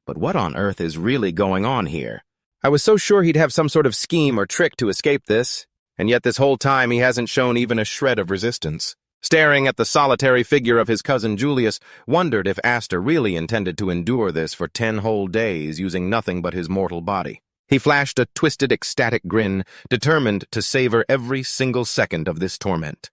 But what on earth is really going on here? I was so sure he'd have some sort of scheme or trick to escape this, and yet this whole time he hasn't shown even a shred of resistance. Staring at the solitary figure of his cousin Julius, wondered if Aster really intended to endure this for 10 whole days using nothing but his mortal body. He flashed a twisted, ecstatic grin, determined to savor every single second of this torment.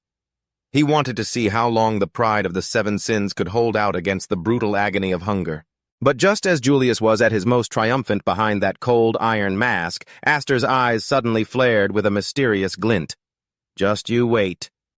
He wanted to see how long the pride of the 7 sins could hold out against the brutal agony of hunger. But just as Julius was at his most triumphant behind that cold iron mask, Aster's eyes suddenly flared with a mysterious glint. "Just you wait,"